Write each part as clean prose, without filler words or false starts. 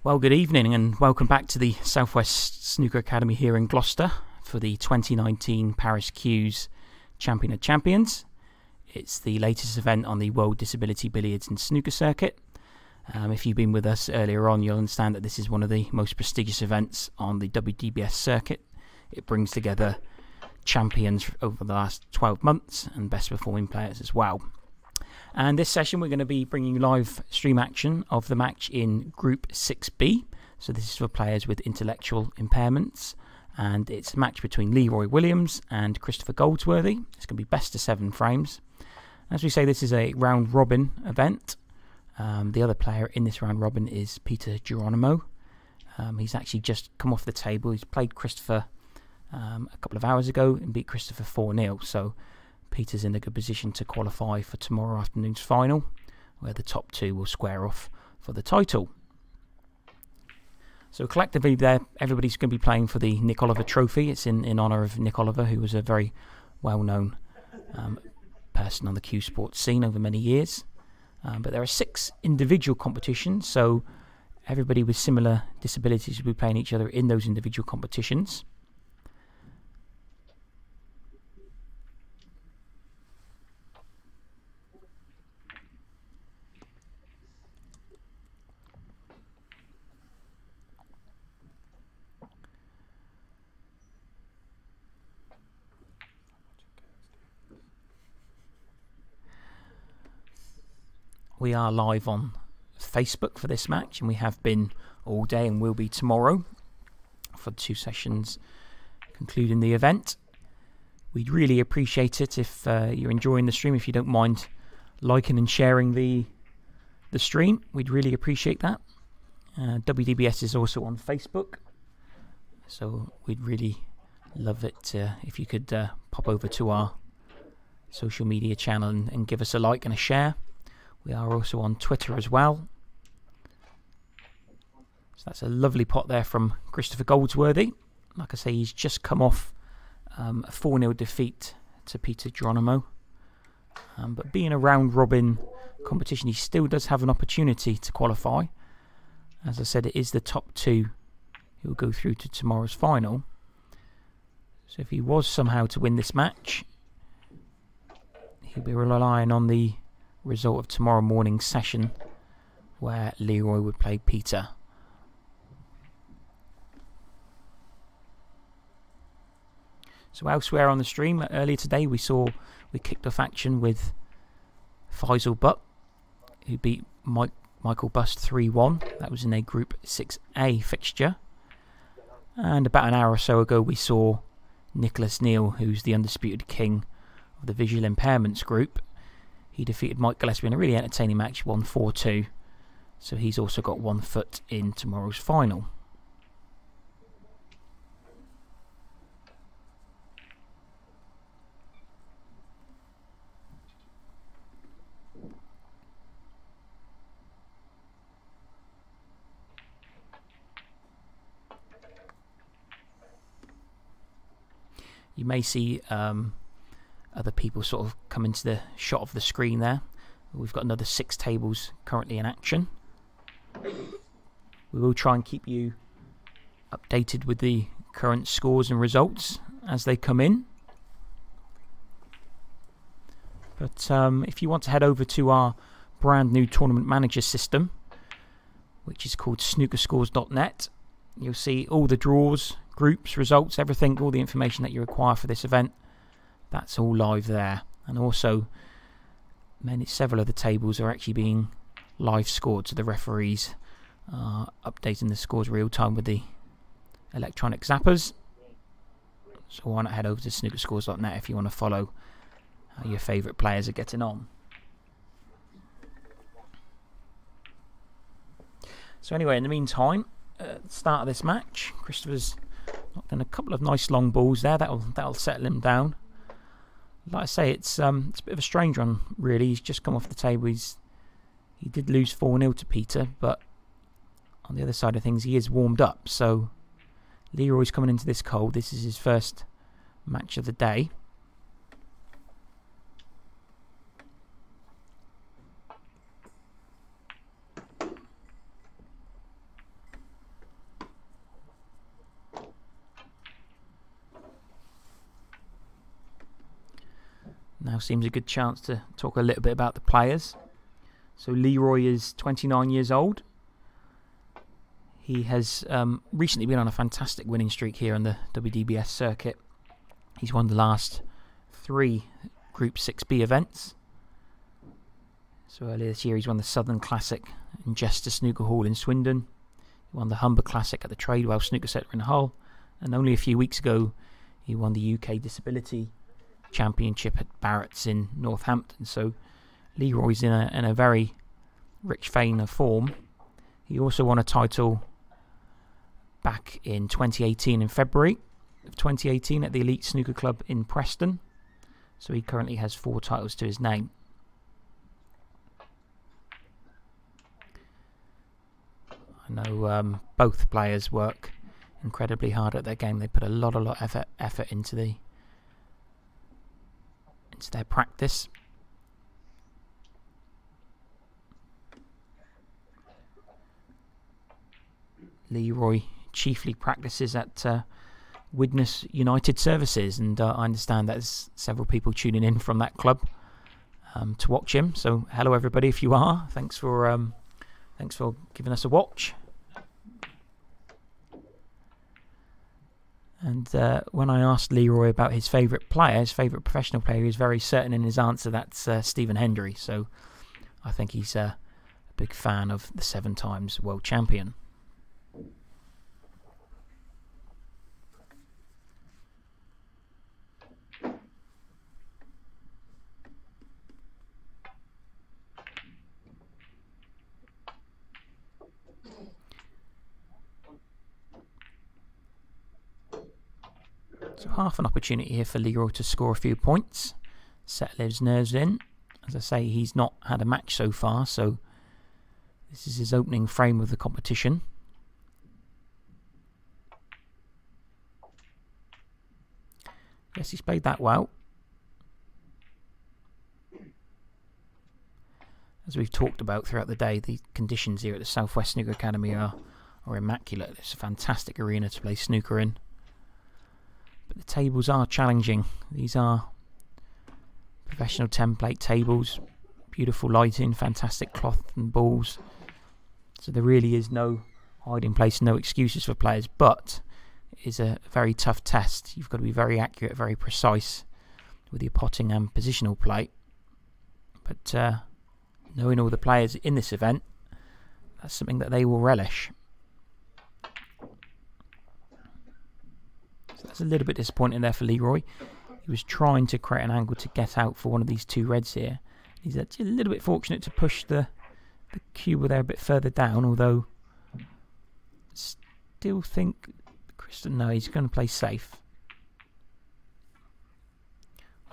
Well, good evening and welcome back to the Southwest Snooker Academy here in Gloucester for the 2019 Parris Q's Champion of Champions. It's the latest event on the World Disability Billiards and Snooker Circuit. If you've been with us earlier on, you'll understand that this is one of the most prestigious events on the WDBS circuit. It brings together champions over the last 12 months and best performing players as well. And this session we're going to be bringing live stream action of the match in Group 6B. So this is for players with intellectual impairments. And it's a match between Leroy Williams and Christopher Goldsworthy. It's going to be best of 7 frames. As we say, this is a round robin event. The other player in this round robin is Peter Geronimo. He's actually just come off the table. He's played Christopher a couple of hours ago and beat Christopher 4-0. So Peter's in a good position to qualify for tomorrow afternoon's final, where the top 2 will square off for the title. So collectively there, everybody's going to be playing for the Nick Oliver Trophy. It's in honour of Nick Oliver, who was a very well-known person on the Q Sports scene over many years. But there are 6 individual competitions, so everybody with similar disabilities will be playing each other in those individual competitions. We are live on Facebook for this match, and we have been all day and will be tomorrow for the 2 sessions concluding the event. We'd really appreciate it if you're enjoying the stream, if you don't mind liking and sharing the stream. We'd really appreciate that. WDBS is also on Facebook, so we'd really love it if you could pop over to our social media channel and give us a like and a share. We are also on Twitter as well. So that's a lovely pot there from Christopher Goldsworthy. Like I say, he's just come off a 4-0 defeat to Peter Geronimo. But being a round robin competition, he still does have an opportunity to qualify. As I said, it is the top 2 who will go through to tomorrow's final. So if he was somehow to win this match, he'll be relying on the result of tomorrow morning's session, where Leroy would play Peter. So elsewhere on the stream, earlier today we kicked off action with Faisal Butt, who beat Michael Bust 3-1. That was in a Group 6A fixture. And about an hour or so ago we saw Nicholas Neal, who's the undisputed king of the visual impairments group. He defeated Mike Gillespie in a really entertaining match, won 4-2. So he's also got 1 foot in tomorrow's final. You may see other people sort of come into the shot of the screen there. We've got another 6 tables currently in action. We will try and keep you updated with the current scores and results as they come in. But if you want to head over to our brand new tournament manager system, which is called snookerscores.net, you'll see all the draws, groups, results, everything, all the information that you require for this event. That's all live there. And also several of the tables are actually being live scored, so the referees are updating the scores real time with the electronic zappers. So why not head over to snookerscores.net if you want to follow how your favourite players are getting on. So anyway, in the meantime, at the start of this match, Christopher's knocked in a couple of nice long balls there. That'll settle him down. Like I say, it's a bit of a strange one, really. He's just come off the table. He did lose 4-0 to Peter, but on the other side of things, he is warmed up. So Leroy's coming into this cold. This is his first match of the day. Now seems a good chance to talk a little bit about the players. So Leroy is 29 years old. He has recently been on a fantastic winning streak here on the WDBS circuit. He's won the last 3 Group 6B events. So earlier this year he's won the Southern Classic in Jester Snooker Hall in Swindon. He won the Humber Classic at the Tradewell Snooker Centre in Hull. And only a few weeks ago he won the UK Disability Championship at Barrett's in Northampton. So Leroy's in a very rich vein of form. He also won a title back in 2018 in February of 2018 at the Elite Snooker Club in Preston. So he currently has 4 titles to his name. I know both players work incredibly hard at their game. They put a lot of effort into their practice. Leroy chiefly practices at Widnes United Services, and I understand there's several people tuning in from that club to watch him. So hello everybody, if you are. Thanks for giving us a watch. And when I asked Leroy about his favourite player, his favourite professional player, he was very certain in his answer that's Stephen Hendry. So I think he's a big fan of the 7 times world champion. So half an opportunity here for Leroy to score a few points, settle his nerves in. As I say, he's not had a match so far, so this is his opening frame of the competition. Yes, he's played that well. As we've talked about throughout the day, the conditions here at the Southwest Snooker Academy are immaculate. It's a fantastic arena to play snooker in. But the tables are challenging. These are professional template tables, beautiful lighting, fantastic cloth and balls. So there really is no hiding place, no excuses for players, but it is a very tough test. You've got to be very accurate, very precise with your potting and positional play. But knowing all the players in this event, that's something that they will relish. That's a little bit disappointing there for Leroy. He was trying to create an angle to get out for one of these 2 reds here. He's a little bit fortunate to push the cube there a bit further down, although still think Kristen, no, he's going to play safe.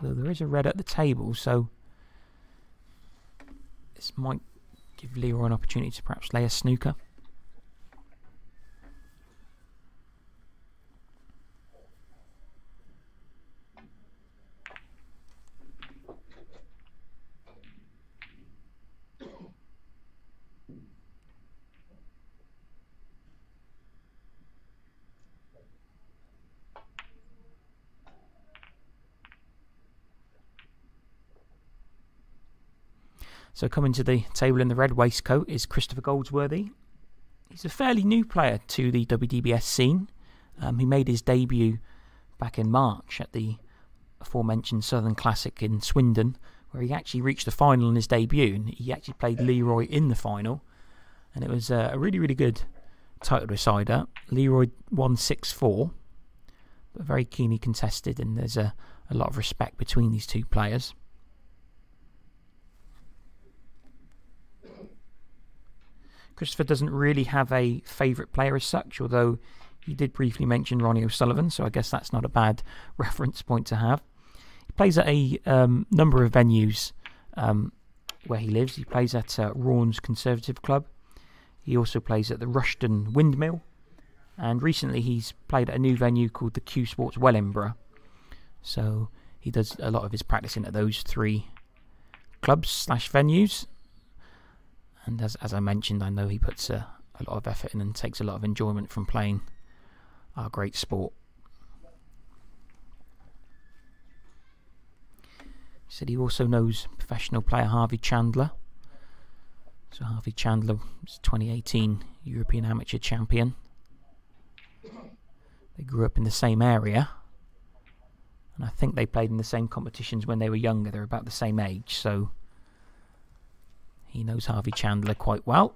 Although there is a red at the table, so this might give Leroy an opportunity to perhaps lay a snooker. So coming to the table in the red waistcoat is Christopher Goldsworthy. He's a fairly new player to the WDBS scene. He made his debut back in March at the aforementioned Southern Classic in Swindon, where he actually reached the final in his debut, and he actually played Leroy in the final, and it was a really, really good title decider. Leroy won 6-4, but very keenly contested, and there's a lot of respect between these 2 players. Christopher doesn't really have a favourite player as such, although he did briefly mention Ronnie O'Sullivan, so I guess that's not a bad reference point to have. He plays at a number of venues where he lives. He plays at Raunds Conservative Club. He also plays at the Rushden Windmill. And recently he's played at a new venue called the Q Sports Wellingborough. So he does a lot of his practicing at those 3 clubs/venues. And as I mentioned, I know he puts a lot of effort in and takes a lot of enjoyment from playing our great sport. He said he also knows professional player Harvey Chandler. So Harvey Chandler was 2018 European Amateur Champion. They grew up in the same area, and I think they played in the same competitions when they were younger. They're about the same age, so he knows Harvey Chandler quite well.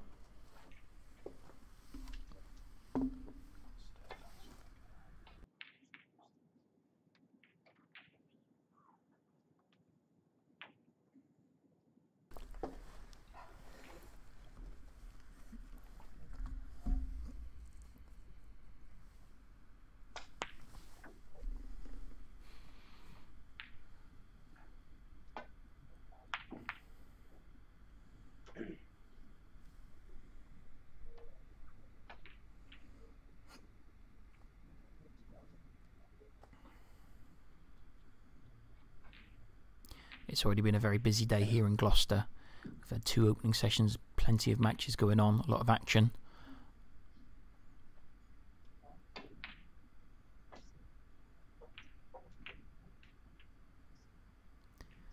It's already been a very busy day here in Gloucester. We've had 2 opening sessions, plenty of matches going on, a lot of action.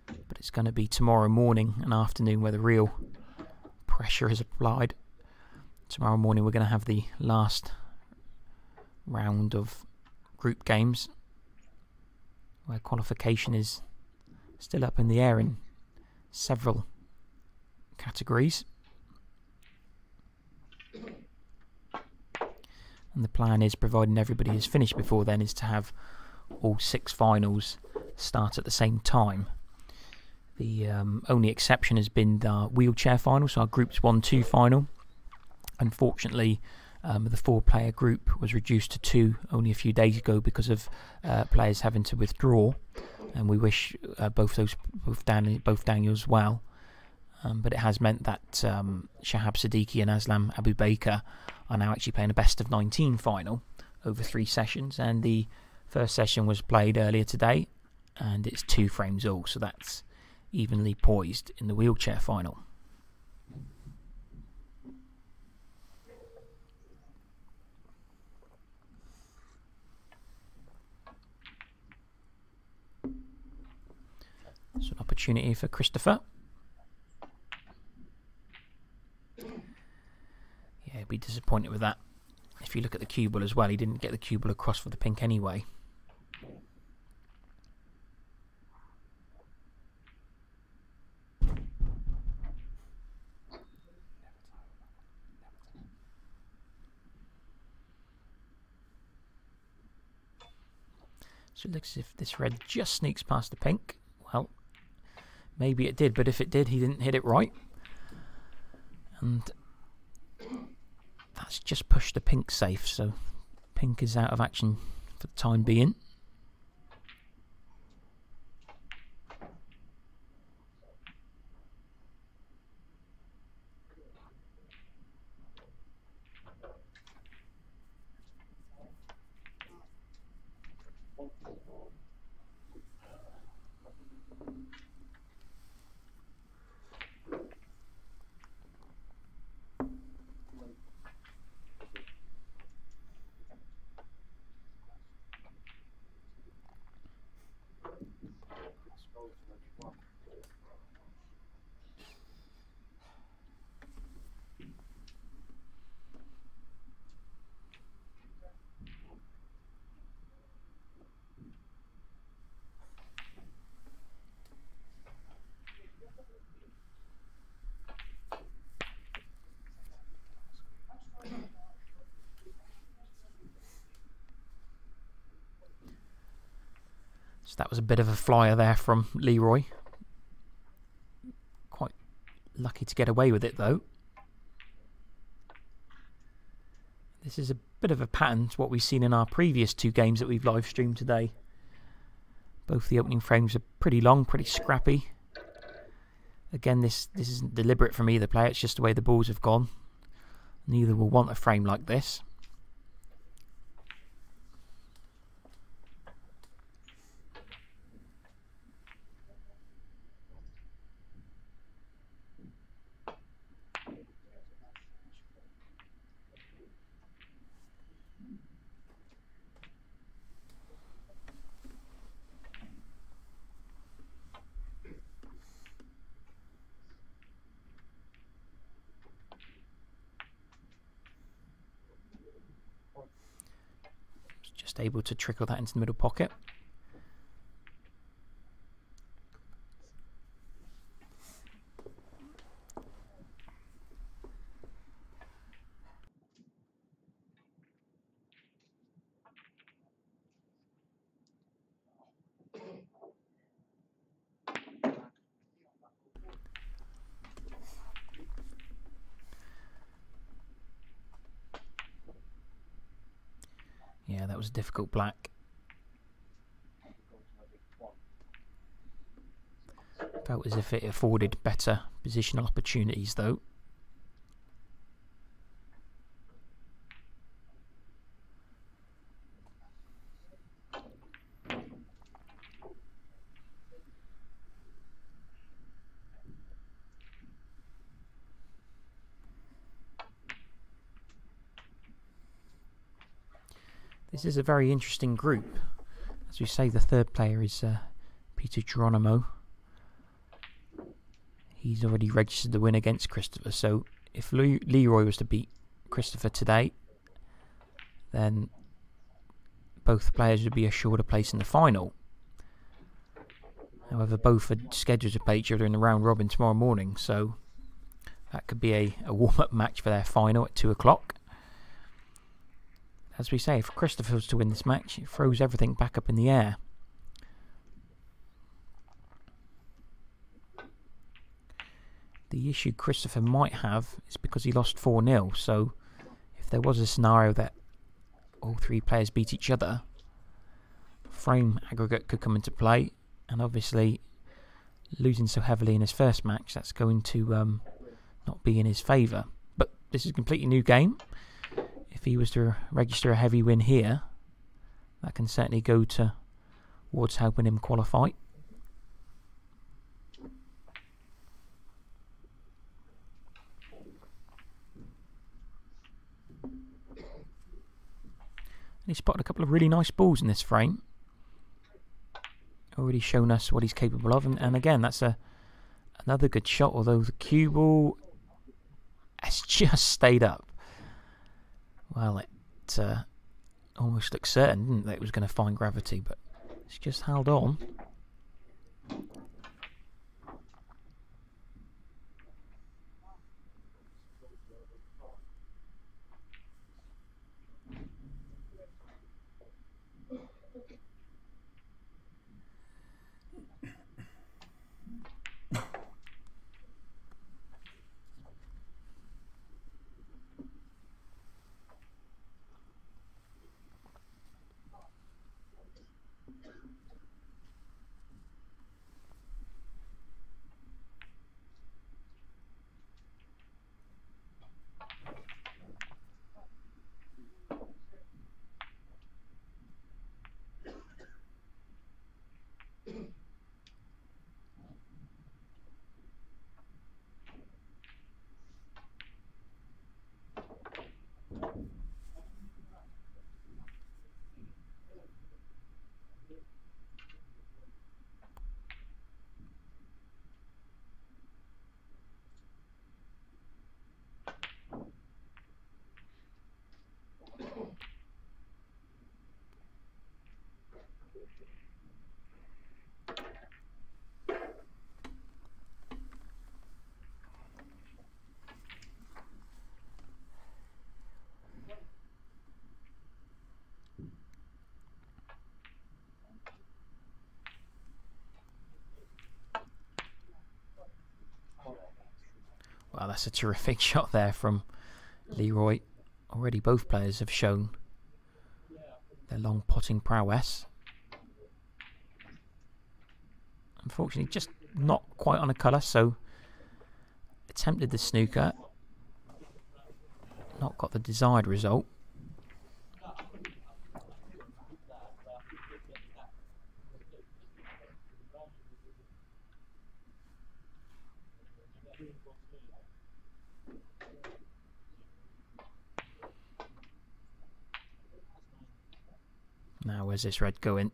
But it's going to be tomorrow morning and afternoon where the real pressure is applied. Tomorrow morning we're going to have the last round of group games, where qualification is still up in the air in several categories. And the plan is, providing everybody is finished before then, is to have all 6 finals start at the same time. The only exception has been the wheelchair final, so our Groups 1-2 final. Unfortunately, the 4-player group was reduced to 2 only a few days ago because of players having to withdraw. And we wish both Daniels well, but it has meant that Shahab Siddiqui and Aslam Abu Baker are now actually playing a best of 19 final over 3 sessions, and the first session was played earlier today, and it's 2 frames all, so that's evenly poised in the wheelchair final. It's an opportunity for Christopher. Yeah, he'd be disappointed with that. If you look at the cue ball as well, he didn't get the cue ball across for the pink anyway. So it looks as if this red just sneaks past the pink. Well, maybe it did, but if it did, he didn't hit it right. And that's just pushed the pink safe, so pink is out of action for the time being. So that was a bit of a flyer there from Leroy. Quite lucky to get away with it though. This is a bit of a pattern to what we've seen in our previous 2 games that we've live streamed today. Both the opening frames are pretty long, pretty scrappy. Again, this isn't deliberate from either player, it's just the way the balls have gone. Neither will want a frame like this. Just able to trickle that into the middle pocket. Yeah, that was a difficult black. Felt as if it afforded better positional opportunities though. This is a very interesting group. As we say, the third player is Peter Geronimo. He's already registered the win against Christopher, so if Leroy was to beat Christopher today, then both players would be assured a place in the final. However, both are scheduled to play each other in the round robin tomorrow morning, so that could be a warm-up match for their final at 2 o'clock. As we say, if Christopher was to win this match, it throws everything back up in the air. The issue Christopher might have is because he lost 4-0, so if there was a scenario that all three players beat each other, frame aggregate could come into play, and obviously losing so heavily in his first match, that's going to not be in his favour. But this is a completely new game. If he was to register a heavy win here, that can certainly go towards helping him qualify. And he's spotted a couple of really nice balls in this frame. Already shown us what he's capable of, and again, that's another good shot, although the cue ball has just stayed up. Well, it almost looked certain, didn't it, that it was going to find gravity, but it's just held on. Wow, that's a terrific shot there from Leroy. Already both players have shown their long potting prowess. Unfortunately, just not quite on a colour, so attempted the snooker. Not got the desired result. Now, where's this red going?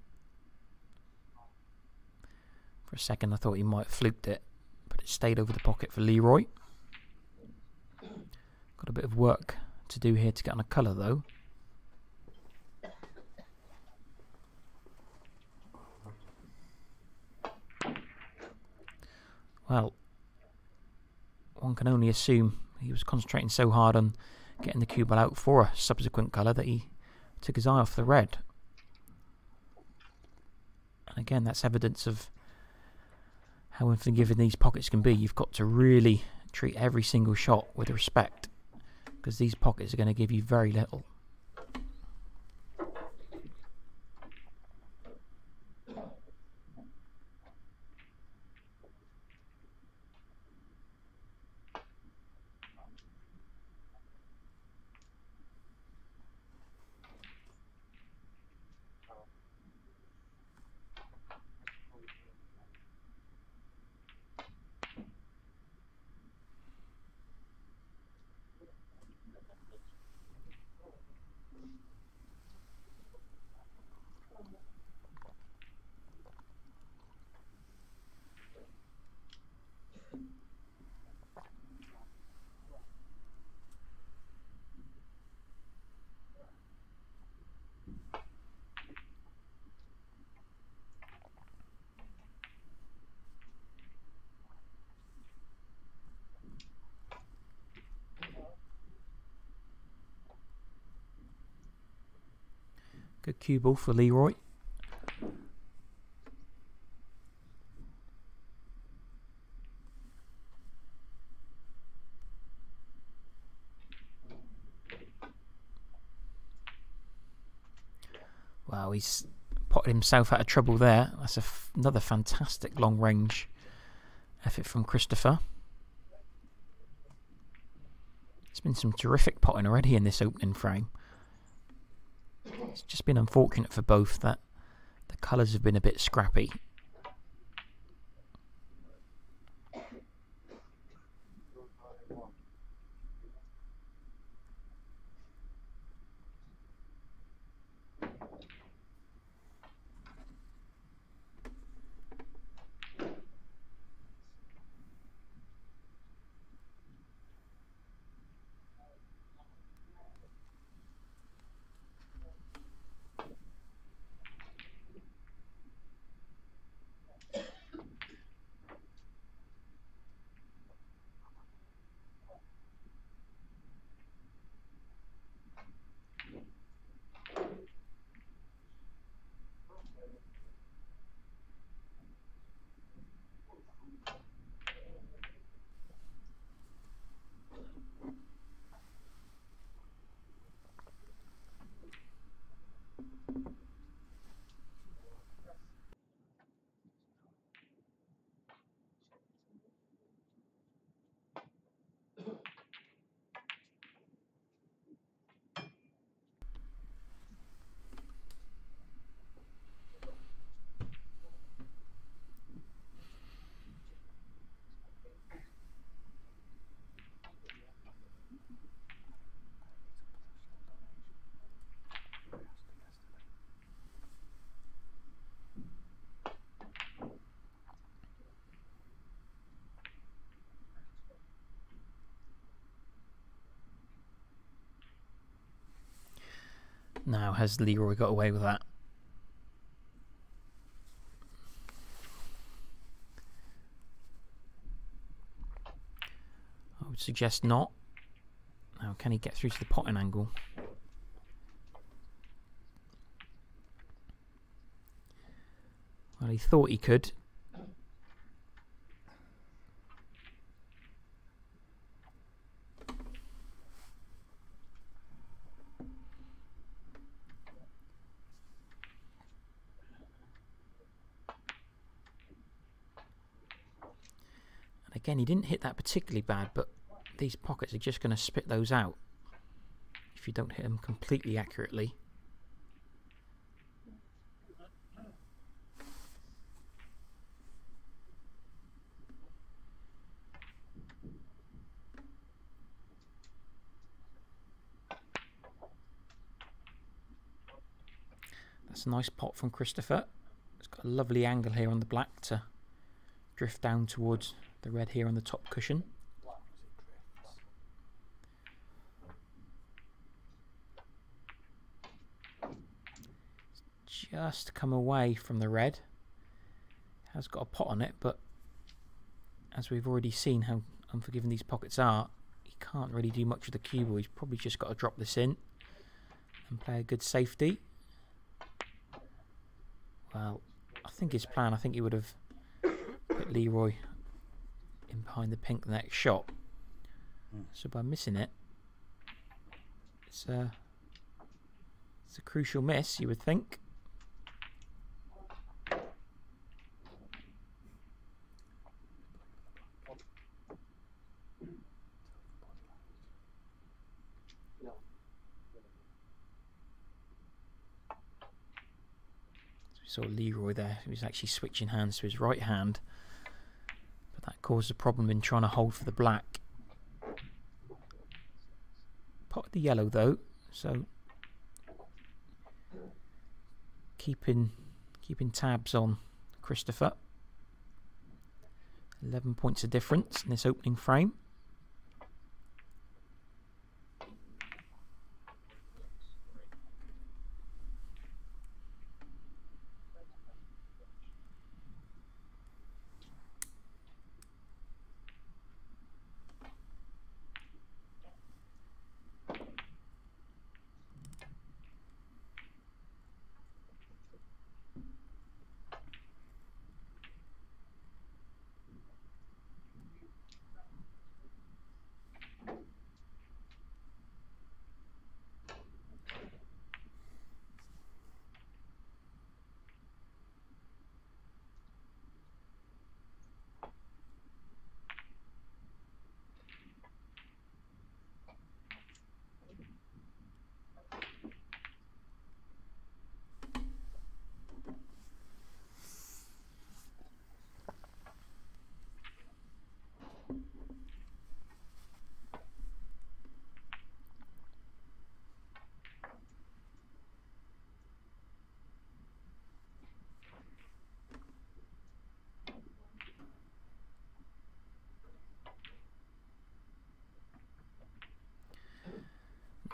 For a second I thought he might have fluked it, but it stayed over the pocket for Leroy. Got a bit of work to do here to get on a colour though. Well, one can only assume he was concentrating so hard on getting the cue ball out for a subsequent colour that he took his eye off the red. And again, that's evidence of how unforgiving these pockets can be. You've got to really treat every single shot with respect, because these pockets are going to give you very little. Good cue ball for Leroy. Wow, he's potted himself out of trouble there. That's another fantastic long range effort from Christopher. There's been some terrific potting already in this opening frame. It's just been unfortunate for both that the colours have been a bit scrappy. Now, has Leroy got away with that? I would suggest not. Now, can he get through to the potting angle? Well, he thought he could. Again, he didn't hit that particularly bad, but these pockets are just going to spit those out if you don't hit them completely accurately. That's a nice pot from Christopher. It's got a lovely angle here on the black to drift down towards the red here on the top cushion. Just come away from the red. Has got a pot on it, but as we've already seen how unforgiving these pockets are, he can't really do much with the cue ball. He's probably just got to drop this in and play a good safety. Well, I think his plan, I think he would have put Leroy in behind the pink the next shot. So by missing it, it's a crucial miss, you would think. So we saw Leroy there, he was actually switching hands to his right hand, but that caused a problem in trying to hold for the black. Potted the yellow though, so keeping tabs on Christopher. 11 points of difference in this opening frame.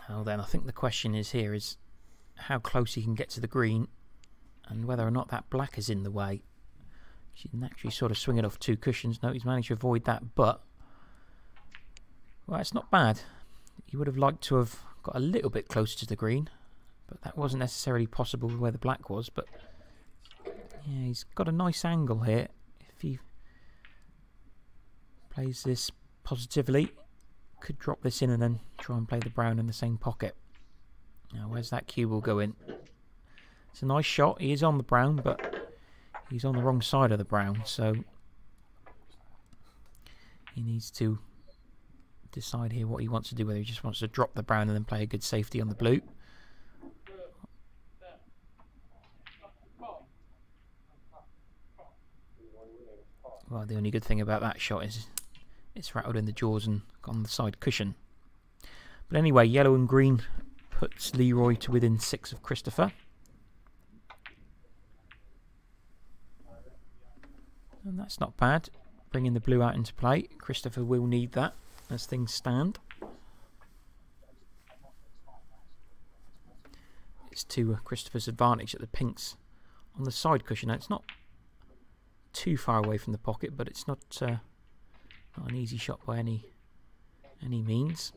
Now then, I think the question is here is how close he can get to the green and whether or not that black is in the way. He can actually sort of swing it off two cushions. No, he's managed to avoid that, but well, it's not bad. He would have liked to have got a little bit closer to the green, but that wasn't necessarily possible where the black was. But yeah, he's got a nice angle here. If he plays this positively, could drop this in and then try and play the brown in the same pocket. Now where's that cue ball go in? It's a nice shot. He is on the brown, but he's on the wrong side of the brown, so he needs to decide here what he wants to do, whether he just wants to drop the brown and then play a good safety on the blue. Well, the only good thing about that shot is it's rattled in the jaws and on the side cushion. But anyway, yellow and green puts Leroy to within 6 of Christopher. And that's not bad. Bringing the blue out into play. Christopher will need that as things stand. It's to Christopher's advantage that the pink's on the side cushion. Now, it's not too far away from the pocket, but it's not an easy shot by any means.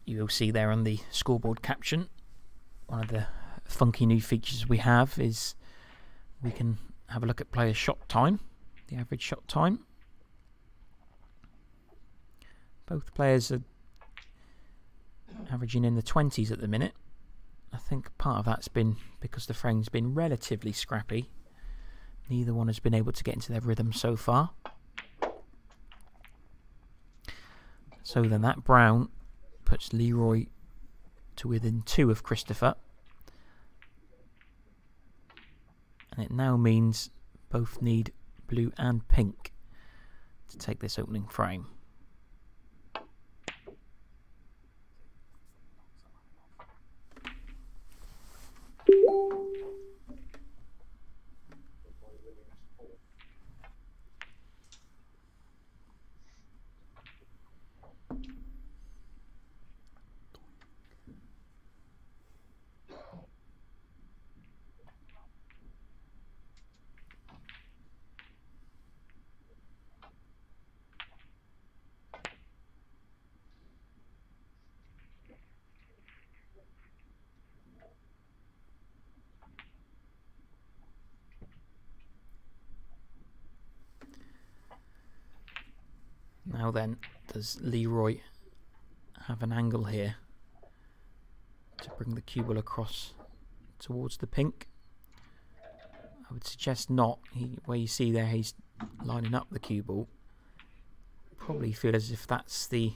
You'll see there on the scoreboard caption, one of the funky new features we have is we can have a look at player shot time, the average shot time. Both players are averaging in the 20s at the minute, I think part of that's been because the frame's been relatively scrappy. Neither one has been able to get into their rhythm so far. So then that brown puts Leroy to within 2 of Christopher. And it now means both need blue and pink to take this opening frame. Now then, does Leroy have an angle here to bring the cue ball across towards the pink? I would suggest not. Where you see there he's lining up the cue ball. Probably feel as if that's the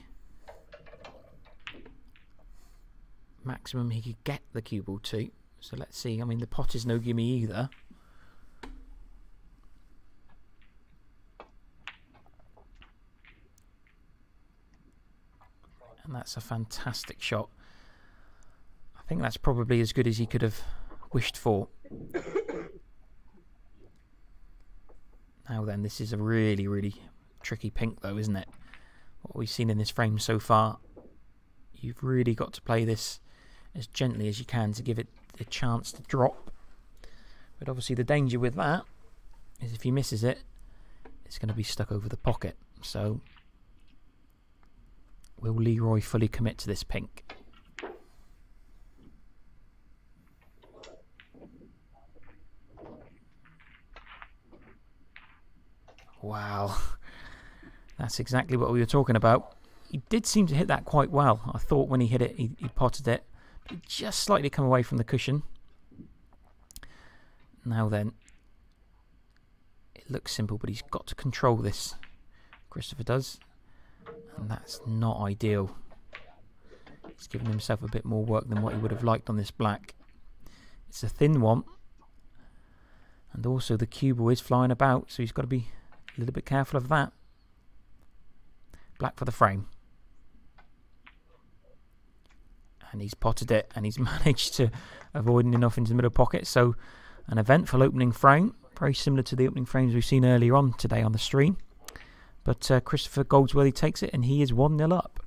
maximum he could get the cue ball to. So let's see. I mean, the pot is no gimme either. And that's a fantastic shot. I think that's probably as good as he could have wished for. Now then, this is a really, really tricky pink though, isn't it? What we've seen in this frame so far, you've really got to play this as gently as you can to give it a chance to drop. But obviously the danger with that is if he misses it, it's going to be stuck over the pocket. So will Leroy fully commit to this pink? Wow, that's exactly what we were talking about. He did seem to hit that quite well. I thought when he hit it, he potted it, but it just slightly come away from the cushion. Now then, it looks simple, but he's got to control this. Christopher does. And that's not ideal. He's given himself a bit more work than what he would have liked on this black. It's a thin one. And also the cue ball is flying about, so he's got to be a little bit careful of that. Black for the frame. And he's potted it, and he's managed to avoid enough into the middle pocket. So an eventful opening frame, very similar to the opening frames we've seen earlier on today on the stream. But Christopher Goldsworthy takes it, and he is 1-0 up.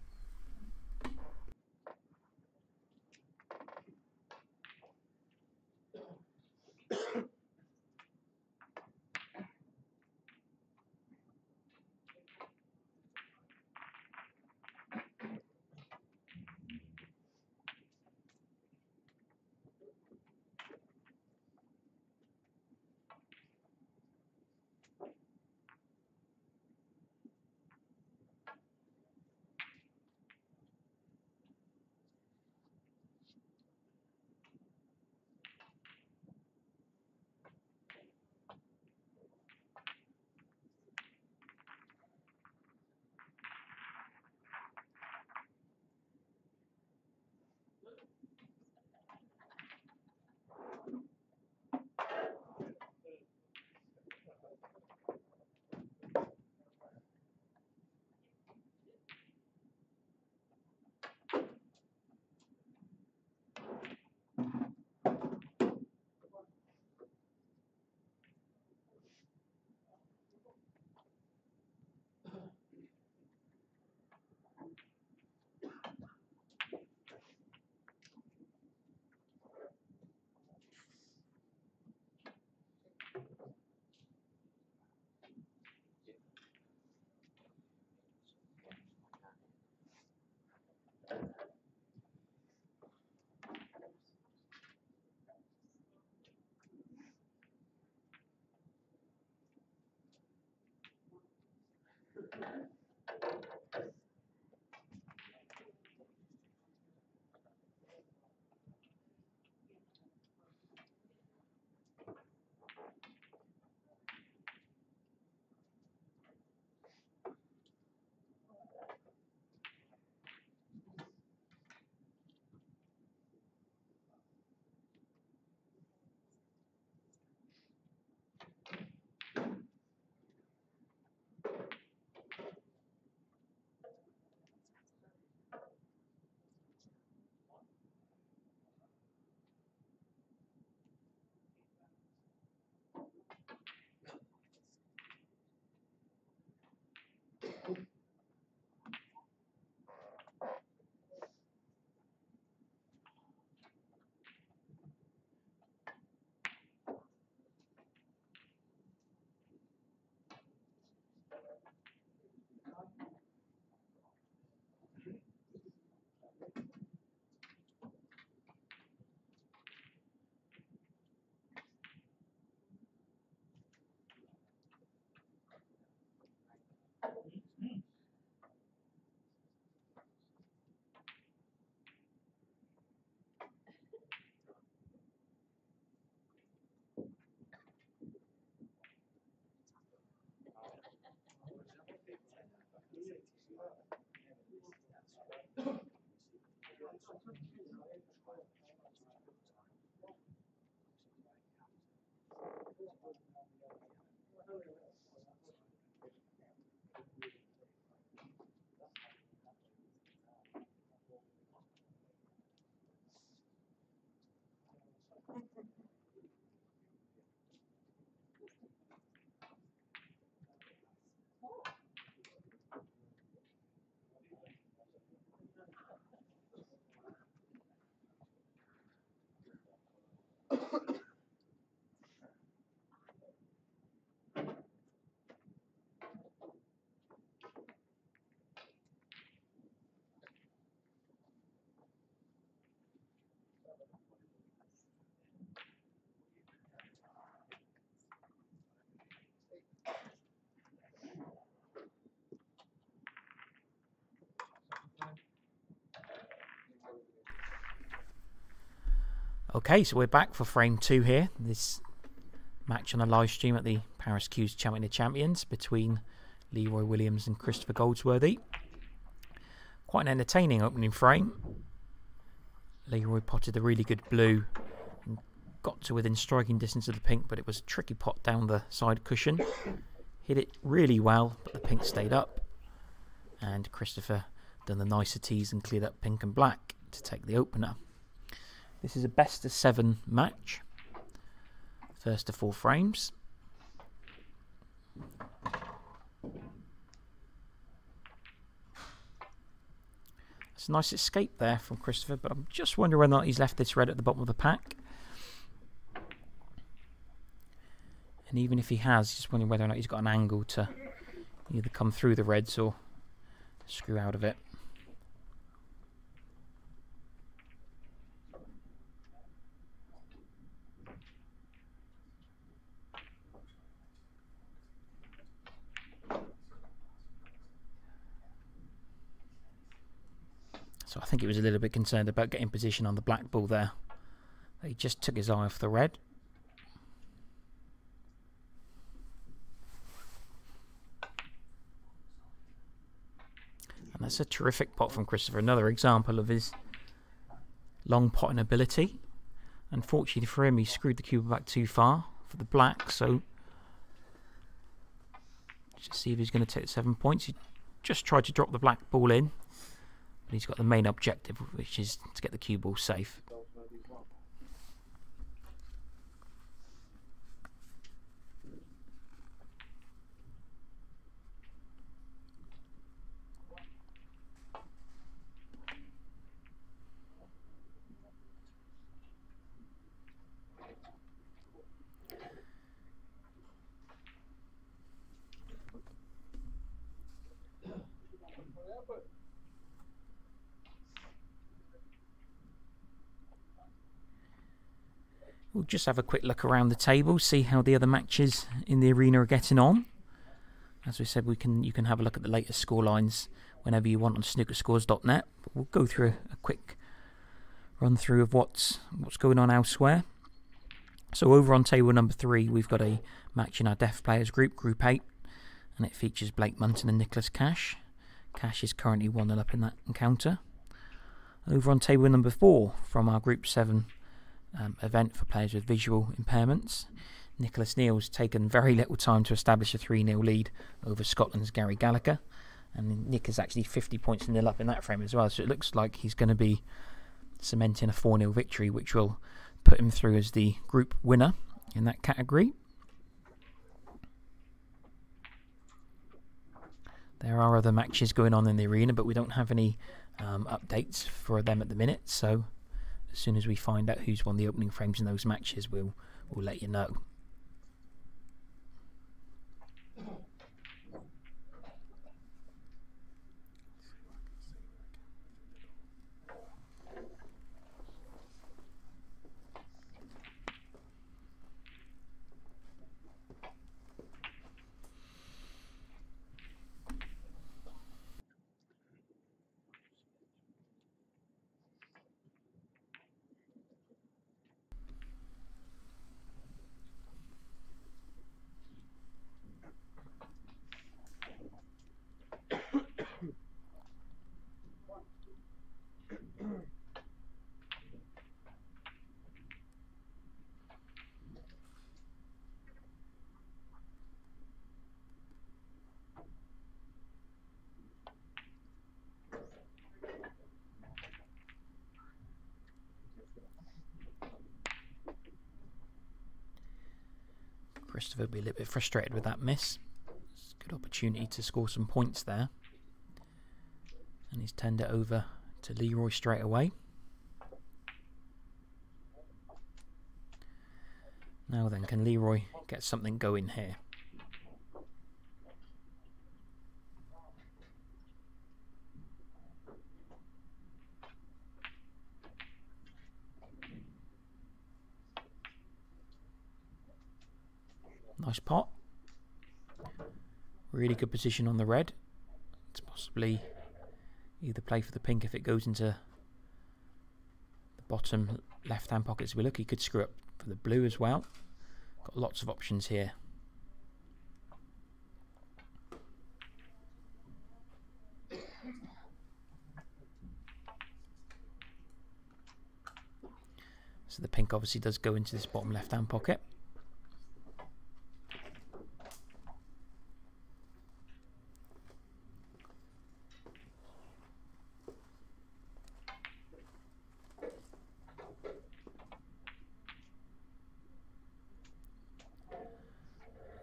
Okay, so we're back for frame 2 here. This match on a live stream at the Parris Q's Champion of Champions between Leroy Williams and Christopher Goldsworthy. Quite an entertaining opening frame. Leroy potted a really good blue and got to within striking distance of the pink, but it was a tricky pot down the side cushion. Hit it really well, but the pink stayed up. And Christopher done the niceties and cleared up pink and black to take the opener. This is a best of 7 match. First to 4 frames. It's a nice escape there from Christopher, but I'm just wondering whether or not he's left this red at the bottom of the pack. And even if he has, just wondering whether or not he's got an angle to either come through the reds or screw out of it. So I think he was a little bit concerned about getting position on the black ball there. He just took his eye off the red. And that's a terrific pot from Christopher. Another example of his long potting ability. Unfortunately for him, he screwed the cube back too far for the black. So just see if he's going to take 7 points. He just tried to drop the black ball in. He's got the main objective, which is to get the cue ball safe. We'll just have a quick look around the table, see how the other matches in the arena are getting on. As we said, you can have a look at the latest scorelines whenever you want on snookerscores.net. But we'll go through a quick run through of what's going on elsewhere. So over on table number 3, we've got a match in our Deaf Players group, Group 8, and it features Blake Munton and Nicholas Cash. Cash is currently 1-0 up in that encounter. Over on table number 4, from our Group 7 event for players with visual impairments, Nicholas Neal's taken very little time to establish a 3-0 lead over Scotland's Gary Gallagher, and Nick is actually 50 points nil up in that frame as well, so it looks like he's going to be cementing a 4-0 victory, which will put him through as the group winner in that category. There are other matches going on in the arena, but we don't have any updates for them at the minute, so as soon as we find out who's won the opening frames in those matches, we'll let you know. Christopher will be a little bit frustrated with that miss. It's a good opportunity to score some points there. And he's turned it over to Leroy straight away. Now then, can Leroy get something going here? Nice pot. Really good position on the red. It's possibly either play for the pink if it goes into the bottom left-hand pocket as we look. He could screw up for the blue as well. Got lots of options here. So the pink obviously does go into this bottom left-hand pocket.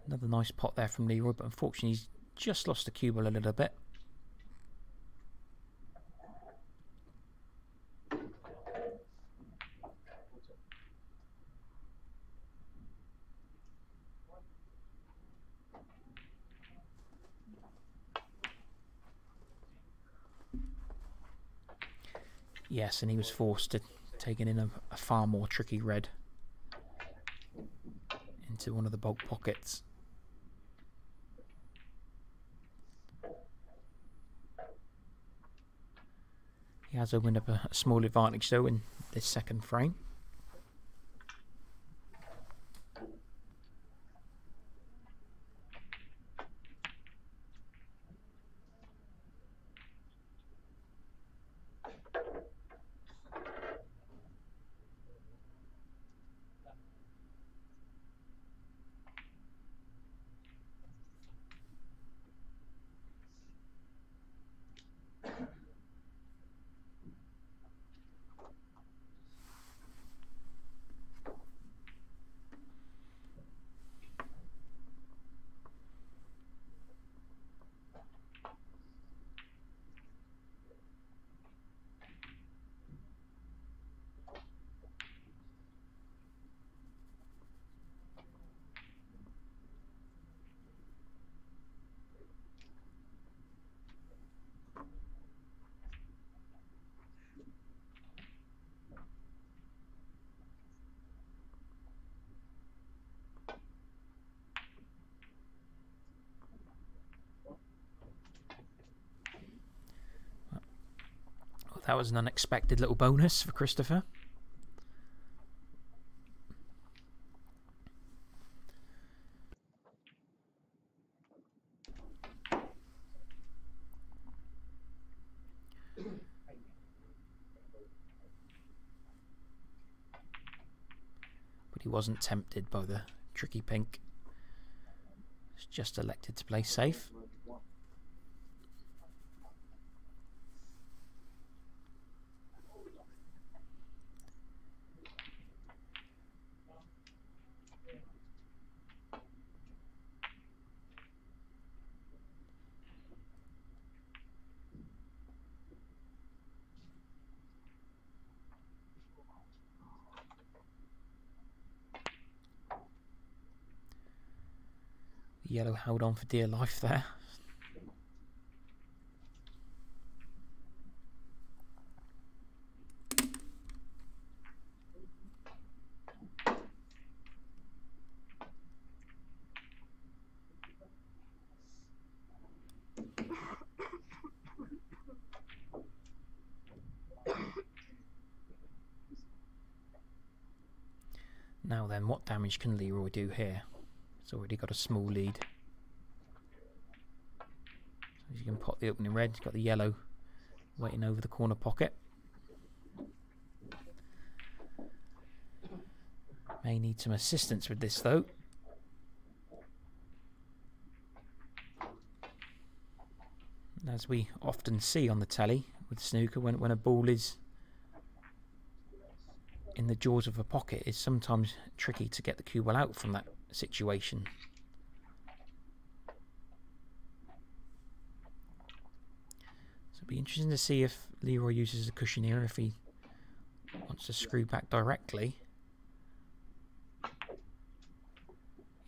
Another nice pot there from Leroy, but unfortunately he's just lost the cue ball a little bit. Yes, and he was forced to take in a far more tricky red into one of the bulk pockets. He has opened up a small advantage though in this second frame. That was an unexpected little bonus for Christopher. But he wasn't tempted by the tricky pink. It's just elected to play safe. Yellow held on for dear life there. Now then, what damage can Leroy do here? He's already got a small lead. As you can pot the opening red, he's got the yellow waiting over the corner pocket. May need some assistance with this though. As we often see on the telly with snooker, when a ball is in the jaws of a pocket, it's sometimes tricky to get the cue ball out from that situation. So it'll be interesting to see if Leroy uses a cushion here, if he wants to screw back directly.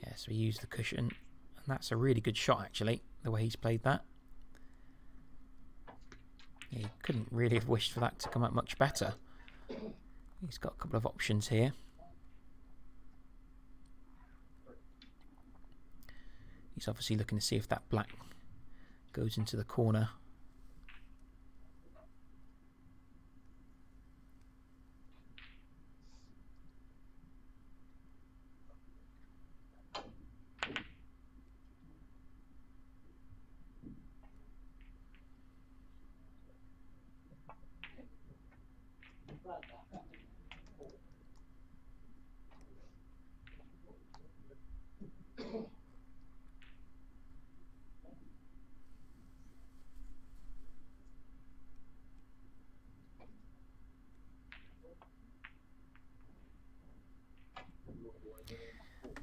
Yeah, so he used the cushion, and that's a really good shot actually, the way he's played that. Yeah, he couldn't really have wished for that to come out much better. He's got a couple of options here. He's obviously looking to see if that black goes into the corner.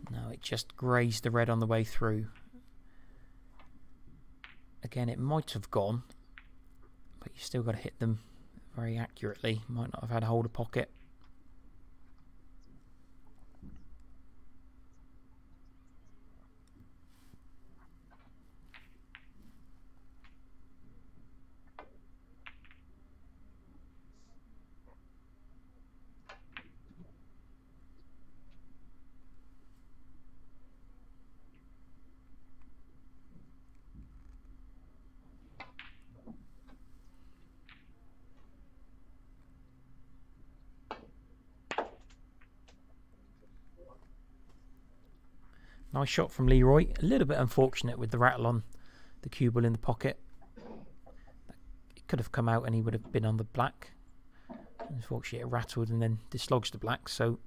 No, it just grazed the red on the way through. Again, it might have gone, but you still got to hit them very accurately. Might not have had a hold of pocket. Nice shot from Leroy. A little bit unfortunate with the rattle on the cue ball in the pocket. It could have come out and he would have been on the black. Unfortunately it rattled and then dislodged the black, so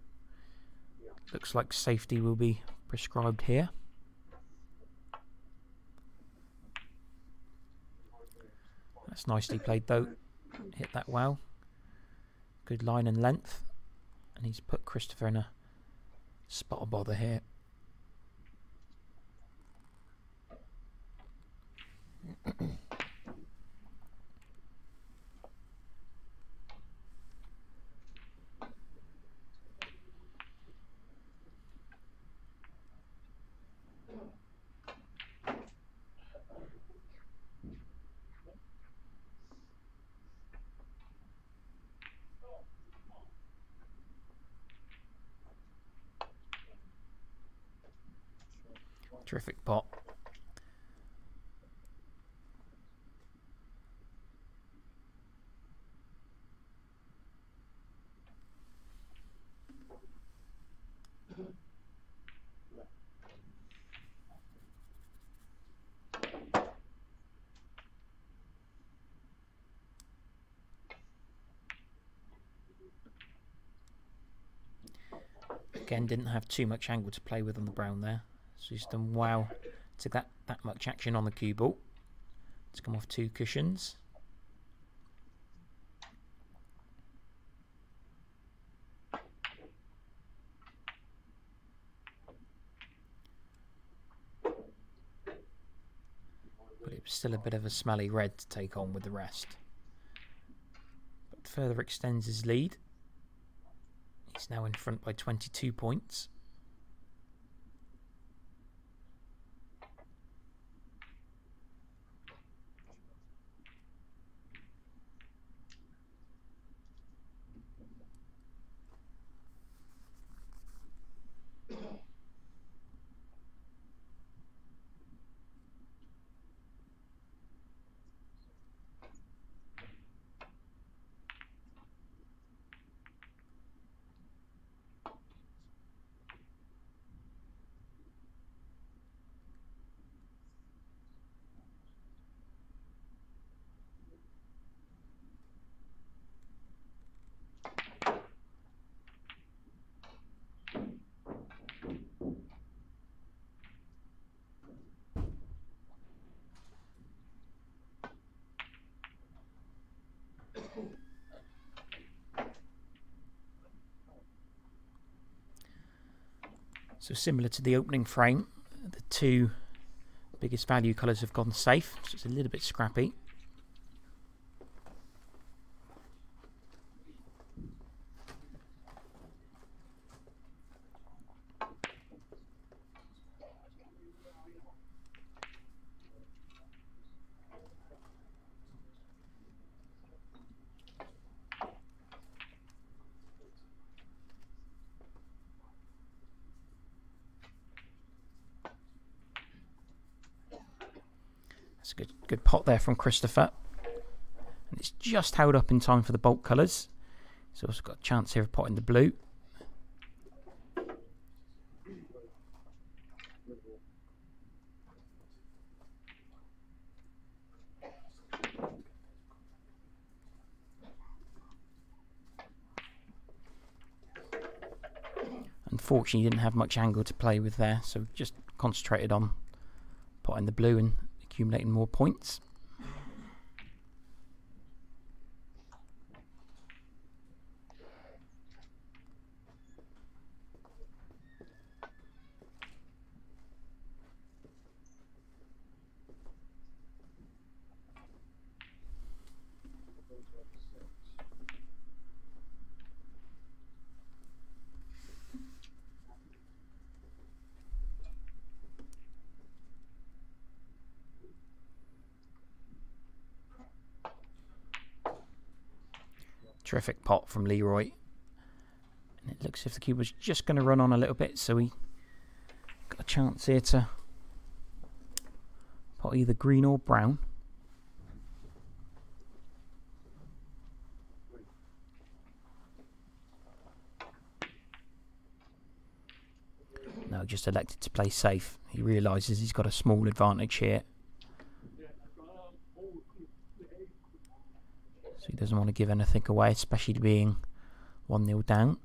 looks like safety will be prescribed here. That's nicely played though. Hit that well. Good line and length. And he's put Christopher in a spot of bother here. Terrific pot. Again, didn't have too much angle to play with on the brown there. So he's done well to get that much action on the cue ball. To come off 2 cushions. But it was still a bit of a smelly red to take on with the rest. But further extends his lead. He's now in front by 22 points. So similar to the opening frame, the 2 biggest value colours have gone safe, so it's a little bit scrappy. That's a good pot there from Christopher. And it's just held up in time for the bulk colours. He's also got a chance here of potting the blue. Unfortunately, he didn't have much angle to play with there, so just concentrated on potting the blue and accumulating more points. Terrific pot from Leroy. And it looks as if the cube was just going to run on a little bit, so he got a chance here to pot either green or brown. No, just elected to play safe. He realises he's got a small advantage here. So he doesn't want to give anything away, especially being 1-0 down.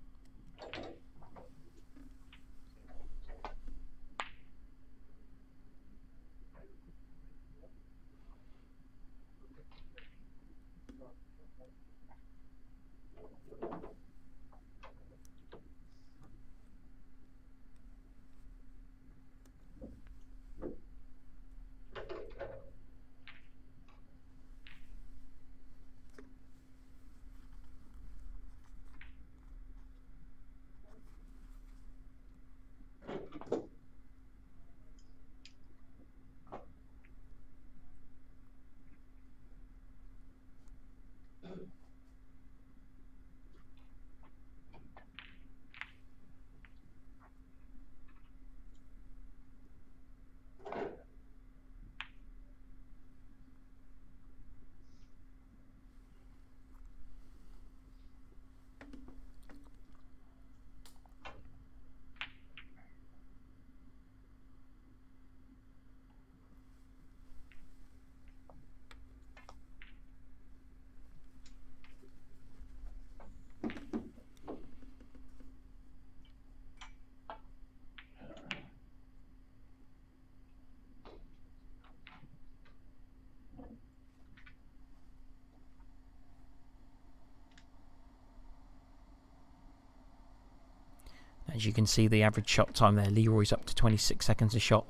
As you can see, the average shot time there, Leroy's up to 26 seconds a shot.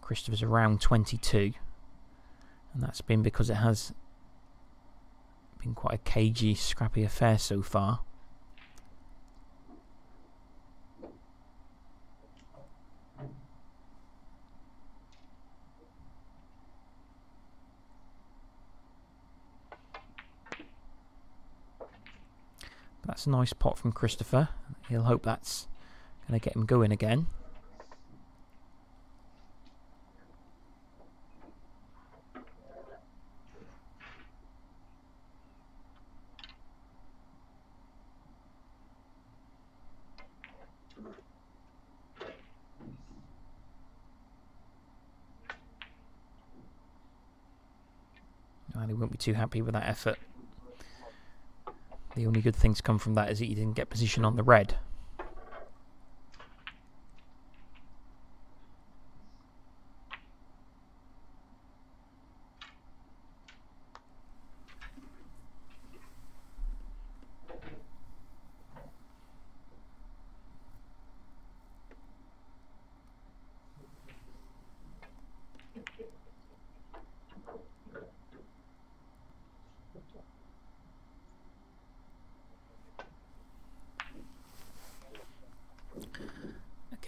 Christopher's around 22. And that's been because it has been quite a cagey, scrappy affair so far. That's a nice pot from Christopher. He'll hope that's going to get him going again. And he won't be too happy with that effort. The only good thing to come from that is that he didn't get position on the red.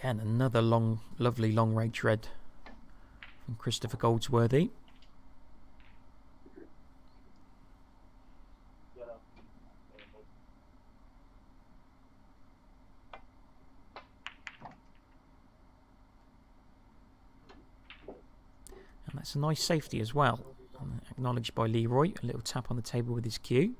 Again, another lovely long range red from Christopher Goldsworthy. And that's a nice safety as well. Acknowledged by Leroy. A little tap on the table with his cue.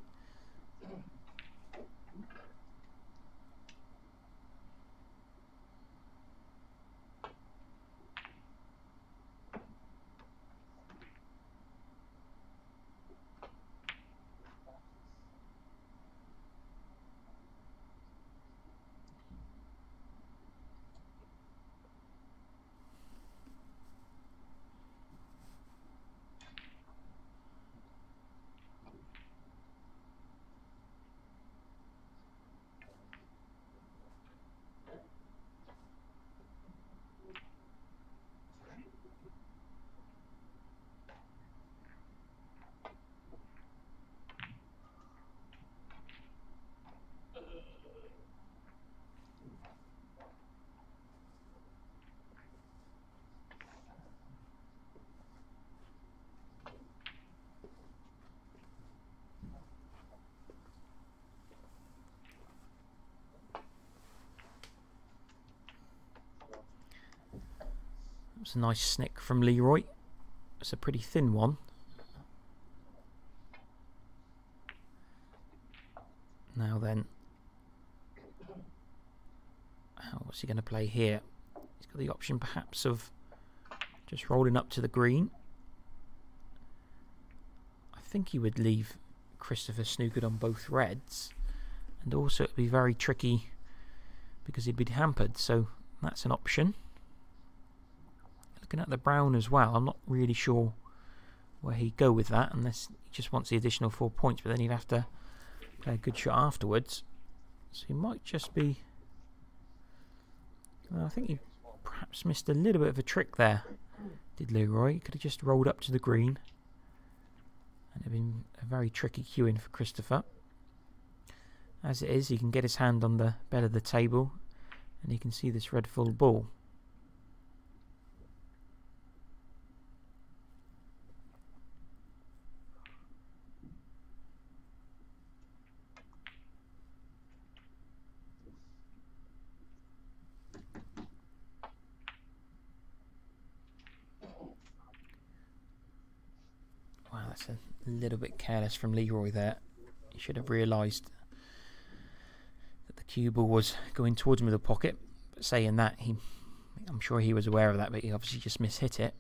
It's a nice snick from Leroy. It's a pretty thin one. Now then, what's he going to play here? He's got the option perhaps of just rolling up to the green. I think he would leave Christopher snookered on both reds, and also it'd be very tricky because he'd be hampered, so that's an option. Looking at the brown as well, I'm not really sure where he'd go with that unless he just wants the additional 4 points, but then he'd have to play a good shot afterwards. So he might just be... Well, I think he perhaps missed a little bit of a trick there, did Leroy. He could have just rolled up to the green, and it'd been a very tricky cue in for Christopher. As it is, he can get his hand on the bed of the table and he can see this red full ball. Wow, that's a little bit careless from Leroy there. He should have realised that the cue ball was going towards the middle pocket. But saying that, I'm sure he was aware of that, but he obviously just mishit it.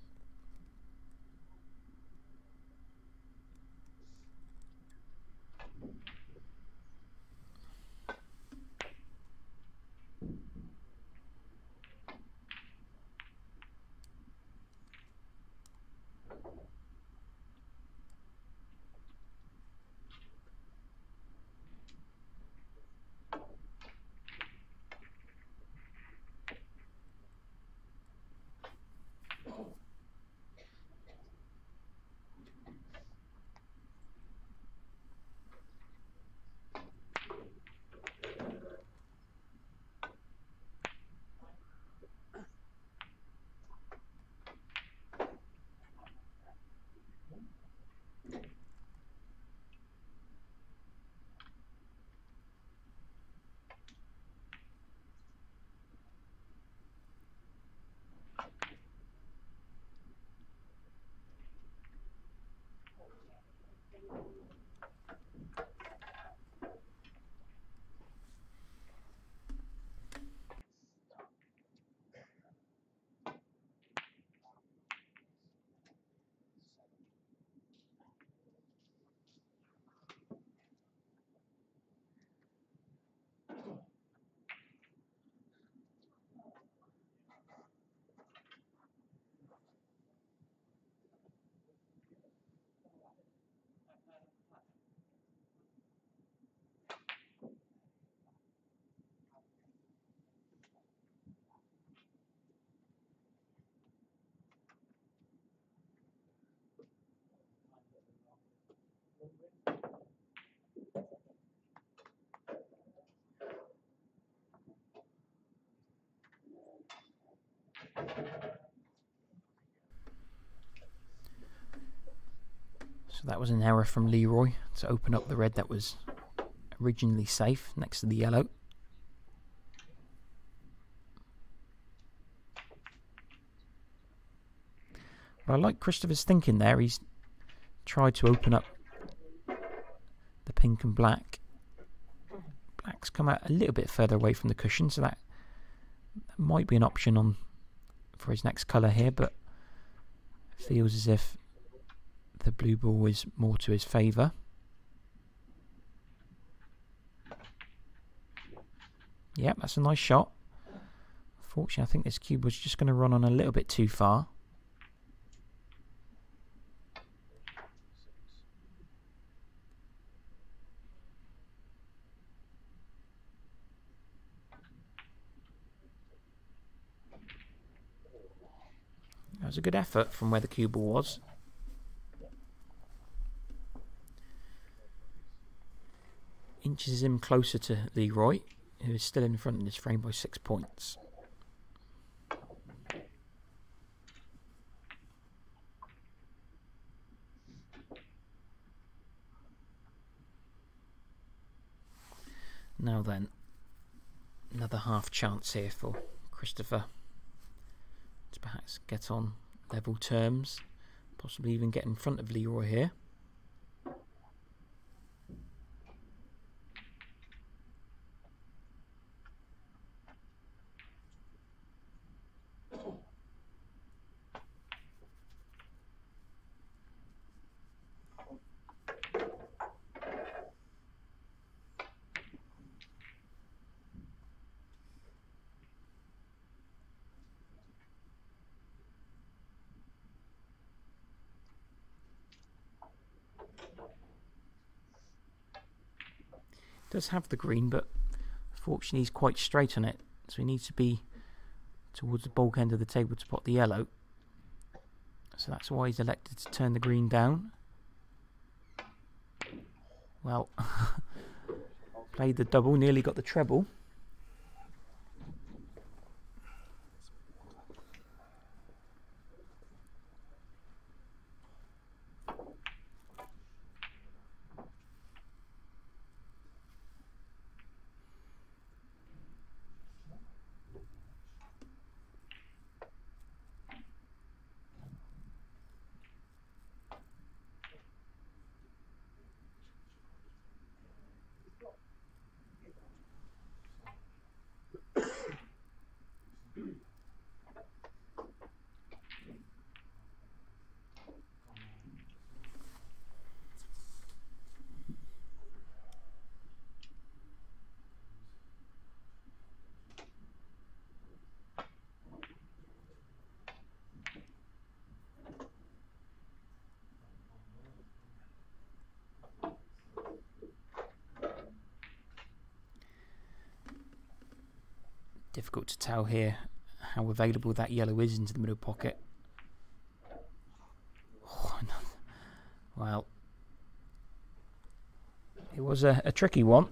So that was an error from Leroy to open up the red that was originally safe next to the yellow. But I like Christopher's thinking there. He's tried to open up the pink and black. Black's come out a little bit further away from the cushion, so that might be an option for his next colour here, but it feels as if the blue ball is more to his favour. Yep, that's a nice shot. Unfortunately, I think this cube was just going to run on a little bit too far. That was a good effort from where the cue ball was. Inches him closer to Leroy, who is still in front in this frame by 6 points. Now then, another half chance here for Christopher to perhaps get on level terms, possibly even get in front of Leroy here. Does have the green, but fortunately he's quite straight on it, so he needs to be towards the bulk end of the table to pot the yellow. So that's why he's elected to turn the green down. Well, played the double, nearly got the treble. Difficult to tell here how available that yellow is into the middle pocket. Oh, no. Well, it was a tricky one.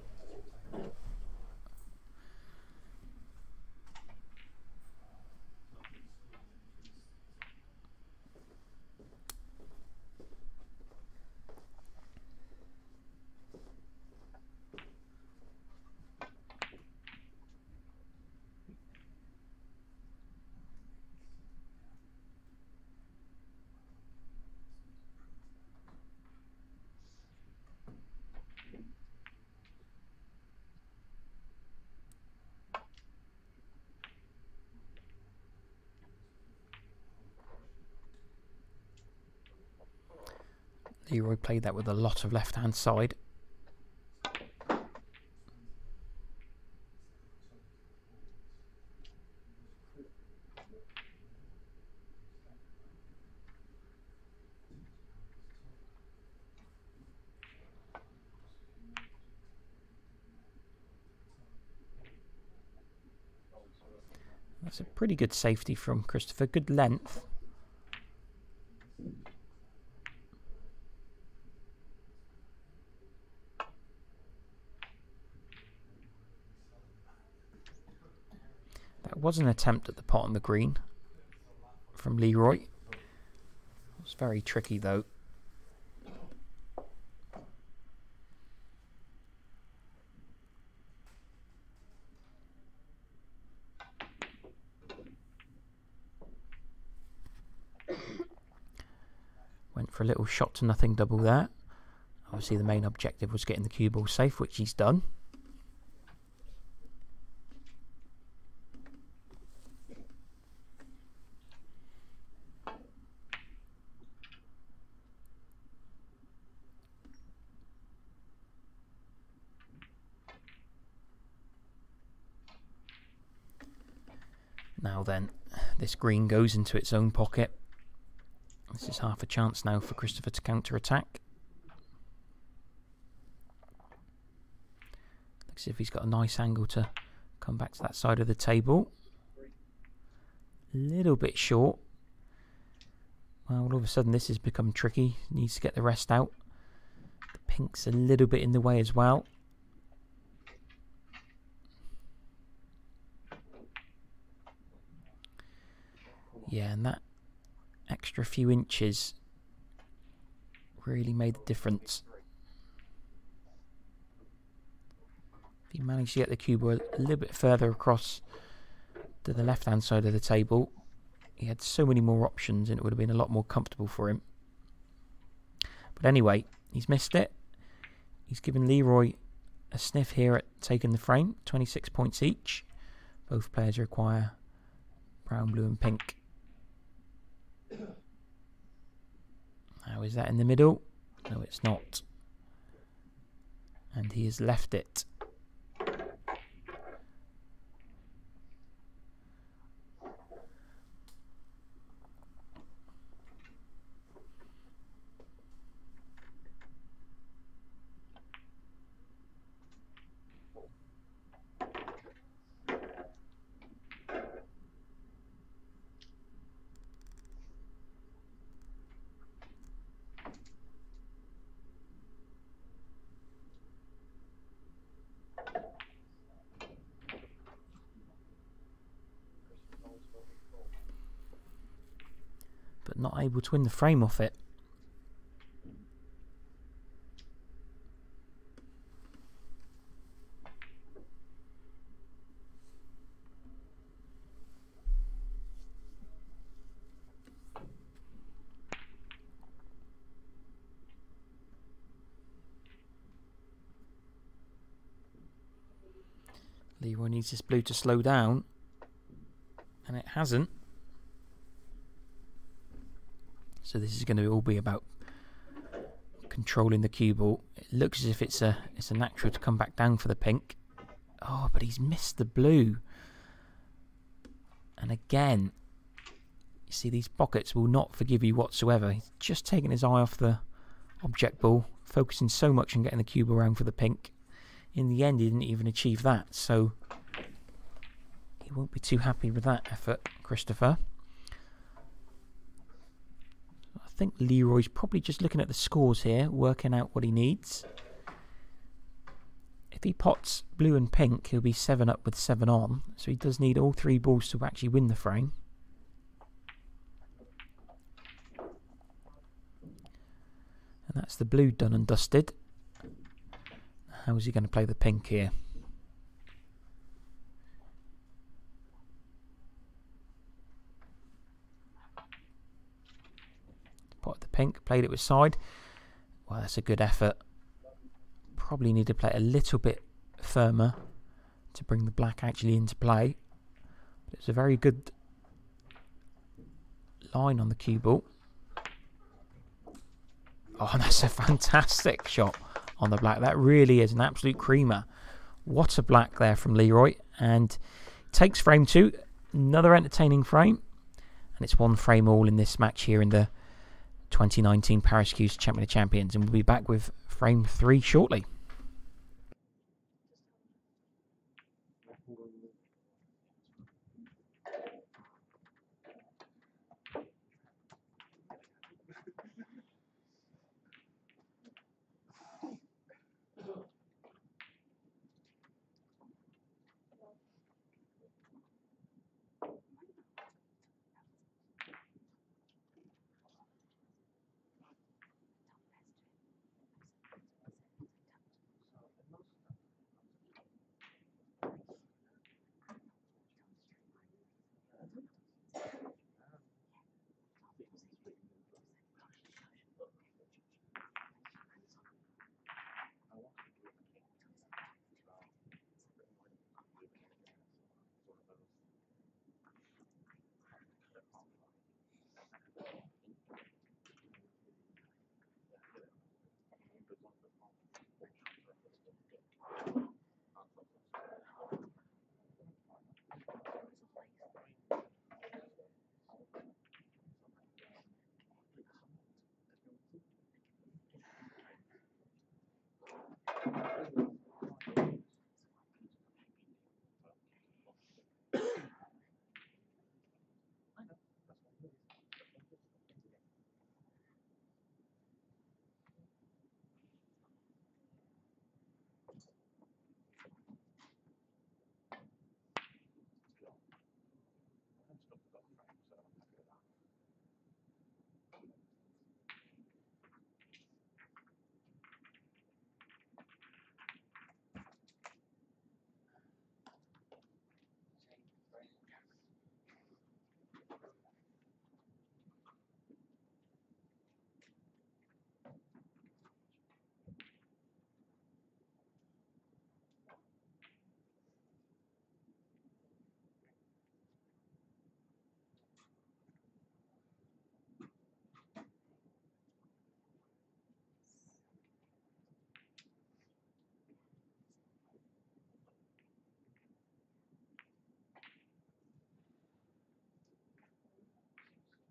Leroy played that with a lot of left-hand side. That's a pretty good safety from Christopher, good length. That was an attempt at the pot on the green. from Leroy. It's very tricky though. Went for a little shot to nothing double there. Obviously the main objective was getting the cue ball safe, which he's done. Now then, this green goes into its own pocket. This is half a chance now for Christopher to counter-attack. Looks as if he's got a nice angle to come back to that side of the table. A little bit short. Well, all of a sudden this has become tricky. Needs to get the rest out. The pink's a little bit in the way as well. Yeah, and that extra few inches really made the difference. If he managed to get the cue ball a little bit further across to the left hand side of the table, he had so many more options and it would have been a lot more comfortable for him. But anyway, he's missed it. He's given Leroy a sniff here at taking the frame. 26 points each. Both players require brown, blue and pink. Now is that in the middle? No, it's not. And he has left it. But not able to win the frame off it. Leroy needs this blue to slow down, and it hasn't. So this is going to all be about controlling the cue ball. It looks as if it's a natural to come back down for the pink. Oh, but he's missed the blue. And again, you see these pockets will not forgive you whatsoever. He's just taking his eye off the object ball, focusing so much on getting the cue ball around for the pink. In the end, he didn't even achieve that, so he won't be too happy with that effort, Christopher. I think Leroy's probably just looking at the scores here, working out what he needs. If he pots blue and pink, he'll be 7 up with 7 on, so he does need all 3 balls to actually win the frame. And that's the blue done and dusted. How is he going to play the pink here? Pot the pink, played it with side. Well, that's a good effort. Probably need to play it a little bit firmer to bring the black actually into play. But it's a very good line on the cue ball. Oh, and that's a fantastic shot on the black. That really is an absolute creamer. What a black there from Leroy. And takes frame 2. Another entertaining frame. And it's 1 frame all in this match here in the 2019 Parris Cues Champion of Champions. And we'll be back with frame 3 shortly.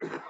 Goldsworthy.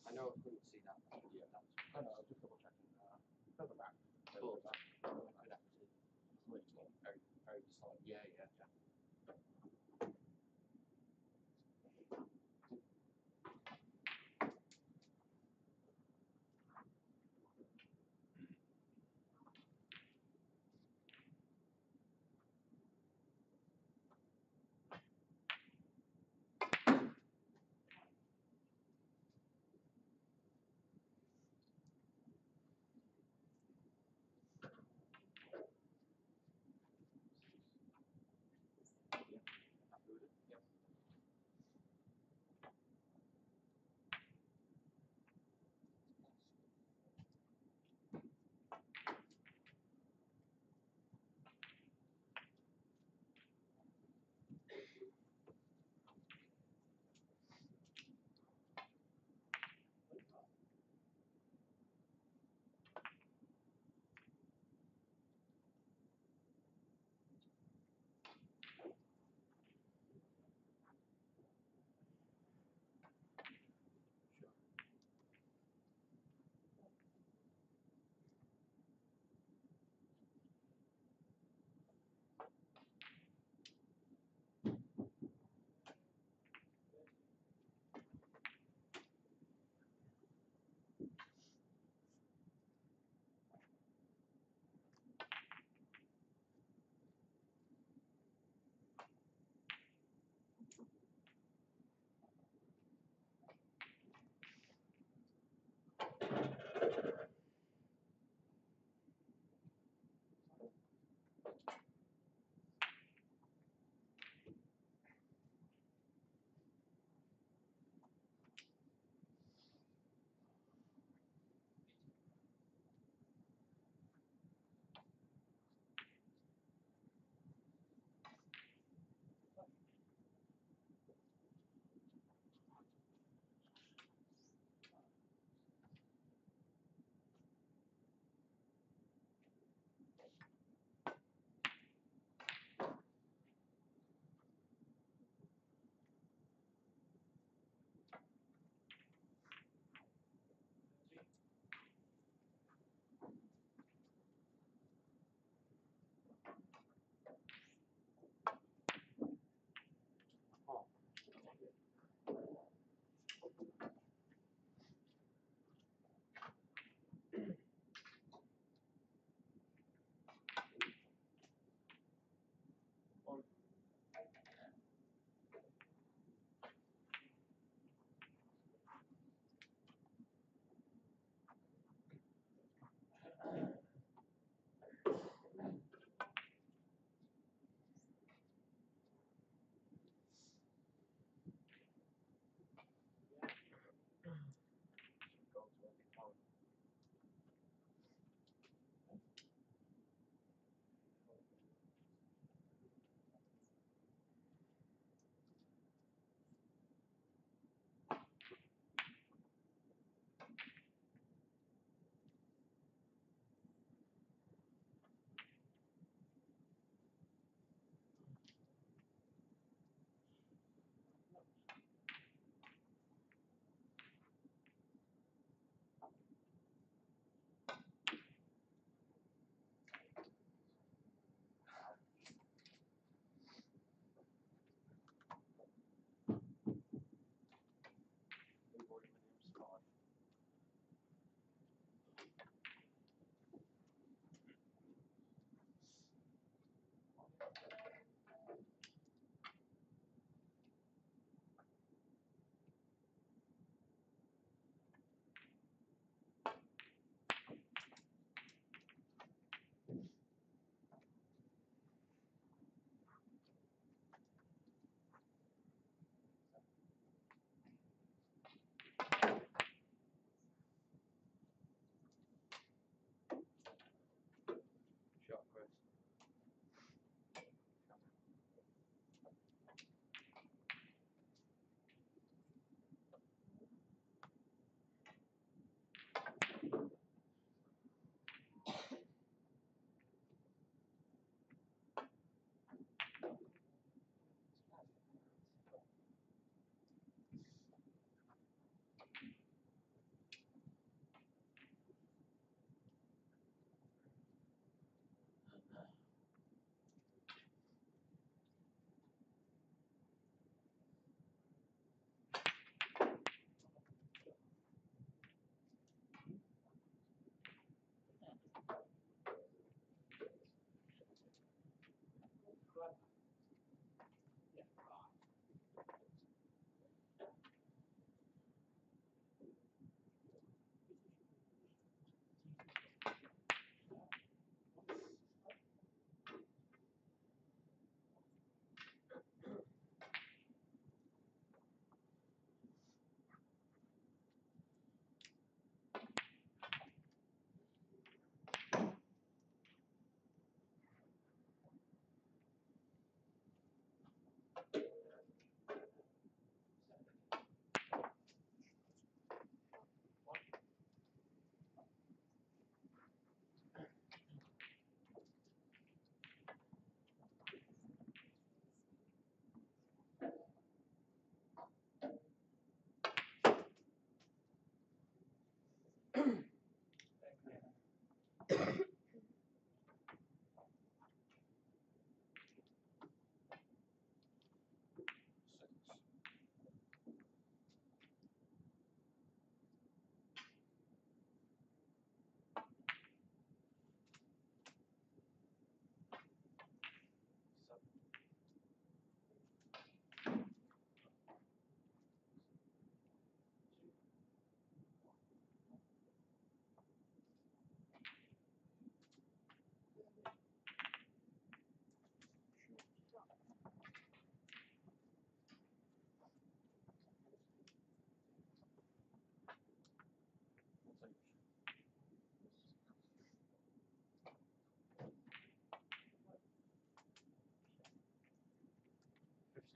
I know I couldn't see that. Yeah. I know, I was just double checking. Further back. Further back. I'd have to. Very, very solid. Yeah, yeah, yeah.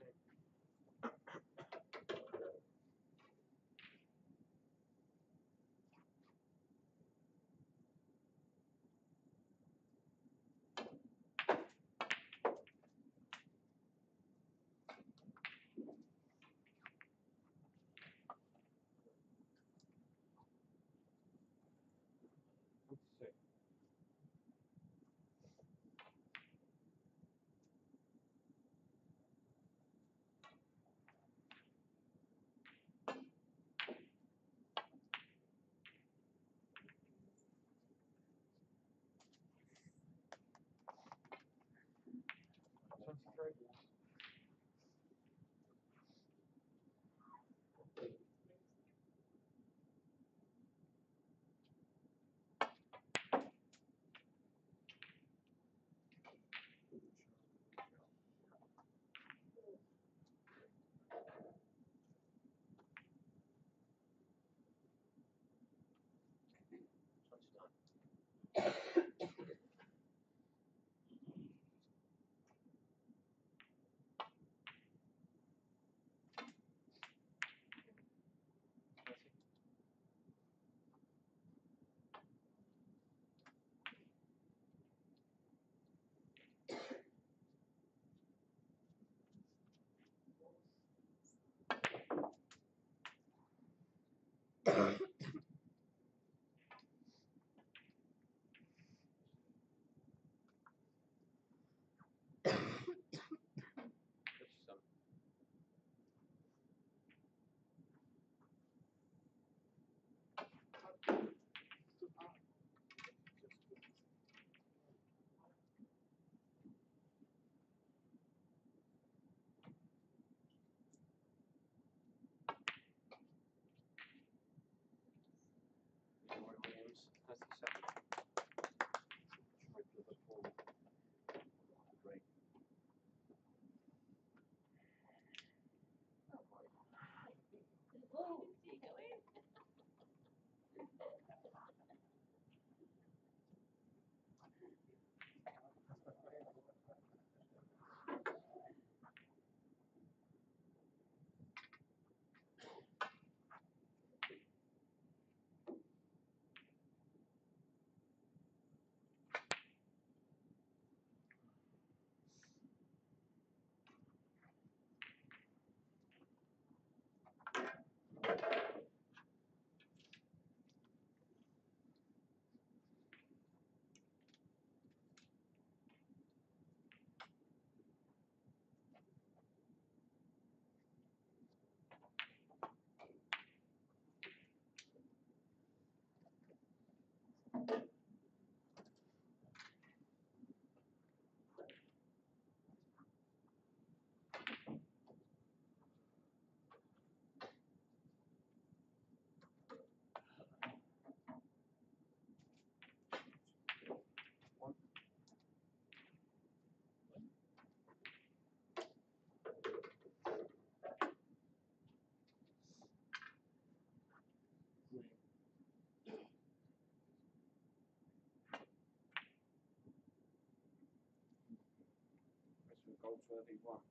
That's the second. Try for the form. Great. Goldsworthy one.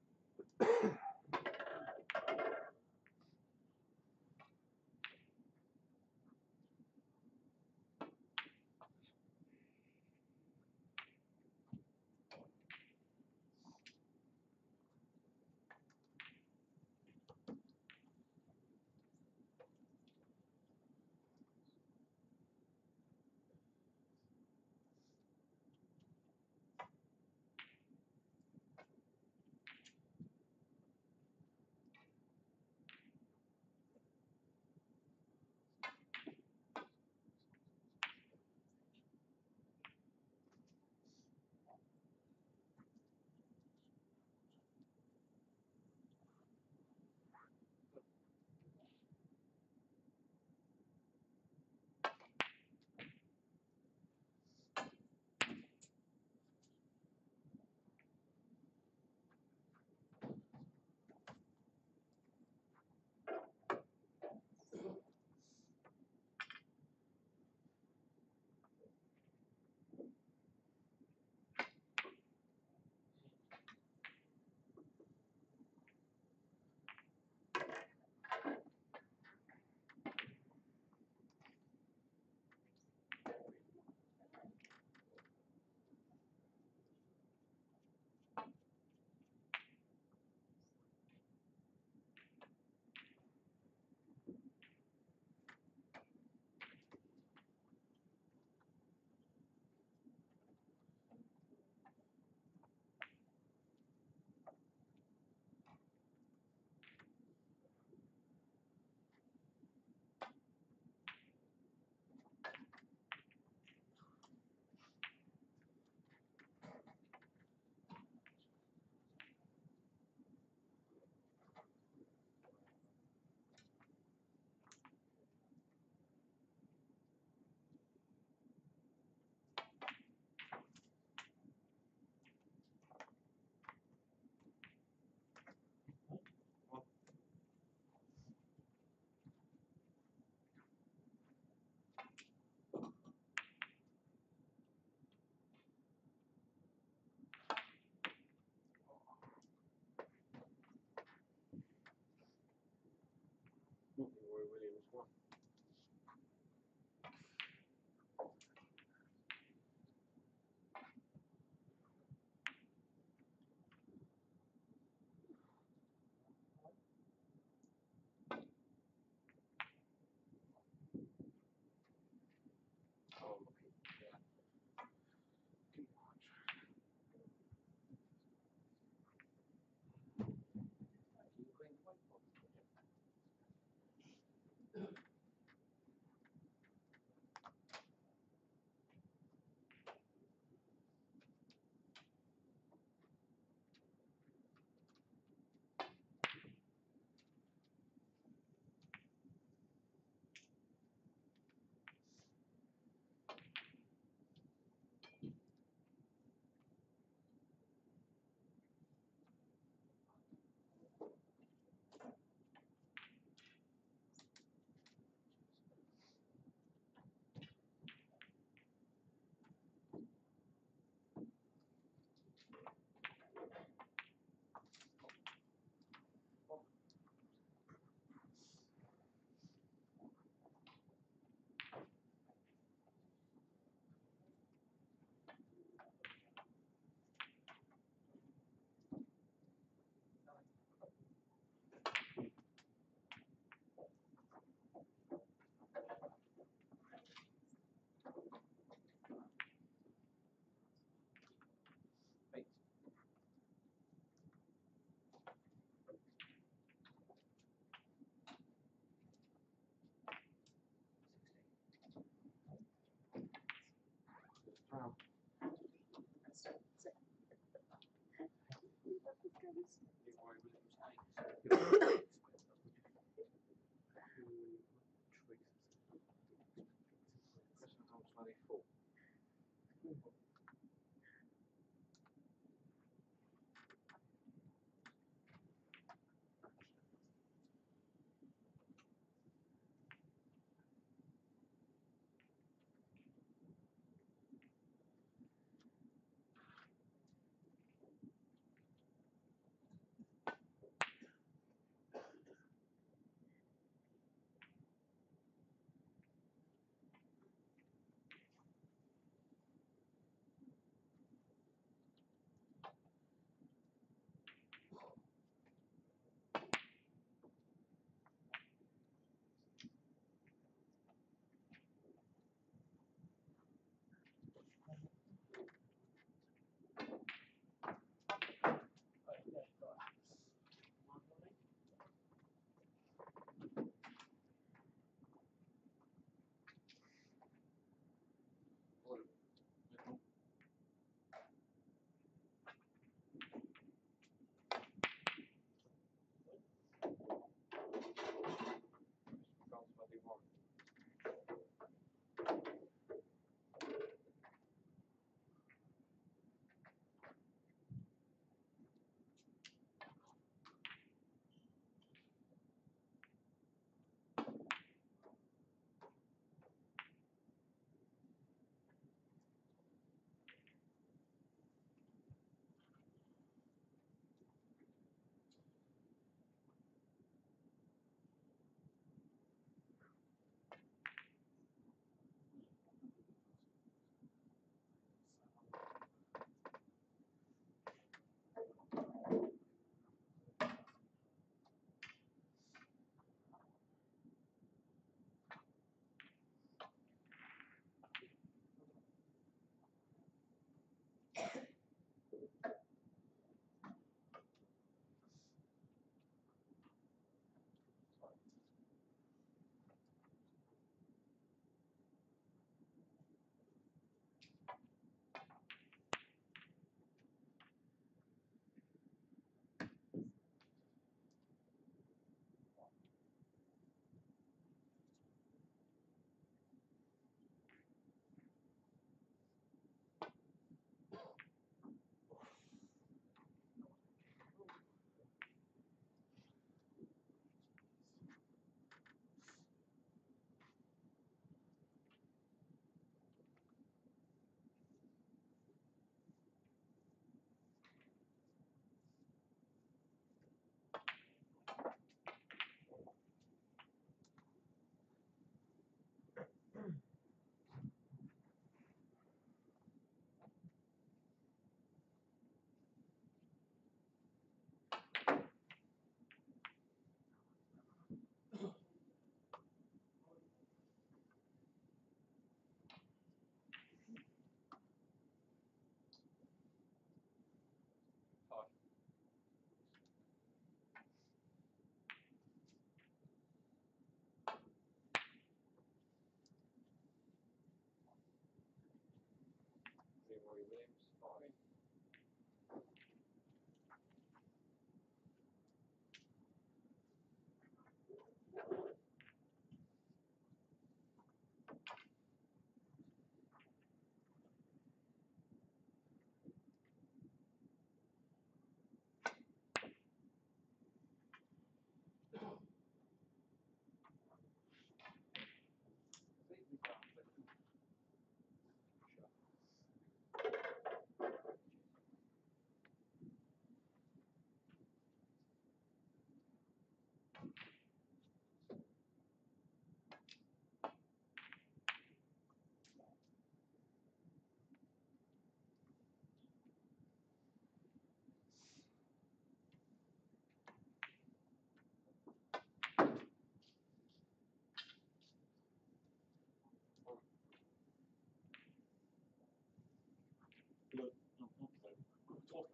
Look, not blue. What I'm talking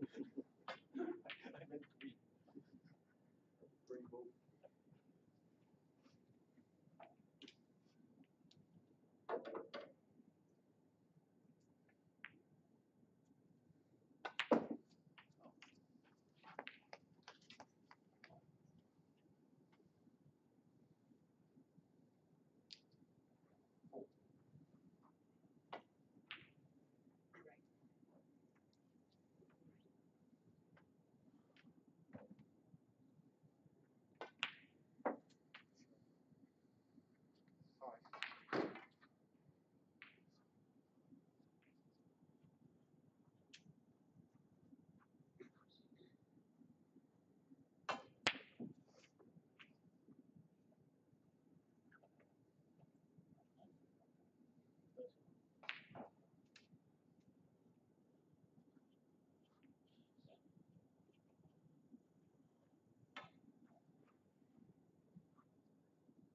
about. I meant green. Green ball.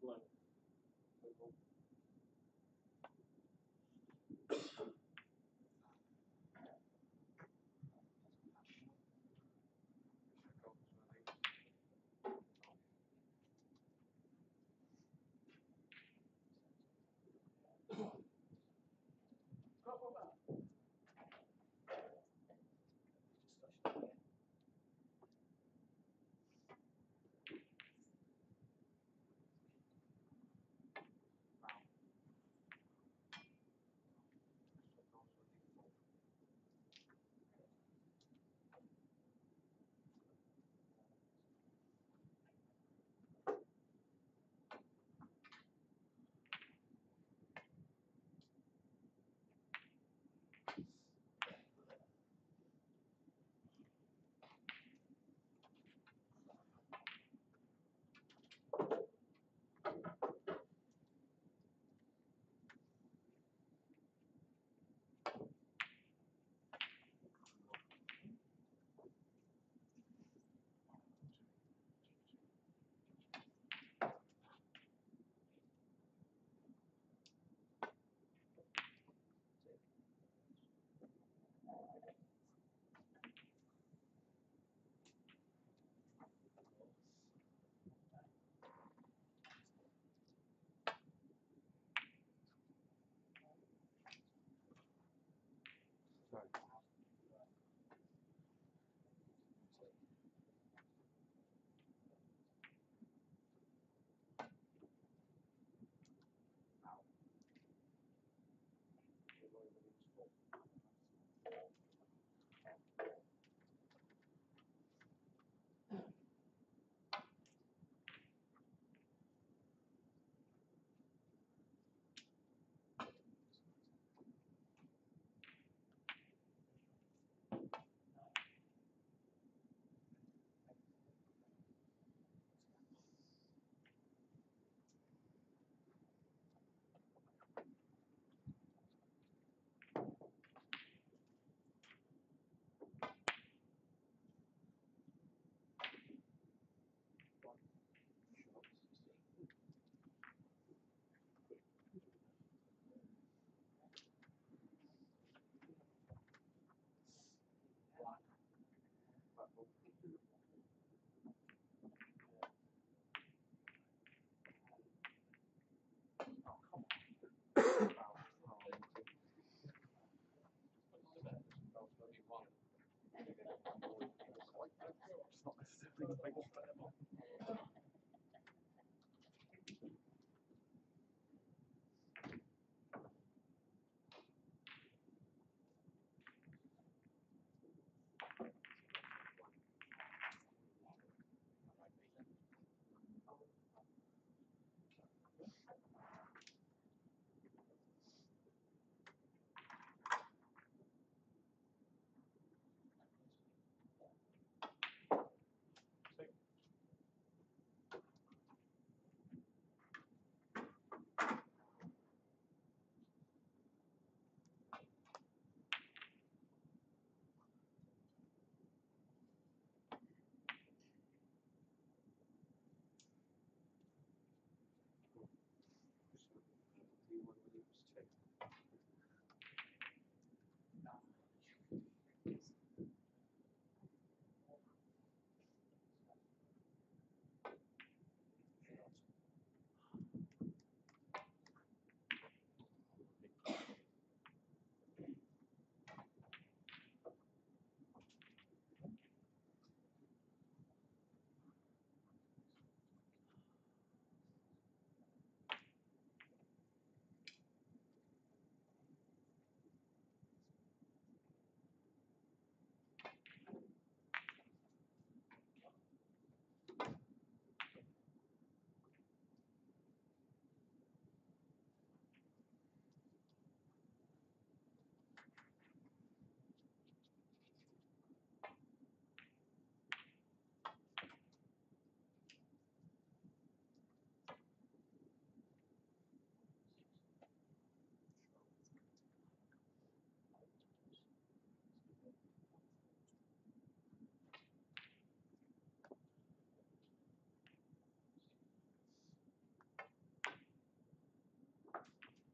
Blow. Blue ball.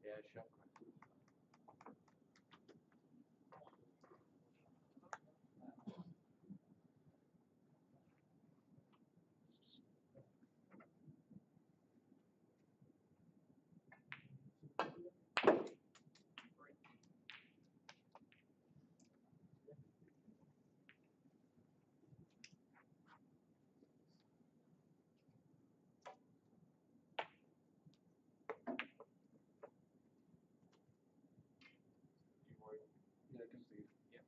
Yeah, sure. Yeah, concede. Yeah.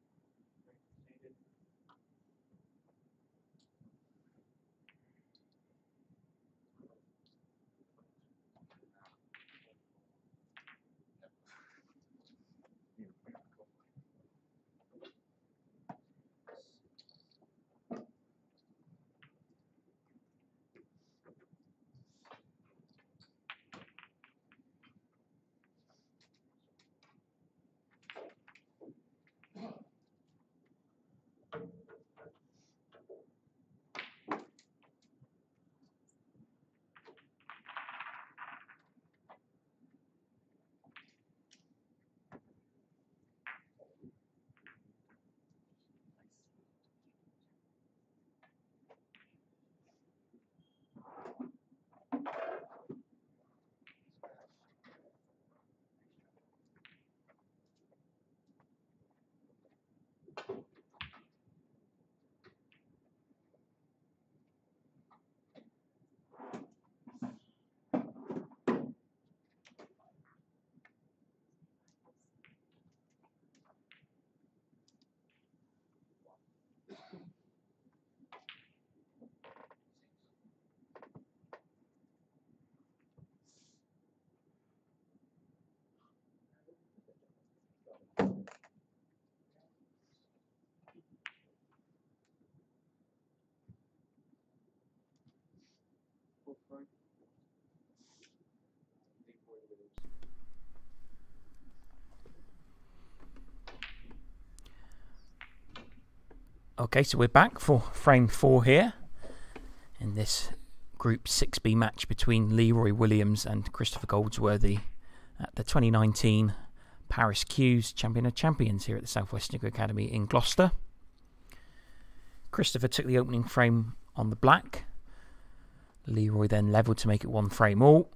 Conceded. Okay, so we're back for frame 4 here in this Group 6B match between Leroy Williams and Christopher Goldsworthy at the 2019 Parris Q's Champion of Champions here at the Southwest Snooker Academy in Gloucester. Christopher took the opening frame on the black. Leroy then levelled to make it 1 frame all.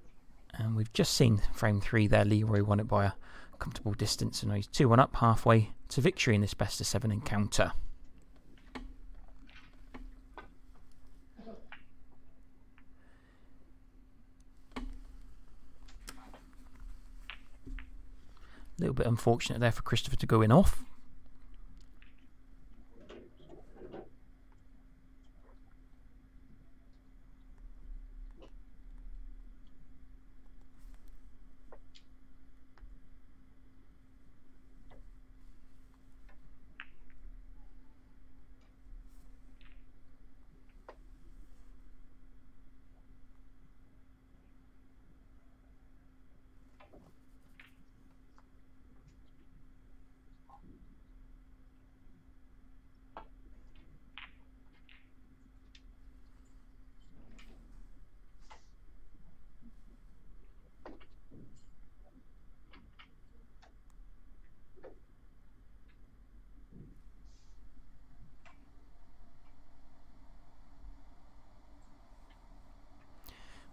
And we've just seen frame 3 there. Leroy won it by a comfortable distance, and he's 2-1 up halfway to victory in this best of 7 encounter. little bit unfortunate there for Christopher to go in off.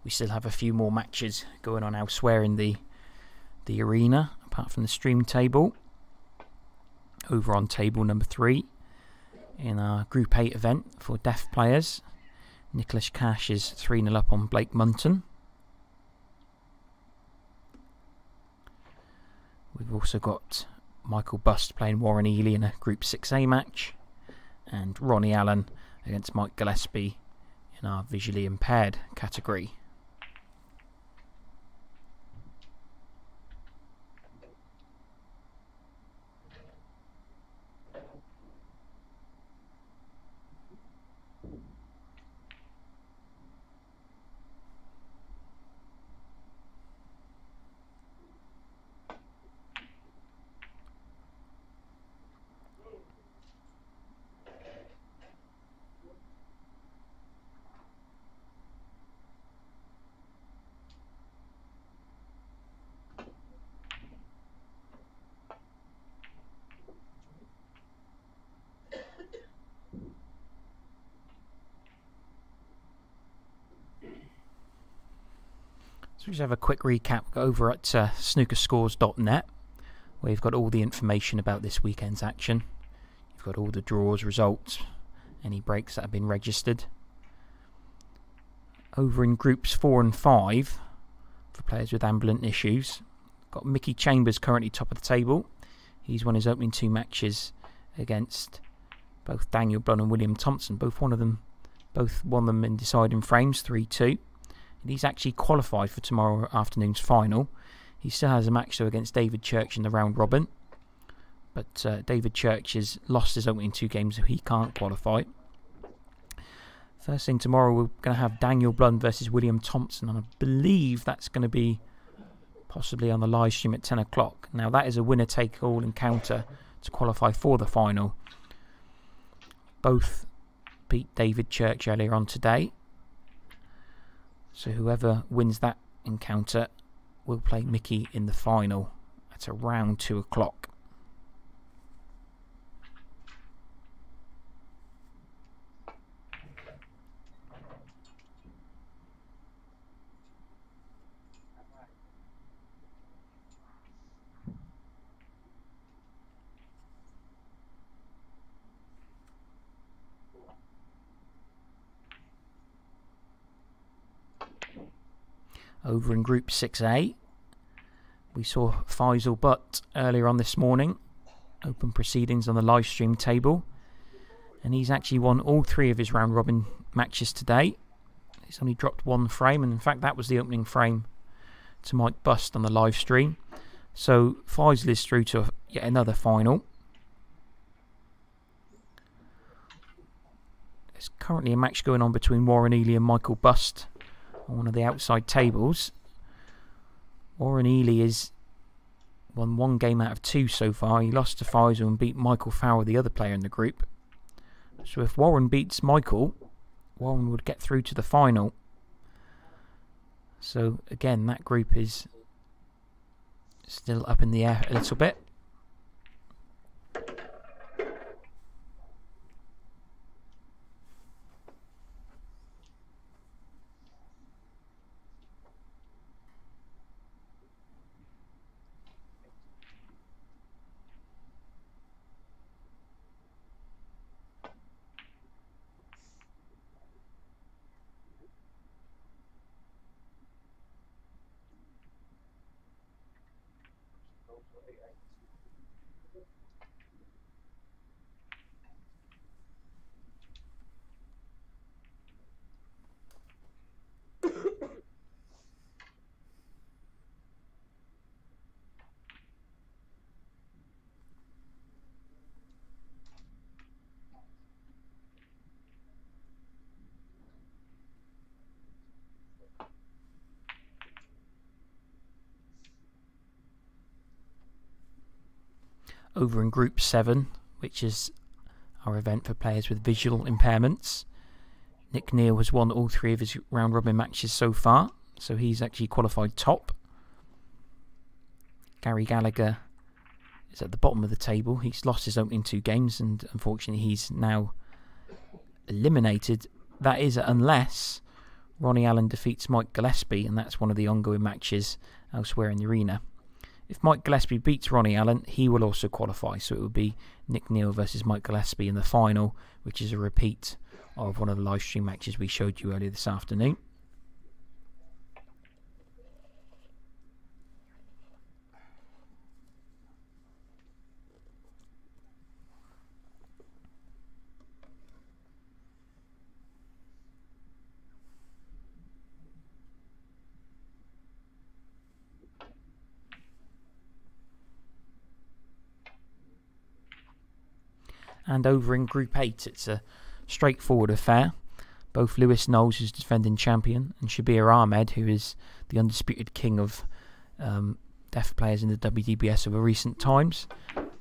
We still have a few more matches going on elsewhere in the arena, apart from the stream table. Over on table number 3, in our Group 8 event for deaf players, Nicholas Cash is 3-0 up on Blake Munton. We've also got Michael Bust playing Warren Ely in a Group 6A match, and Ronnie Allen against Mike Gillespie in our visually impaired category. So we just have a quick recap over at snookerscores.net, where you've got all the information about this weekend's action. You've got all the draws, results, any breaks that have been registered. Over in groups 4 and 5, for players with ambulant issues, got Mickey Chambers currently top of the table. He's won his opening 2 matches against both Daniel Blunt and William Thompson. Both won them in deciding frames, 3-2. And he's actually qualified for tomorrow afternoon's final. He still has a match though against David Church in the round robin, but David Church has lost his opening 2 games, so he can't qualify. First thing tomorrow, we're going to have Daniel Blunt versus William Thompson, and I believe that's going to be possibly on the live stream at 10 o'clock. Now that is a winner-take-all encounter to qualify for the final. Both beat David Church earlier on today, so whoever wins that encounter will play Mickey in the final at around 2 o'clock. Over in Group 6A, we saw Faisal Butt earlier on this morning, open proceedings on the live stream table, and he's actually won all 3 of his round robin matches today. He's only dropped 1 frame, and in fact that was the opening frame to Mike Bust on the live stream. So Faisal is through to yet another final. There's currently a match going on between Warren Ely and Michael Bust on one of the outside tables. Warren Ely has won 1 game out of 2 so far. He lost to Faisal and beat Michael Fowler, the other player in the group. So if Warren beats Michael, Warren would get through to the final. So again, that group is still up in the air a little bit. Over in Group 7, which is our event for players with visual impairments, Nick Neal has won all 3 of his round robin matches so far, so he's actually qualified top. Gary Gallagher is at the bottom of the table. He's lost his opening 2 games and unfortunately he's now eliminated. That is unless Ronnie Allen defeats Mike Gillespie, and that's one of the ongoing matches elsewhere in the arena. If Mike Gillespie beats Ronnie Allen, he will also qualify, so it will be Nick Neal versus Mike Gillespie in the final, which is a repeat of one of the live stream matches we showed you earlier this afternoon. And over in Group 8, it's a straightforward affair. Both Lewis Knowles, who's defending champion, and Shabir Ahmed, who is the undisputed king of deaf players in the WDBS over recent times.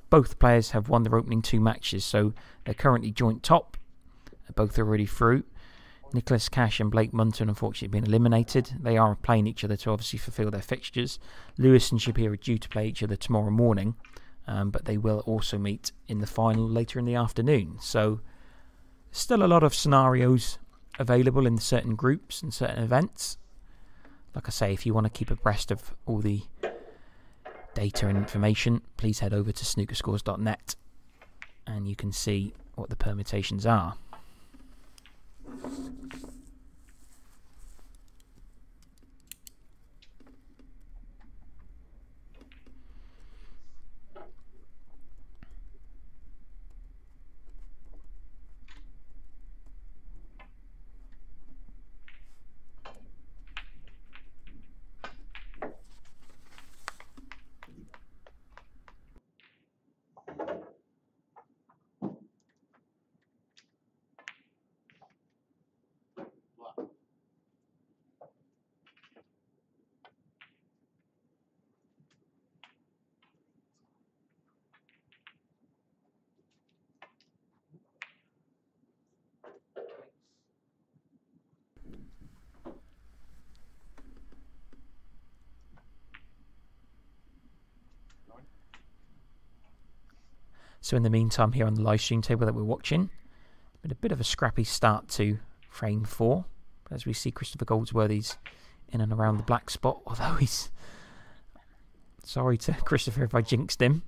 Both players have won their opening 2 matches, so they're currently joint top. Both are already through. Nicholas Cash and Blake Munton unfortunately been eliminated. They are playing each other to obviously fulfil their fixtures. Lewis and Shabir are due to play each other tomorrow morning. But they will also meet in the final later in the afternoon. So still a lot of scenarios available in certain groups and certain events. Like I say, if you want to keep abreast of all the data and information, please head over to snookerscores.net and you can see what the permutations are. So in the meantime, here on the live stream table that we're watching, it's been a bit of a scrappy start to frame 4. As we see Christopher Goldsworthy's in and around the black spot, although he's... Sorry to Christopher if I jinxed him.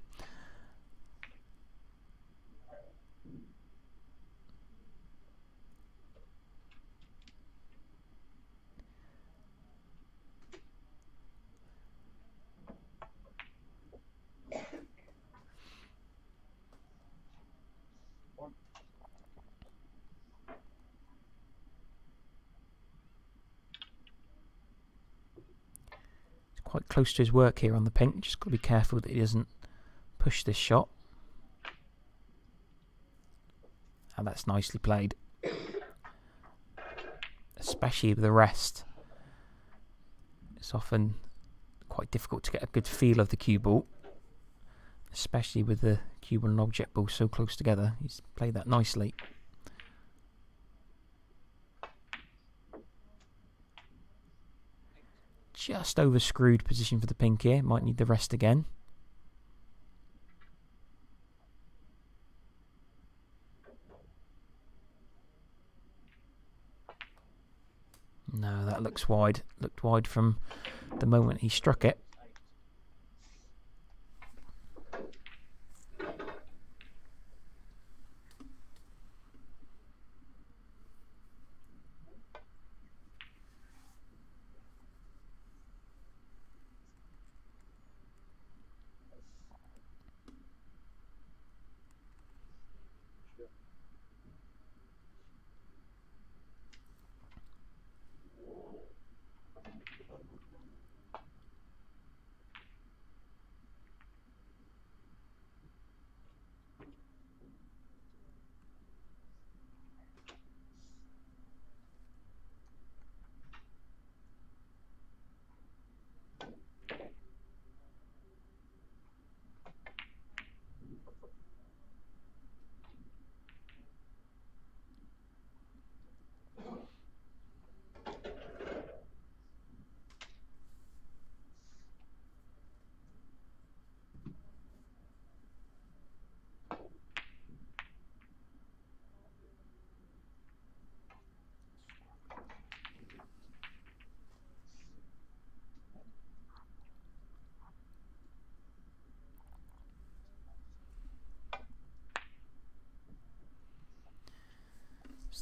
Quite close to his work here on the pink. Just got to be careful that he doesn't push this shot. And that's nicely played. Especially with the rest. It's often quite difficult to get a good feel of the cue ball. Especially with the cue ball and object ball so close together. He's played that nicely. Just over screwed position for the pink here. Might need the rest again. No, that looks wide. Looked wide from the moment he struck it.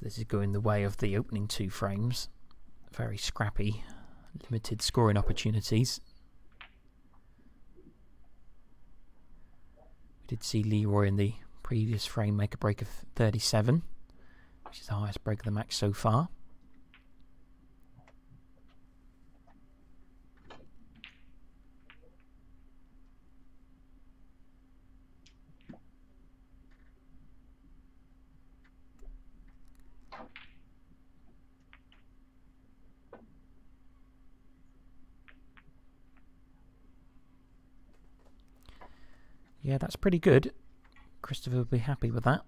So this is going the way of the opening 2 frames. Very scrappy, limited scoring opportunities. We did see Leroy in the previous frame make a break of 37, which is the highest break of the match so far. Yeah, that's pretty good. Christopher will be happy with that.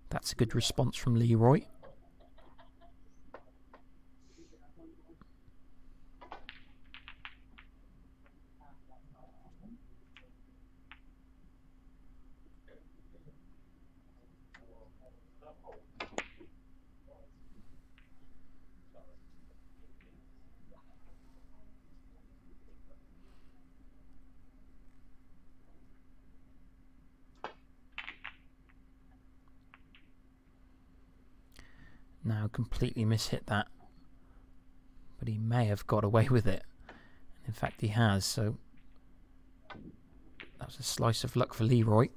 That's a good response from Leroy. Now completely mishit that, but he may have got away with it. In fact, he has, so that was a slice of luck for Leroy.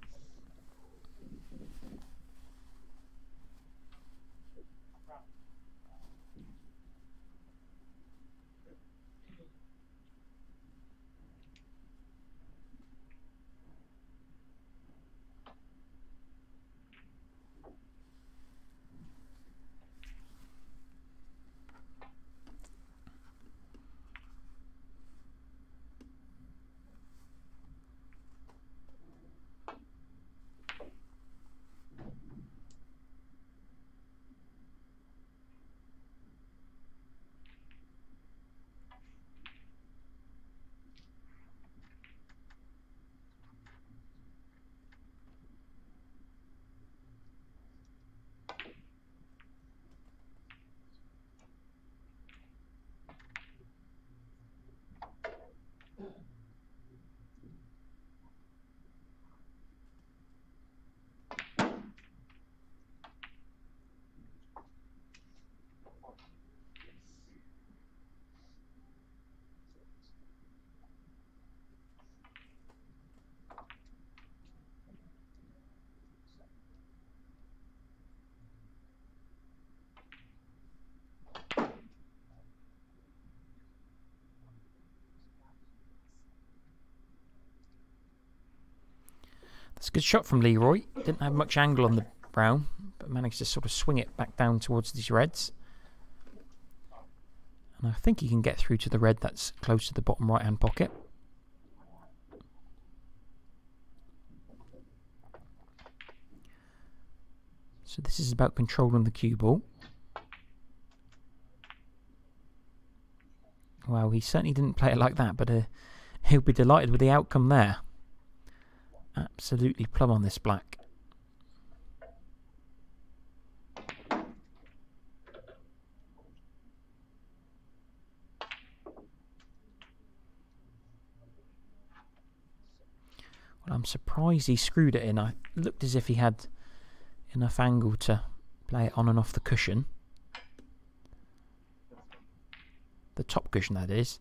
That's a good shot from Leroy. Didn't have much angle on the brown, but managed to sort of swing it back down towards these reds. And I think he can get through to the red that's close to the bottom right hand pocket. So this is about controlling the cue ball. Well, he certainly didn't play it like that, but he'll be delighted with the outcome there. Absolutely plumb on this black. Well, I'm surprised he screwed it in. It looked as if he had enough angle to play it on and off the cushion. The top cushion, that is.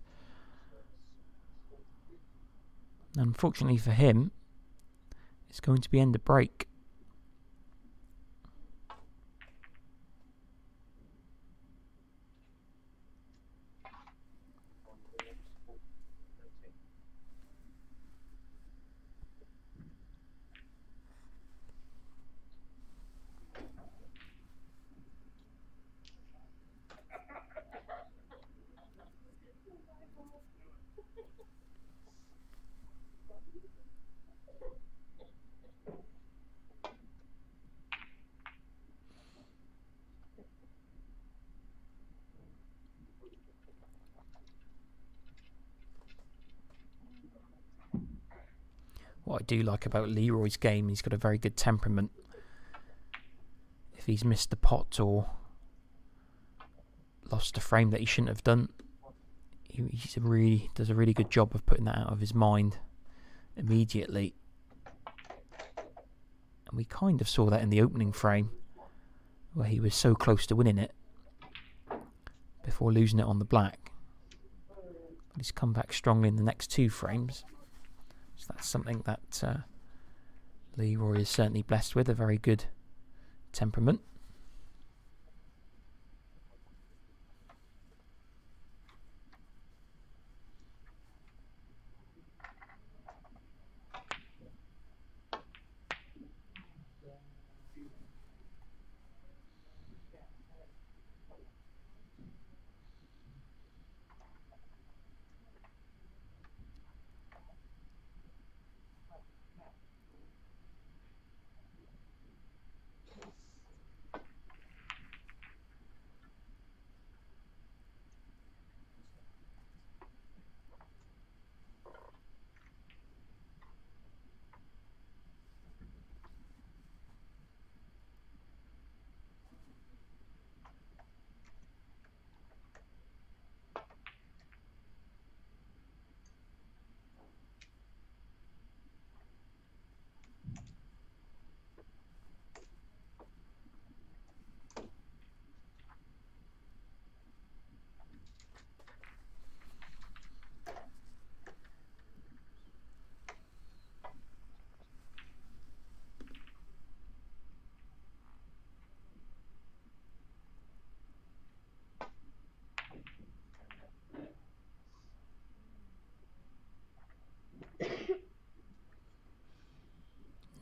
Unfortunately for him, it's going to be end of break. What I do like about Leroy's game, he's got a very good temperament. If he's missed the pot or lost a frame that he shouldn't have done, he does a really good job of putting that out of his mind immediately. And we kind of saw that in the opening frame, where he was so close to winning it before losing it on the black. But he's come back strongly in the next 2 frames. So that's something that Leroy is certainly blessed with, a very good temperament.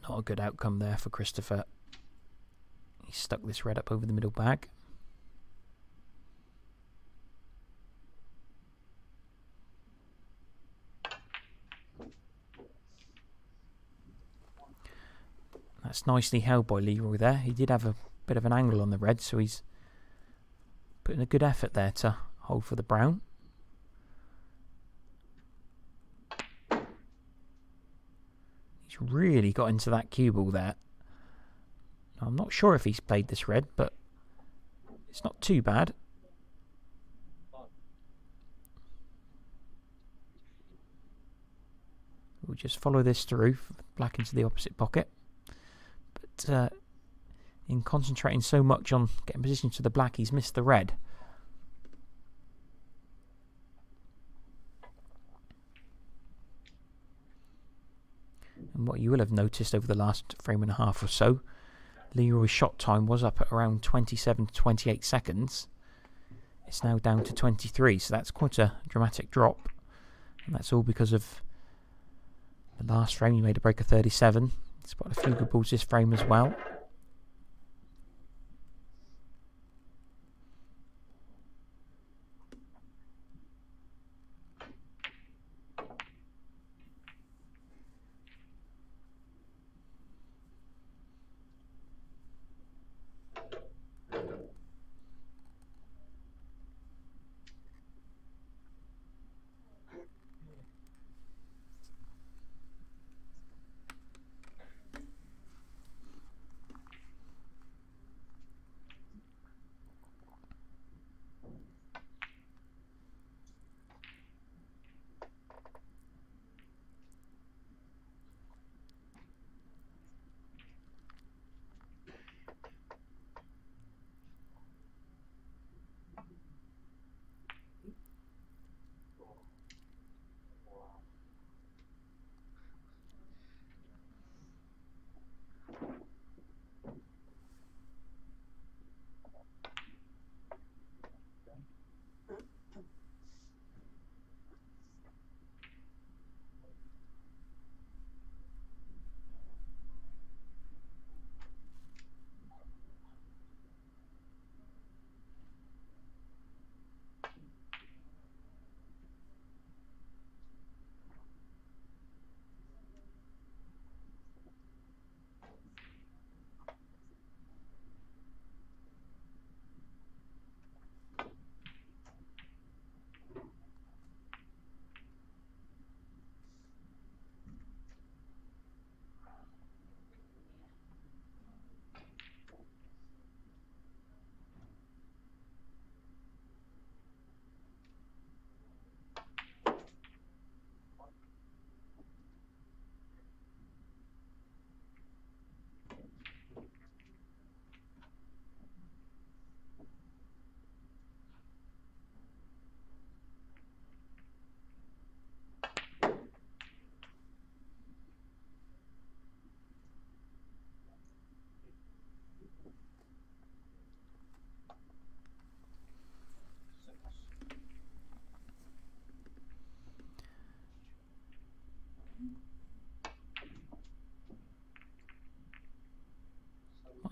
Not a good outcome there for Christopher. He stuck this red up over the middle bag. That's nicely held by Leroy there. He did have a bit of an angle on the red, so he's putting a good effort there to hold for the brown. He's really got into that cue ball there. Now, I'm not sure if he's played this red, but it's not too bad. We'll just follow this through, black into the opposite pocket. But in concentrating so much on getting position to the black, he's missed the red. And what you will have noticed over the last frame and a half or so, Leroy's shot time was up at around 27 to 28 seconds. It's now down to 23, so that's quite a dramatic drop. And that's all because of the last frame. He made a break of 37. He's got a few good balls this frame as well.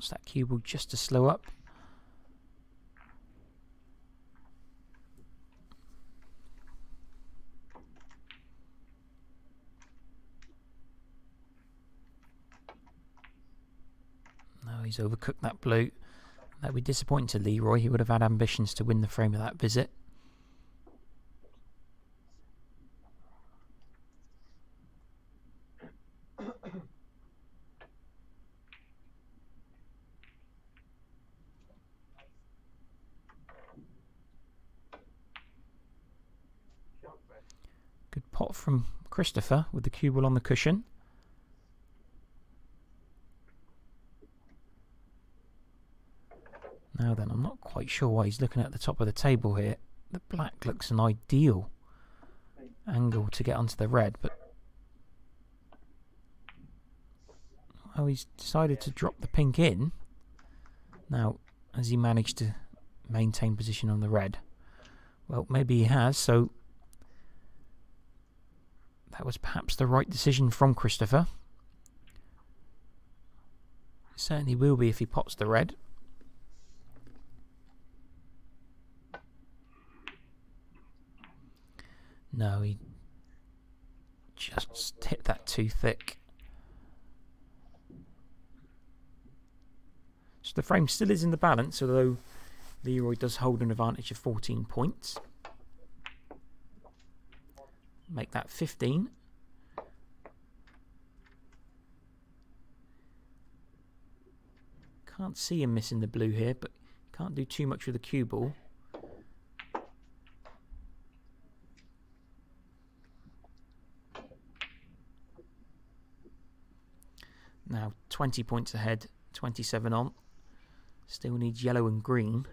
Wants that cue ball just to slow up. No, he's overcooked that blue. That would be disappointing to Leroy. He would have had ambitions to win the frame of that visit. Good pot from Christopher with the cue ball on the cushion. Now then, I'm not quite sure why he's looking at the top of the table here. The black looks an ideal angle to get onto the red, but oh, he's decided to drop the pink in. Now, has he managed to maintain position on the red? Well, maybe he has, so that was perhaps the right decision from Christopher. Certainly will be if he pots the red. No, he just hit that too thick. So the frame still is in the balance, although Leroy does hold an advantage of 14 points. Make that 15. Can't see him missing the blue here, but can't do too much with the cue ball. Now 20 points ahead, 27 on. Still needs yellow and green.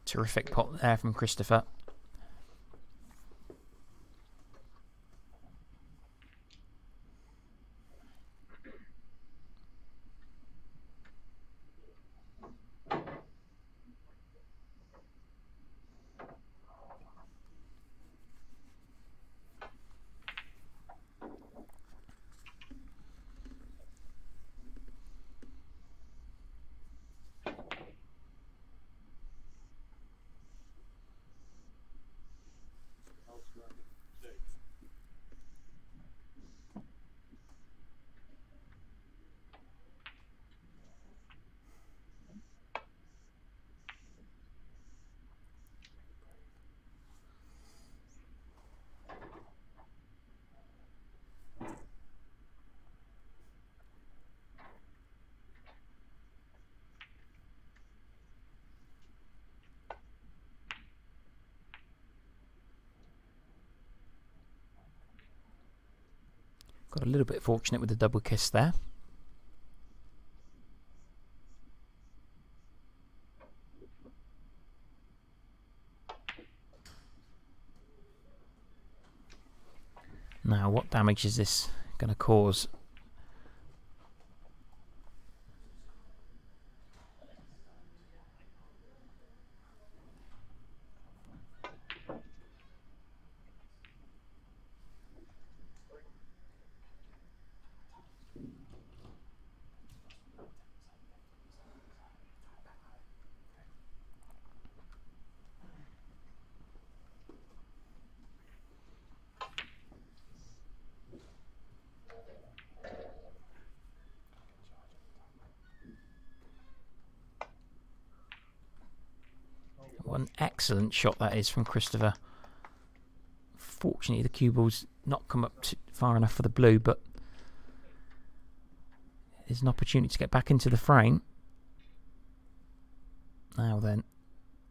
Terrific pot there from Christopher. Got a little bit fortunate with the double kiss there. Now, what damage is this going to cause? What an excellent shot that is from Christopher. Fortunately, the cue ball's not come up far enough for the blue, but there's an opportunity to get back into the frame. Now then,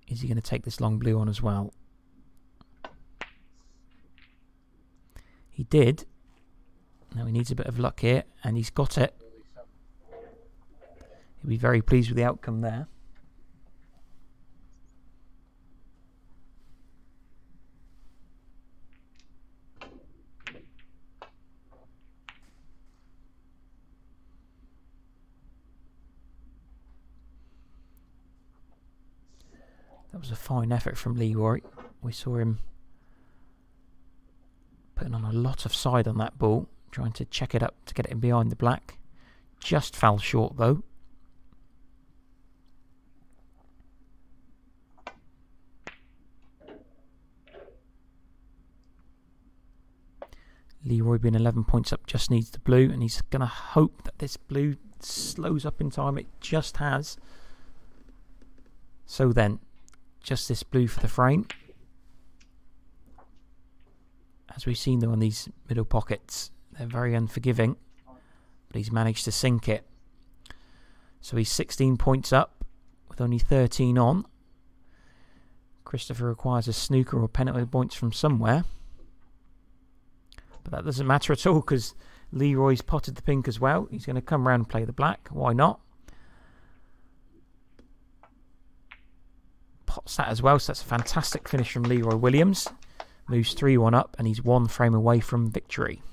is he going to take this long blue on as well? He did. Now he needs a bit of luck here, and he's got it. He'll be very pleased with the outcome there. That was a fine effort from Leroy. We saw him putting on a lot of side on that ball, trying to check it up to get it in behind the black. Just fell short though. Leroy being 11 points up just needs the blue, and he's going to hope that this blue slows up in time. It just has. So then, just this blue for the frame. As we've seen though on these middle pockets, they're very unforgiving, but he's managed to sink it. So he's 16 points up with only 13 on. Christopher requires a snooker or penalty points from somewhere, but that doesn't matter at all because Leroy's potted the pink as well. He's going to come around and play the black. Why not? Pots that as well, so that's a fantastic finish from Leroy Williams. Moves 3-1 up, and he's 1 frame away from victory.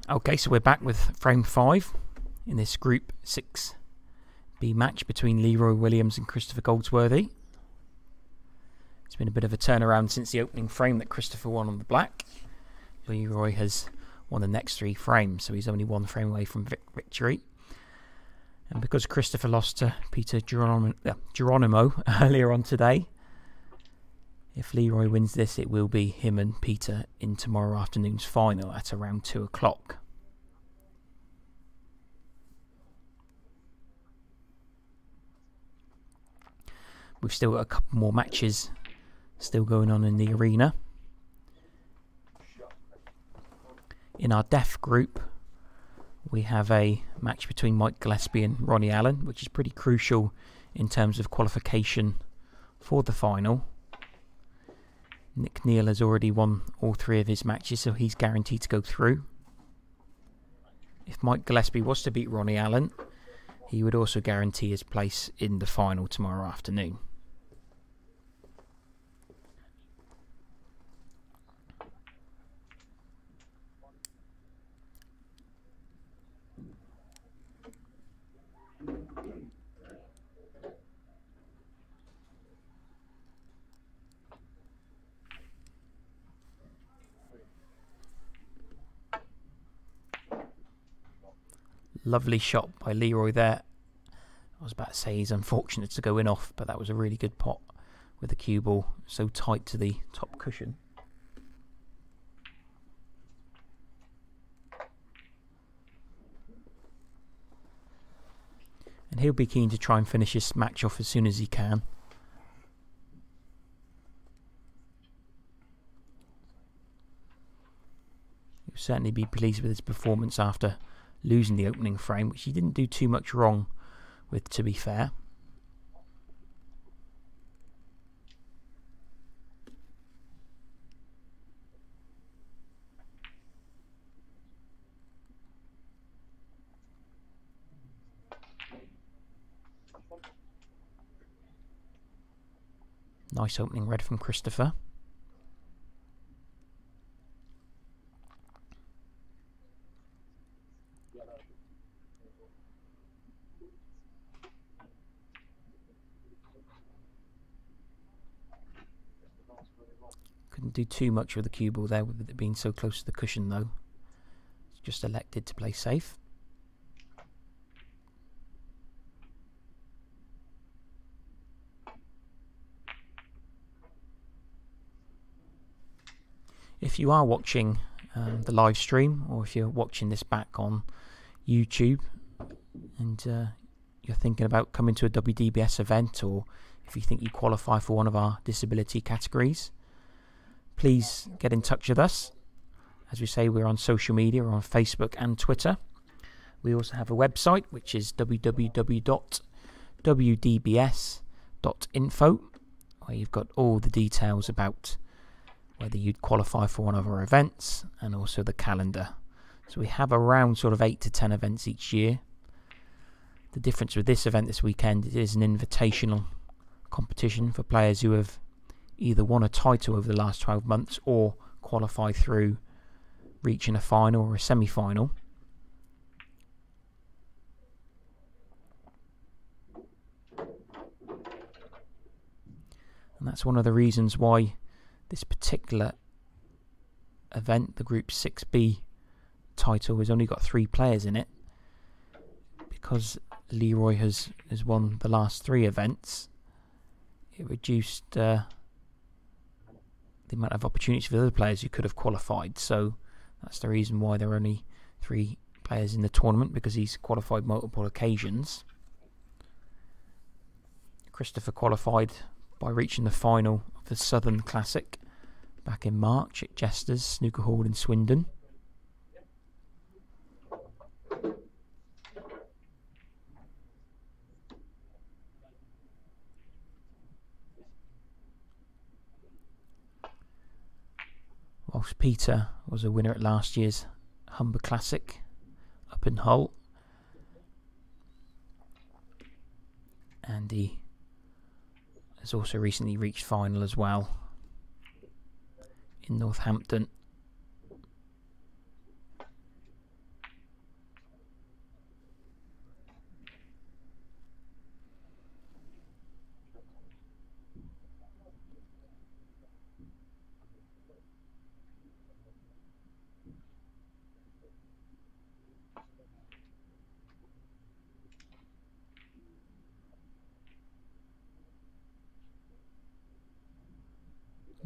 Okay, so we're back with frame 5 in this Group 6B match between Leroy Williams and Christopher Goldsworthy. It's been a bit of a turnaround since the opening frame that Christopher won on the black. Leroy has won the next 3 frames, so he's only 1 frame away from victory. And because Christopher lost to Peter Geronimo earlier on today, if Leroy wins this, it will be him and Peter in tomorrow afternoon's final at around 2 o'clock. We've still got a couple more matches still going on in the arena. In our deaf group, we have a match between Mike Gillespie and Ronnie Allen, which is pretty crucial in terms of qualification for the final. Nick Neal has already won all 3 of his matches, so he's guaranteed to go through. If Mike Gillespie was to beat Ronnie Allen, he would also guarantee his place in the final tomorrow afternoon. Lovely shot by Leroy there. I was about to say he's unfortunate to go in off, but that was a really good pot with the cue ball so tight to the top cushion. And he'll be keen to try and finish this match off as soon as he can. He'll certainly be pleased with his performance after losing the opening frame, which he didn't do too much wrong with, to be fair. Nice opening red from Christopher. Couldn't do too much with the cue ball there, with it being so close to the cushion though. Just elected to play safe. If you are watching the live stream, or if you're watching this back on YouTube and you're thinking about coming to a WDBS event, or if you think you qualify for one of our disability categories, please get in touch with us. As we say, we're on social media, we're on Facebook and Twitter. We also have a website, which is www.wdbs.info, where you've got all the details about whether you'd qualify for one of our events, and also the calendar. So we have around sort of 8 to 10 events each year. The difference with this event this weekend, it is an invitational competition for players who have either won a title over the last 12 months or qualify through reaching a final or a semi-final. And that's one of the reasons why this particular event, the Group 6B title, has only got 3 players in it, because Leroy has won the last 3 events. It reduced the amount of opportunities for the other players who could have qualified, so that's the reason why there are only 3 players in the tournament, because he's qualified multiple occasions. Christopher qualified by reaching the final of the Southern Classic back in March at Jester's Snooker Hall in Swindon. Whilst Peter was a winner at last year's Humber Classic up in Hull, and he has also recently reached final as well in Northampton.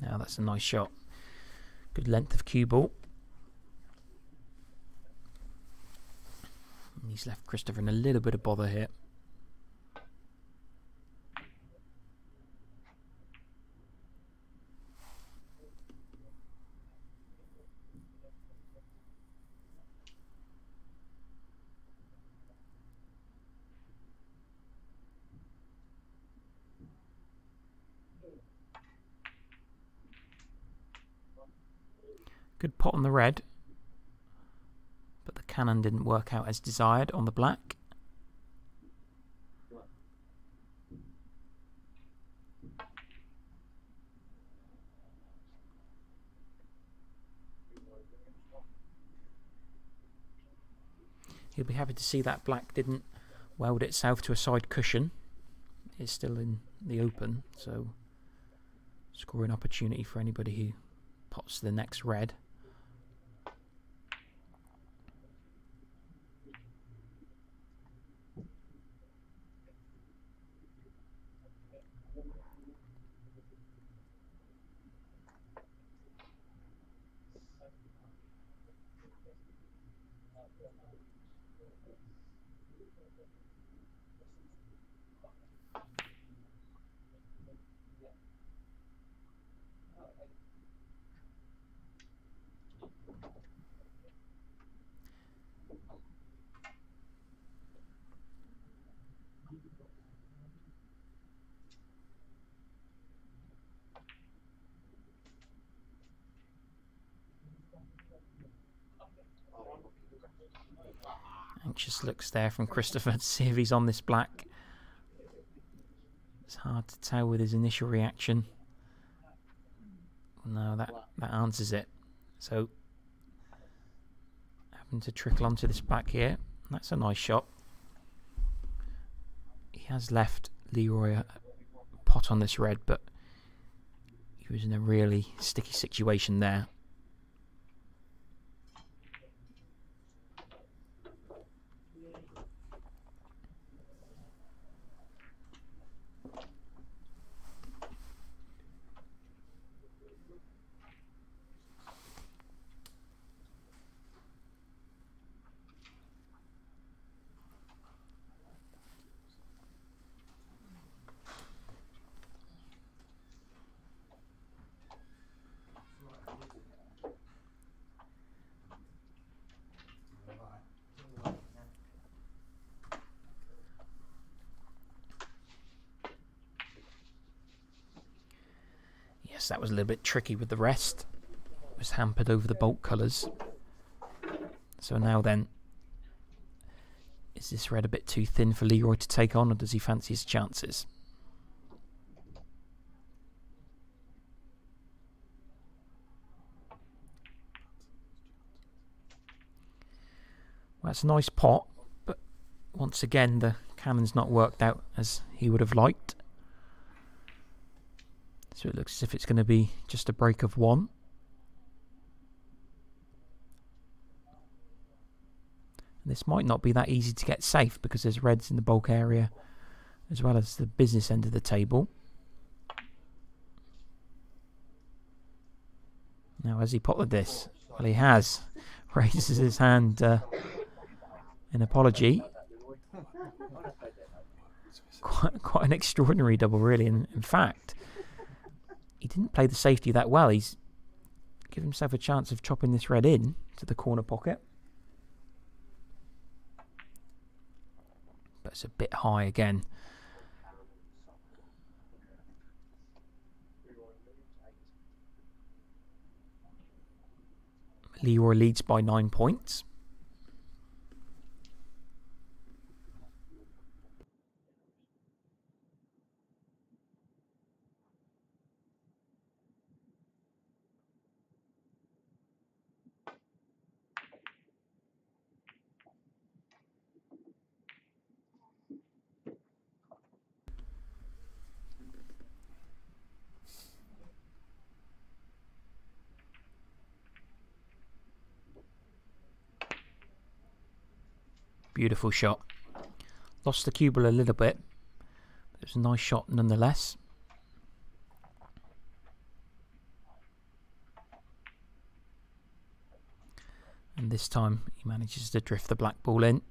Now that's a nice shot. Good length of cue ball. And he's left Christopher in a little bit of bother here. Good pot on the red, but the cannon didn't work out as desired on the black. He'll be happy to see that black didn't weld itself to a side cushion. It's still in the open, so scoring opportunity for anybody who pots the next red. Anxious looks there from Christopher to see if he's on this black. It's hard to tell with his initial reaction. No, that answers it. So, having to trickle onto this black here. That's a nice shot. He has left Leroy a pot on this red, but he was in a really sticky situation there. That was a little bit tricky with the rest. It was hampered over the bolt colours. So now then, is this red a bit too thin for Leroy to take on, or does he fancy his chances? Well, that's a nice pot, but once again the cannon's not worked out as he would have liked. So it looks as if it's going to be just a break of one. And this might not be that easy to get safe because there's reds in the bulk area as well as the business end of the table. Now has he potted this? Well, he has. Raises his hand in apology. Quite an extraordinary double, really. In fact, he didn't play the safety that well. He's given himself a chance of chopping this red in to the corner pocket. But it's a bit high again. Leroy leads by 9 points. Beautiful shot. Lost the cue ball a little bit, but it was a nice shot nonetheless. And this time he manages to drift the black ball in.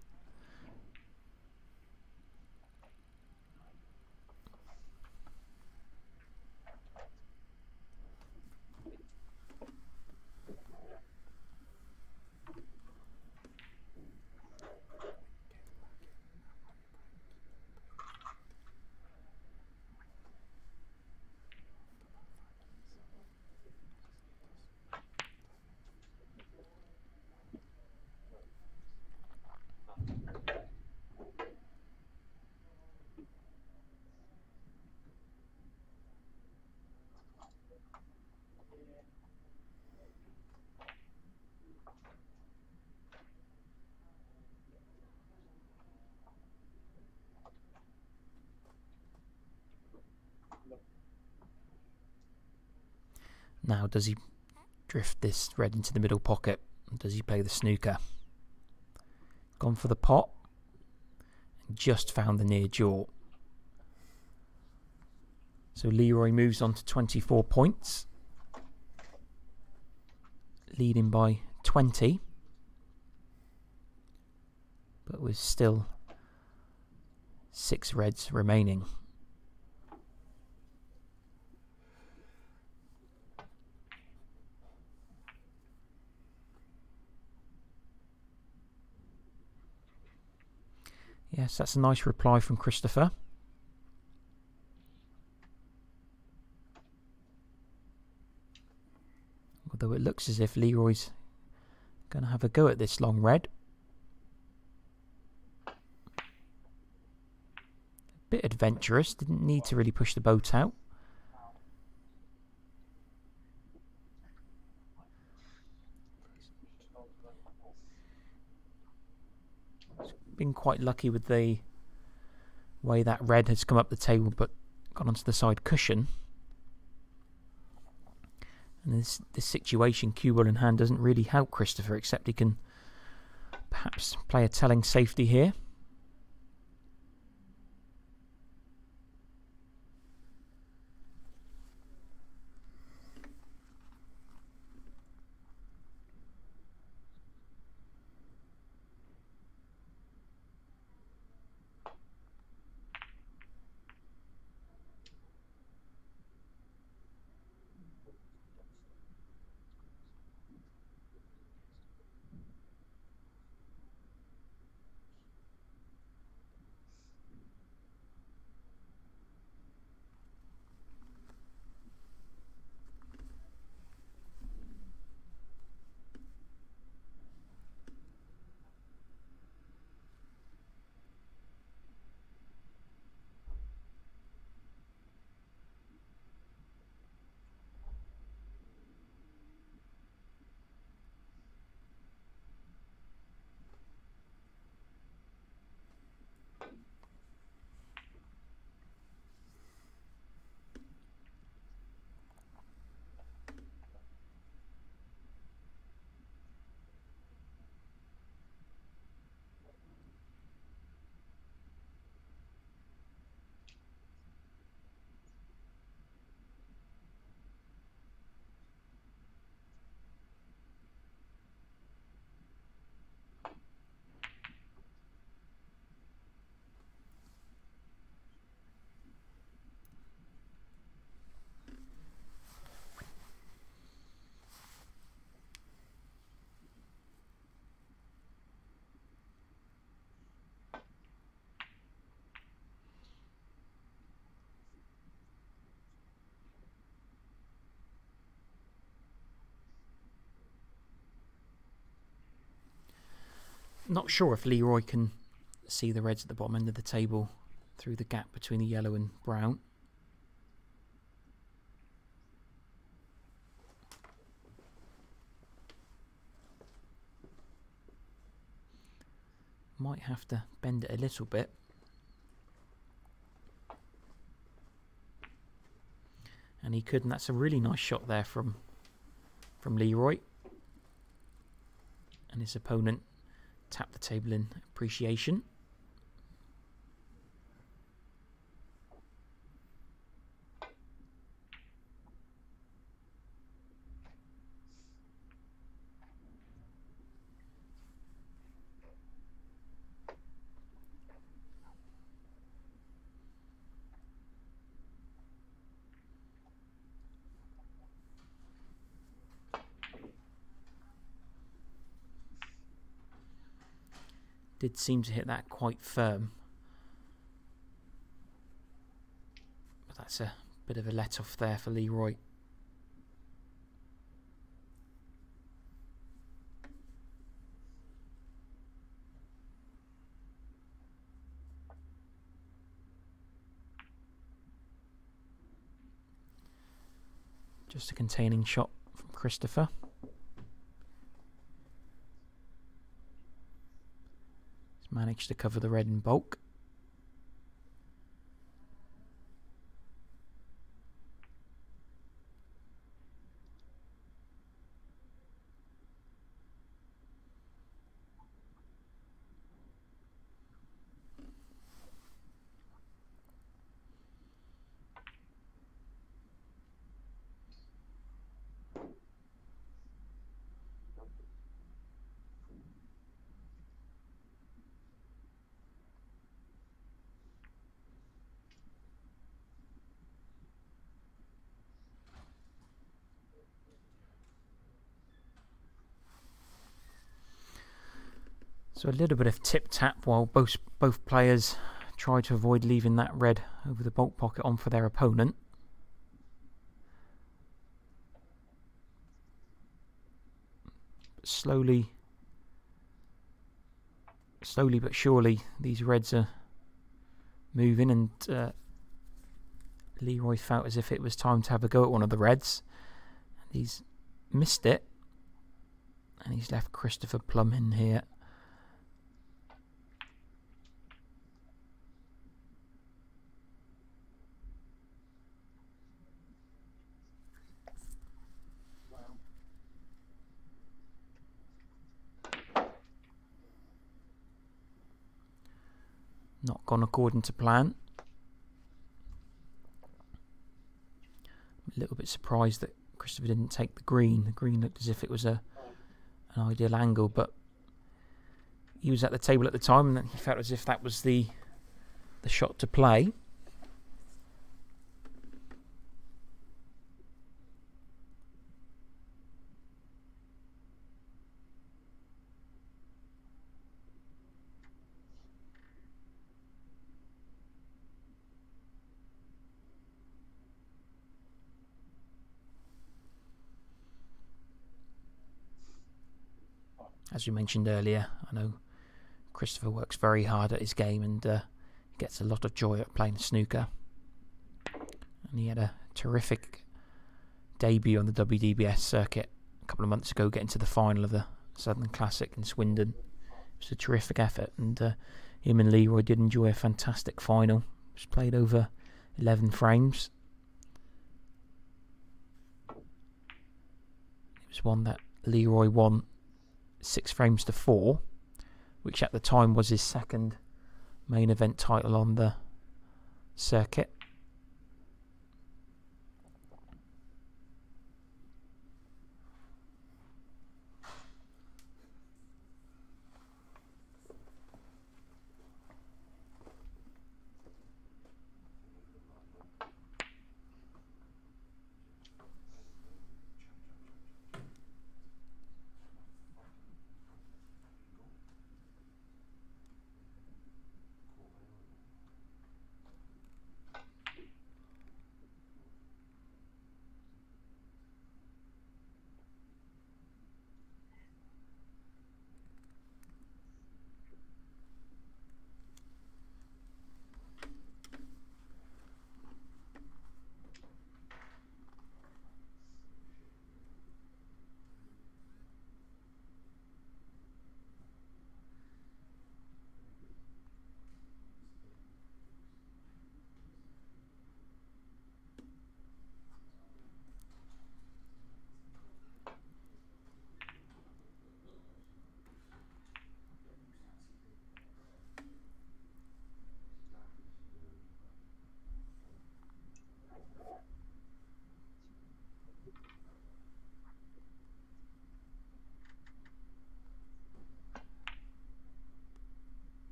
Now, does he drift this red into the middle pocket? Does he play the snooker? Gone for the pot. And just found the near jaw. So Leroy moves on to 24 points. Leading by 20. But with still 6 reds remaining. Yes, that's a nice reply from Christopher. Although it looks as if Leroy's going to have a go at this long red. A bit adventurous, didn't need to really push the boat out. Been quite lucky with the way that red has come up the table but gone onto the side cushion. And this situation, cue ball in hand, doesn't really help Christopher, except he can perhaps play a telling safety here. Not sure if Leroy can see the reds at the bottom end of the table through the gap between the yellow and brown. Might have to bend it a little bit. And he could, and that's a really nice shot there from Leroy. And his opponent tapped the table in appreciation. Did seem to hit that quite firm. But that's a bit of a let off there for Leroy. Just a containing shot from Christopher. Managed to cover the red in bulk. So a little bit of tip-tap while both players try to avoid leaving that red over the baulk pocket on for their opponent. But slowly but surely these reds are moving, and Leroy felt as if it was time to have a go at one of the reds. And he's missed it, and he's left Christopher Plum in here. Not gone according to plan. A little bit surprised that Christopher didn't take the green. The green looked as if it was an ideal angle, but he was at the table at the time and he felt as if that was the shot to play. As we mentioned earlier, I know Christopher works very hard at his game and gets a lot of joy at playing snooker. And he had a terrific debut on the WDBS circuit a couple of months ago, getting to the final of the Southern Classic in Swindon. It was a terrific effort, and him and Leroy did enjoy a fantastic final. It was played over 11 frames. It was one that Leroy won 6 frames to 4, which at the time was his second main event title on the circuit.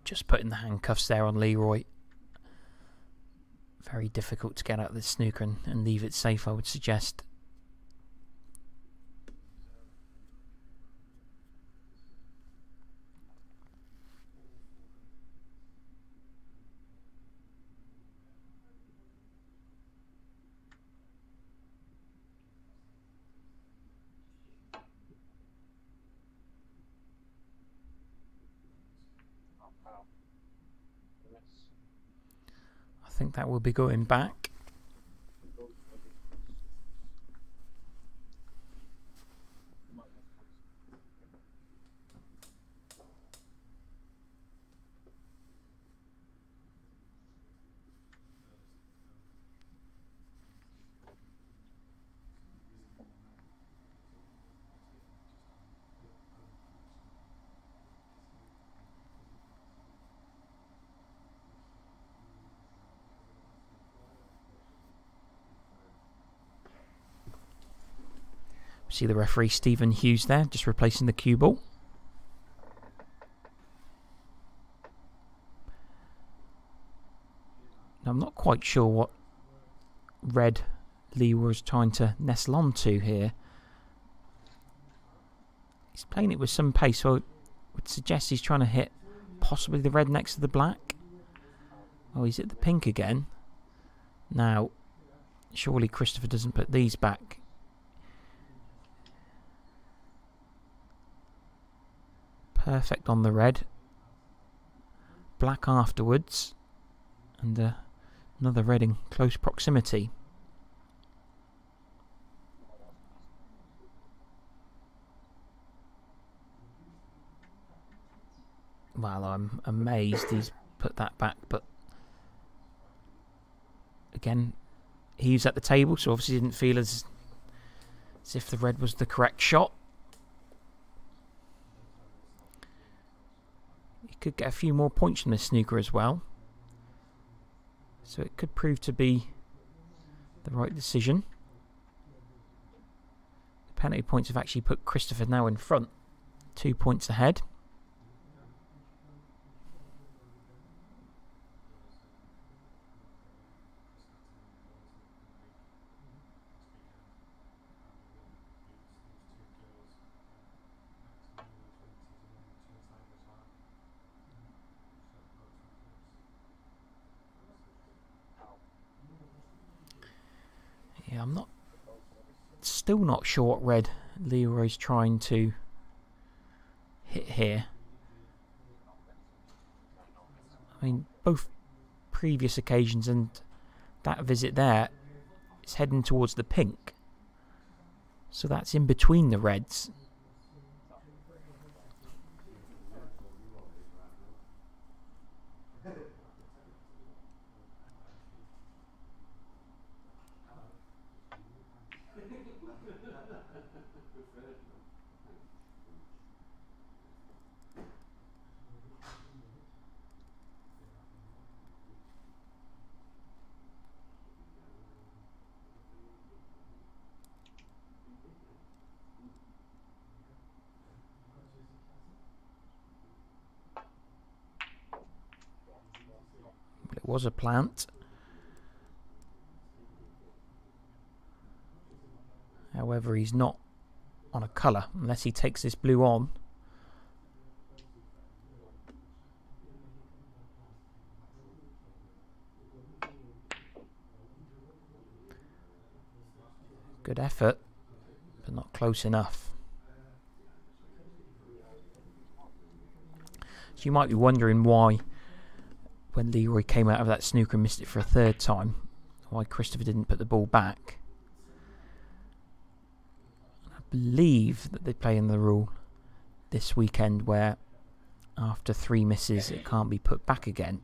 Just putting the handcuffs there on Leroy. Very difficult to get out of this snooker and leave it safe, I would suggest. I think that will be going back. See the referee Stephen Hughes there, just replacing the cue ball. Now, I'm not quite sure what red Leroy was trying to nestle onto here. He's playing it with some pace, so I would suggest he's trying to hit possibly the red next to the black. Oh, he's hit the pink again. Now, surely Christopher doesn't put these back. Perfect on the red. Black afterwards. And another red in close proximity. Well, I'm amazed he's put that back, but again, he's at the table, so obviously didn't feel as if the red was the correct shot. He could get a few more points from this snooker as well, so it could prove to be the right decision. The penalty points have actually put Christopher now in front, 2 points ahead. Yeah, I'm still not sure what red Leroy's trying to hit here. I mean, both previous occasions and that visit there, it's heading towards the pink. So that's in between the reds. It was a plant. However, he's not on a colour unless he takes this blue on. Good effort, but not close enough. So you might be wondering why, when Leroy came out of that snooker and missed it for a third time, why Christopher didn't put the ball back. I believe that they play in the rule this weekend where after 3 misses it can't be put back again.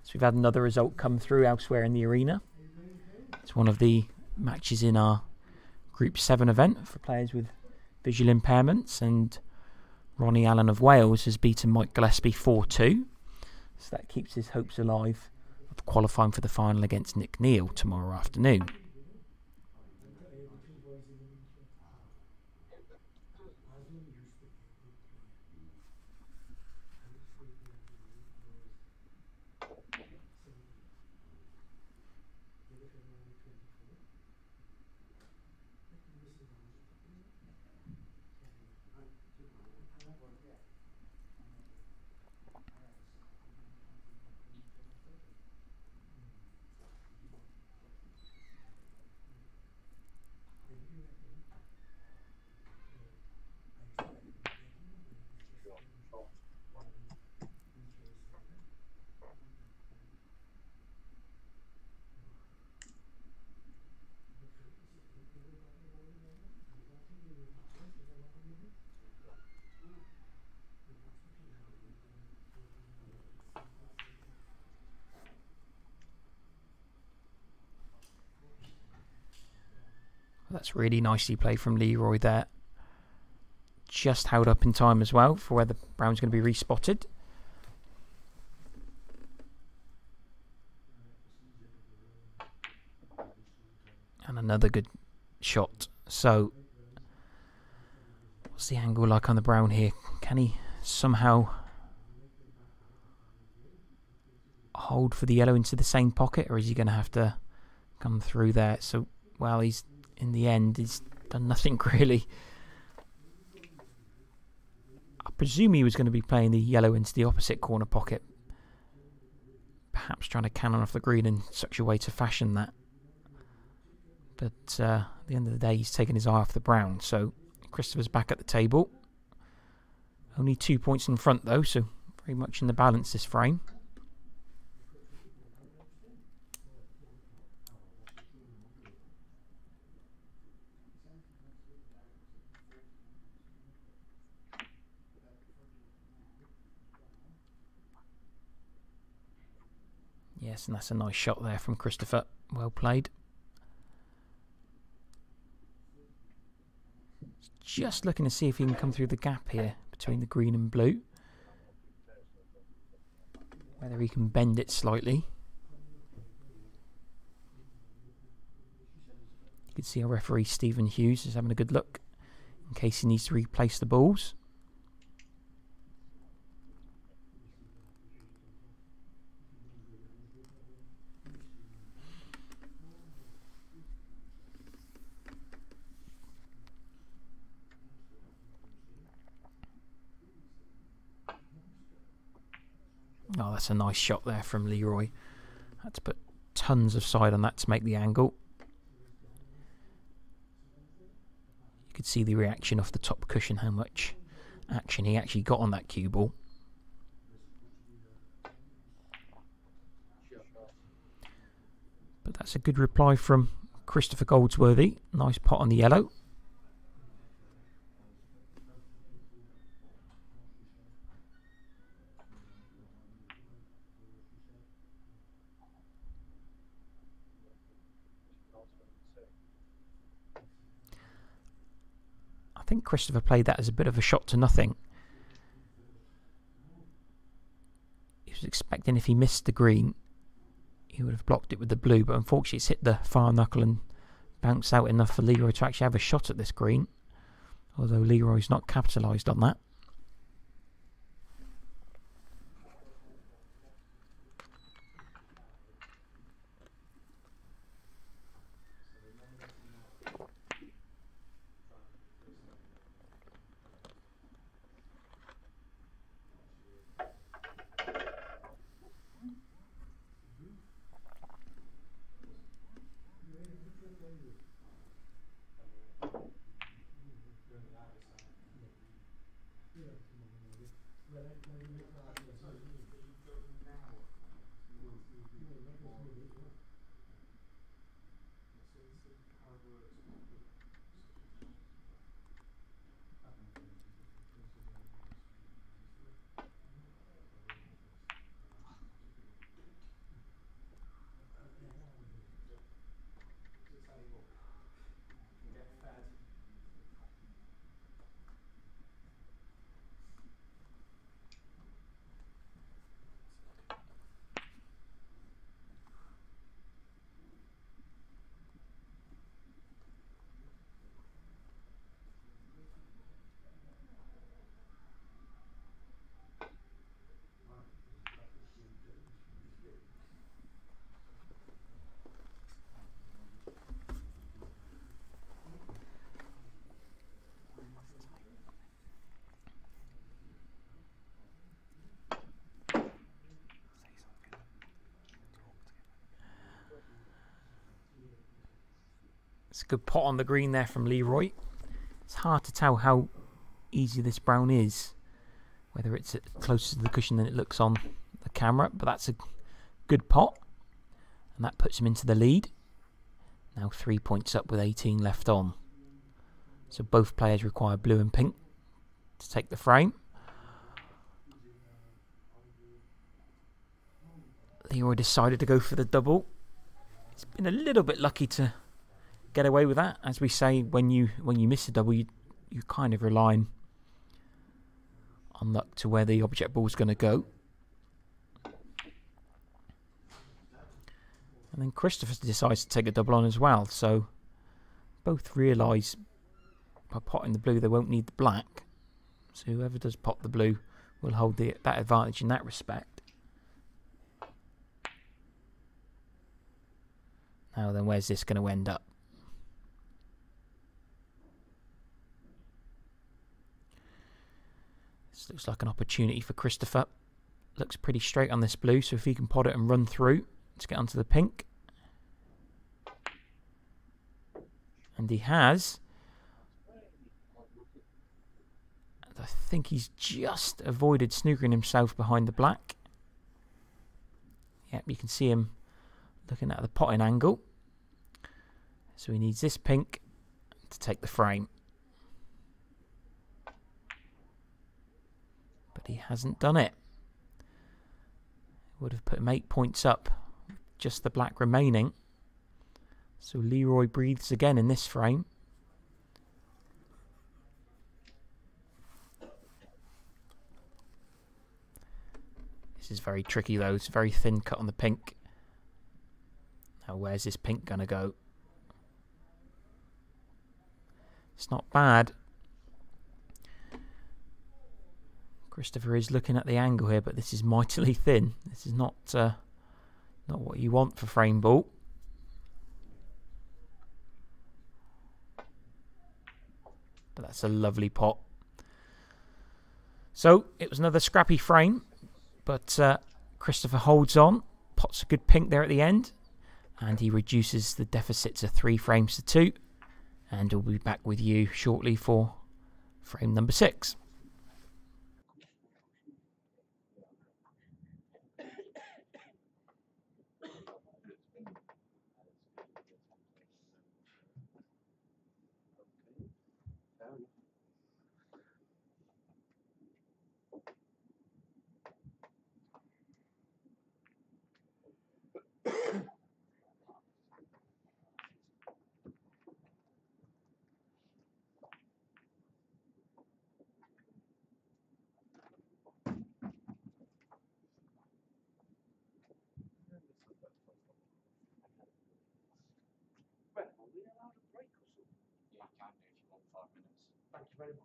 So we've had another result come through elsewhere in the arena. It's one of the matches in our Group 7 event for players with visual impairments, and Ronnie Allen of Wales has beaten Mike Gillespie 4-2. So that keeps his hopes alive of qualifying for the final against Nick Neal tomorrow afternoon. That's really nicely played from Leroy there. Just held up in time as well for where the brown's going to be respotted. And another good shot. So, what's the angle like on the brown here? Can he somehow hold for the yellow into the same pocket, or is he going to have to come through there? So, well, he's in the end, he's done nothing really. I presume he was going to be playing the yellow into the opposite corner pocket, perhaps trying to cannon off the green in such a way to fashion that. But at the end of the day, he's taken his eye off the brown. So Christopher's back at the table. Only 2 points in front though, so very much in the balance this frame. Yes, and that's a nice shot there from Christopher. Well played. Just looking to see if he can come through the gap here between the green and blue. Whether he can bend it slightly. You can see our referee Stephen Hughes is having a good look in case he needs to replace the balls. Oh, that's a nice shot there from Leroy. Had to put tons of side on that to make the angle. You could see the reaction off the top cushion, how much action he actually got on that cue ball. But that's a good reply from Christopher Goldsworthy. Nice pot on the yellow. I think Christopher played that as a bit of a shot to nothing. He was expecting if he missed the green, he would have blocked it with the blue, but unfortunately it's hit the far knuckle and bounced out enough for Leroy to actually have a shot at this green, although Leroy's not capitalised on that. It's a good pot on the green there from Leroy. It's hard to tell how easy this brown is, whether it's closer to the cushion than it looks on the camera, but that's a good pot, and that puts him into the lead. Now 3 points up with 18 left on. So both players require blue and pink to take the frame. Leroy decided to go for the double. He's been a little bit lucky to get away with that. As we say, when you miss a double, you kind of rely on luck to where the object ball is going to go. And then Christopher decides to take a double on as well. So both realise by potting the blue they won't need the black. So whoever does pot the blue will hold that advantage in that respect. Now then, where's this going to end up? This looks like an opportunity for Christopher. Looks pretty straight on this blue, so if he can pot it and run through, let's get onto the pink. And he has. And I think he's just avoided snookering himself behind the black. Yep, you can see him looking at the potting angle. So he needs this pink to take the frame. But he hasn't done it. Would have put him 8 points up, just the black remaining. So Leroy breathes again in this frame. This is very tricky though, it's a very thin cut on the pink. Now where's this pink gonna go? It's not bad. Christopher is looking at the angle here, but this is mightily thin. This is not what you want for frame ball. But that's a lovely pot. So it was another scrappy frame, but Christopher holds on, pots a good pink there at the end, and he reduces the deficit to 3 frames to 2. And we'll be back with you shortly for frame number 6. Thank you very much.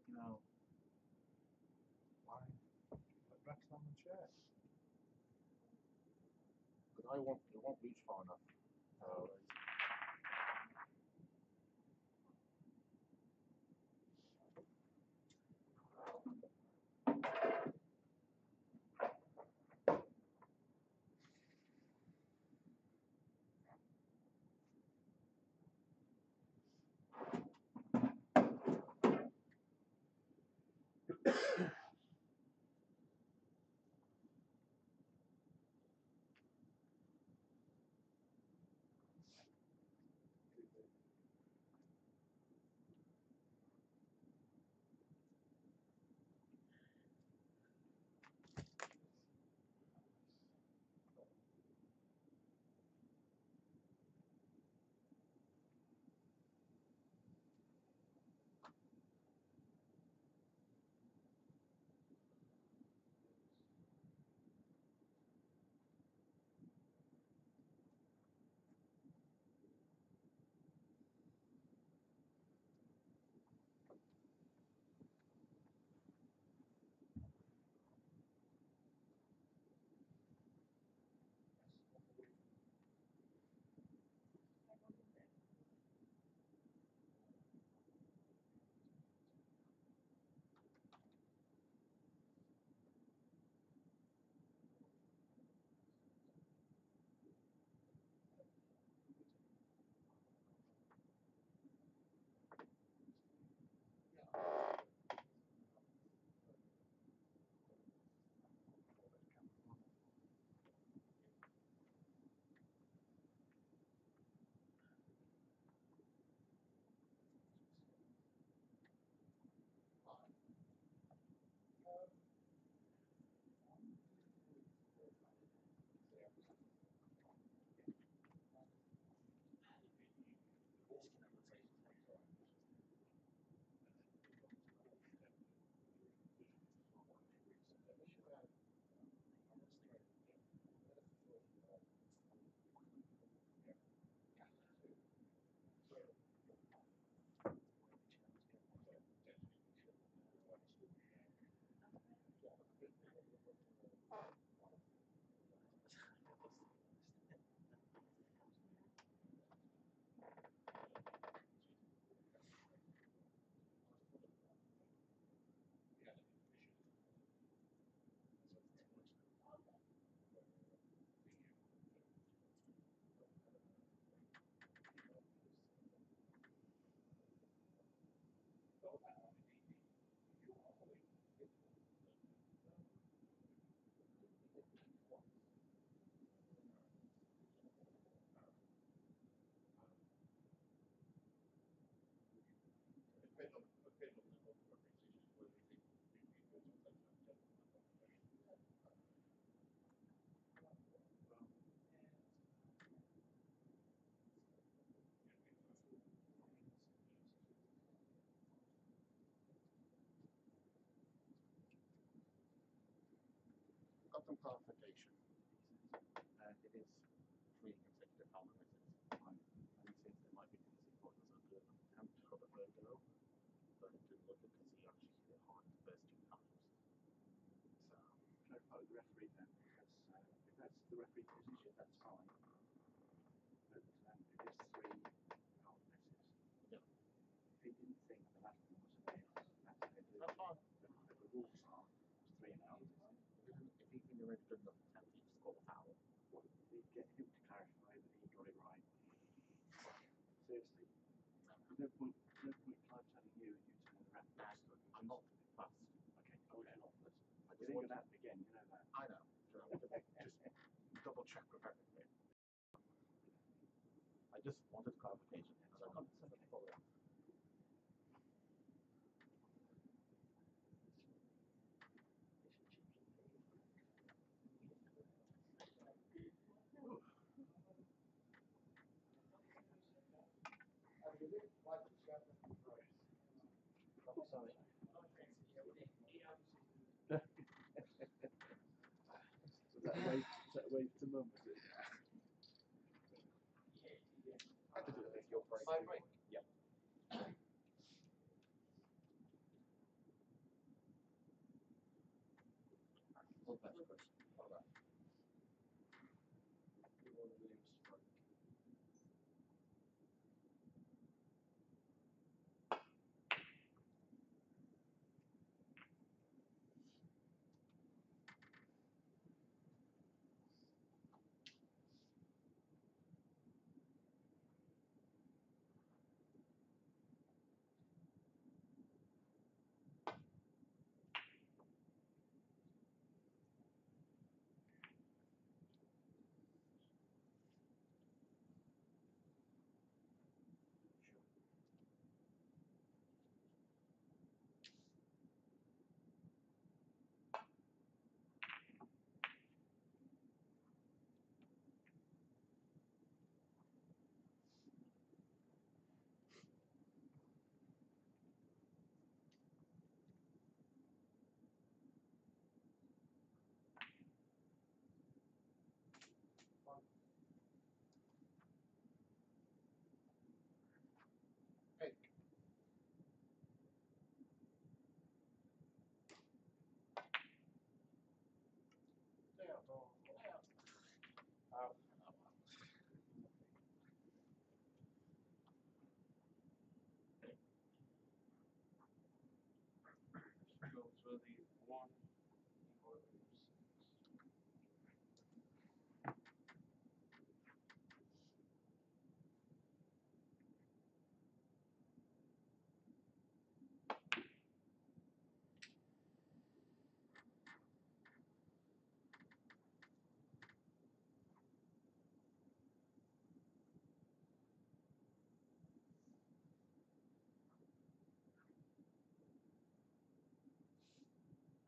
No. Why? Rest on the chair. But it won't reach far enough. some clarification. It is 3 consecutive helmet misses. And it seems there might be because he thought it was a bit of an attempt for the third goal, but it didn't look it because he actually hit it hard in the first 2 times. So, Clarify with the referee then, because if that's the referee's position, that's fine. But it is 3 hard misses. yeah, If he didn't think the last one was a miss, that's how it is. that's fine. But the rules are 3 hard misses. If he'd been already good enough attempt, he'd score a foul. Well, we get him to clarify that he got it right. Seriously. There's no point Clive telling you and you telling the ref. I'm not fussed. Okay, you're not first. I You're just going want to happen again, you know that. I know. Just double check with everything. I just wanted clarification. So I'm follow up. Sorry. Was that a wave to mum, was it? Your break. Yeah. One last question. All right. Williams break. Hey. Goldsworthy 1, Leroy 6.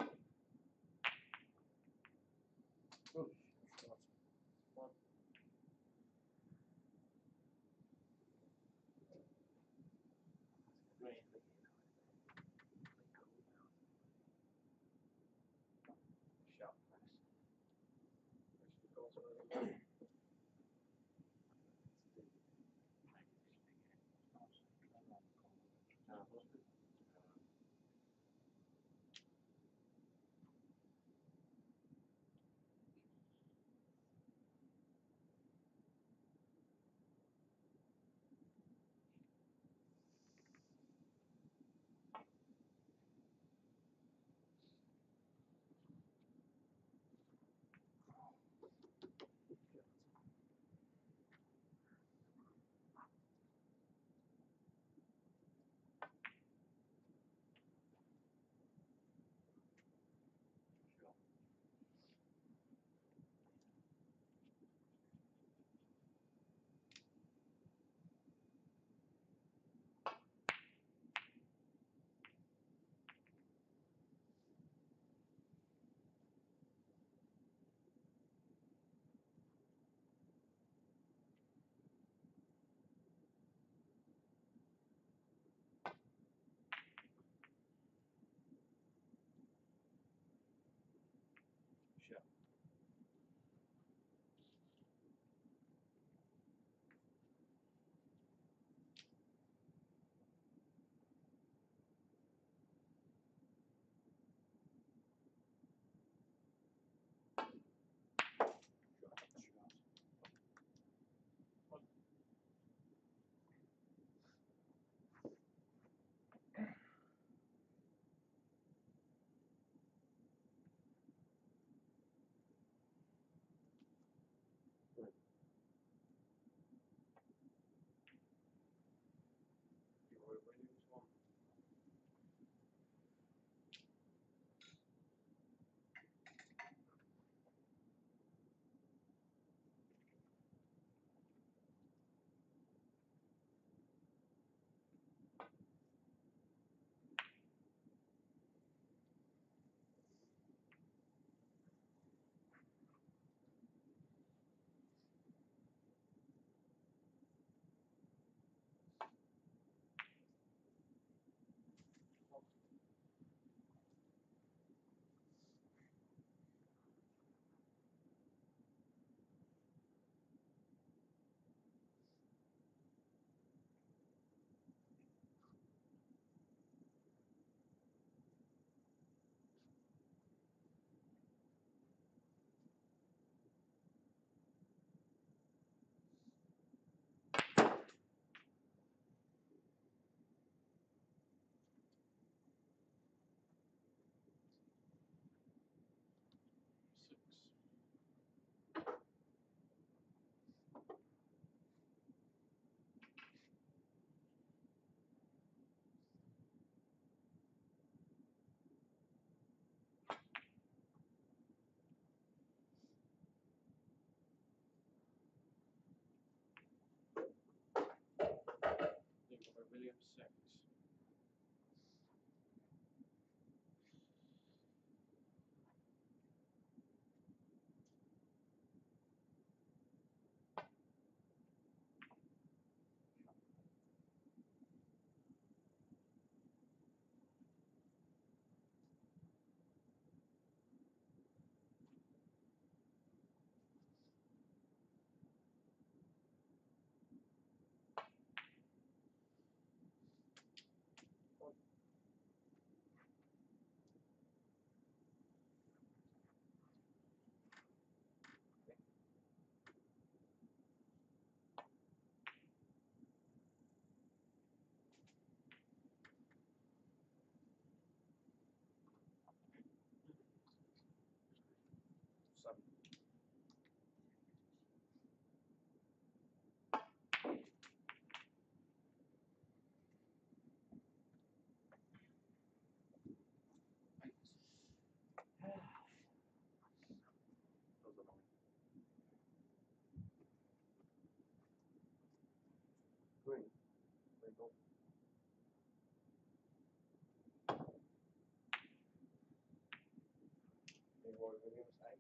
Oh, that's 1. Great. Sharp press. Goldsworthy. 6. Green. Legal. Leroy Williams, 8.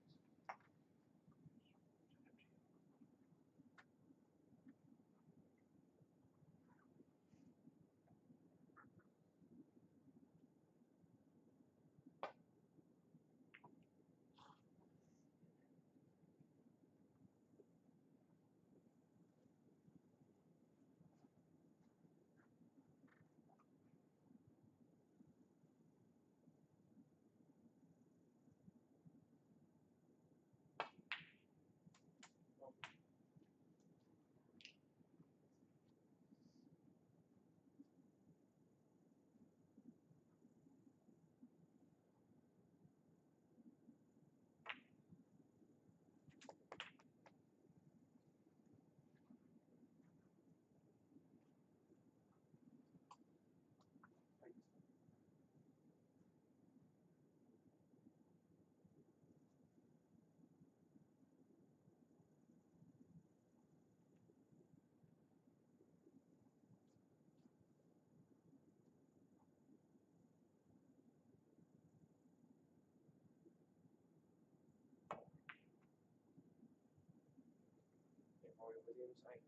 Leroy Williams, 8.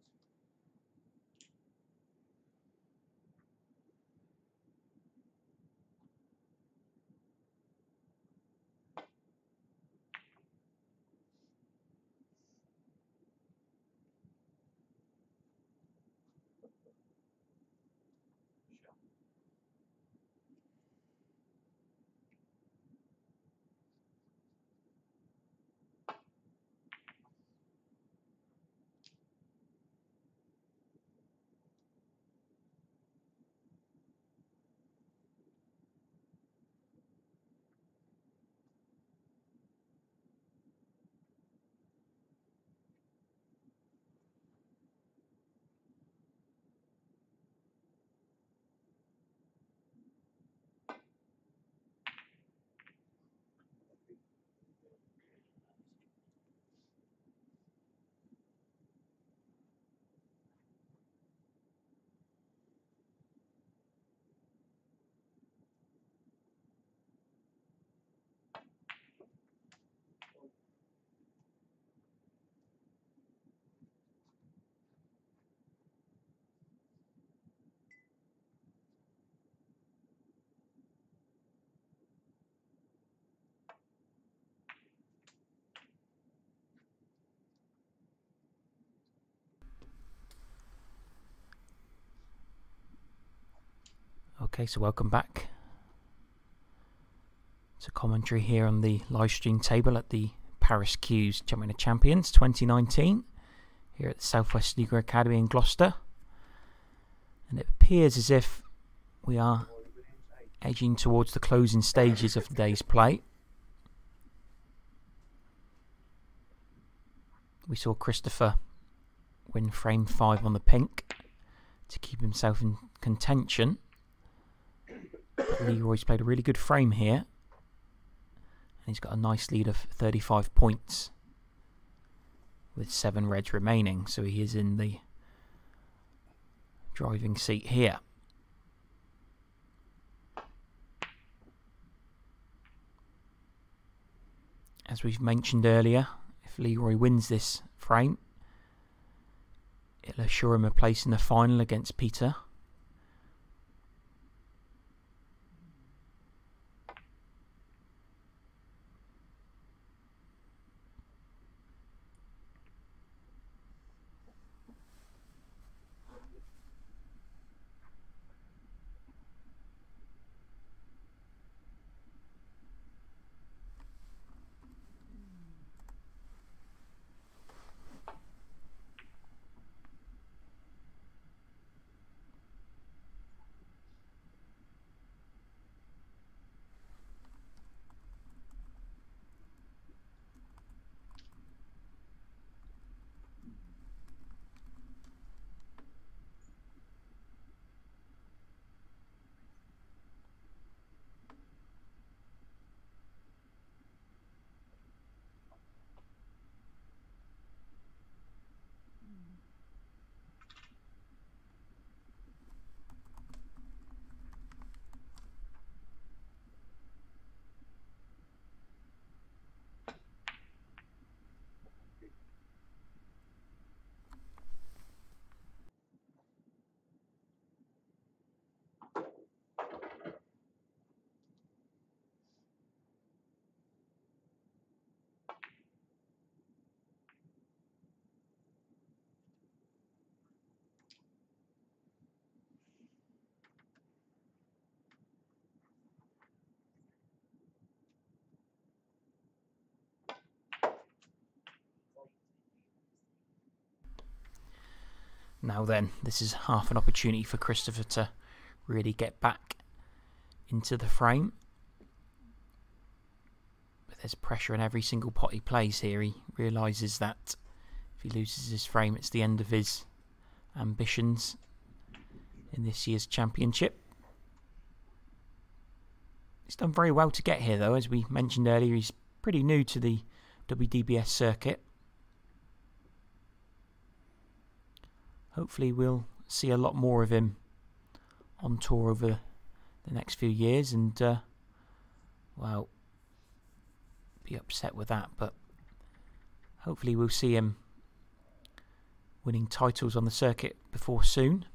Okay, so welcome back to commentary here on the live stream table at the Parris Q's Champion of Champions 2019 here at the Southwest Snooker Academy in Gloucester. And it appears as if we are edging towards the closing stages of today's play. We saw Christopher win frame 5 on the pink to keep himself in contention. But Leroy's played a really good frame here. And he's got a nice lead of 35 points with 7 reds remaining. So he is in the driving seat here. as we've mentioned earlier, if Leroy wins this frame, it'll assure him a place in the final against Peter. Now then, this is half an opportunity for Christopher to really get back into the frame. But there's pressure in every single pot he plays here. He realises that if he loses his frame, it's the end of his ambitions in this year's championship. He's done very well to get here though. As we mentioned earlier, he's pretty new to the WDBS circuit. Hopefully we'll see a lot more of him on tour over the next few years, and well, be upset with that, but hopefully we'll see him winning titles on the circuit before soon.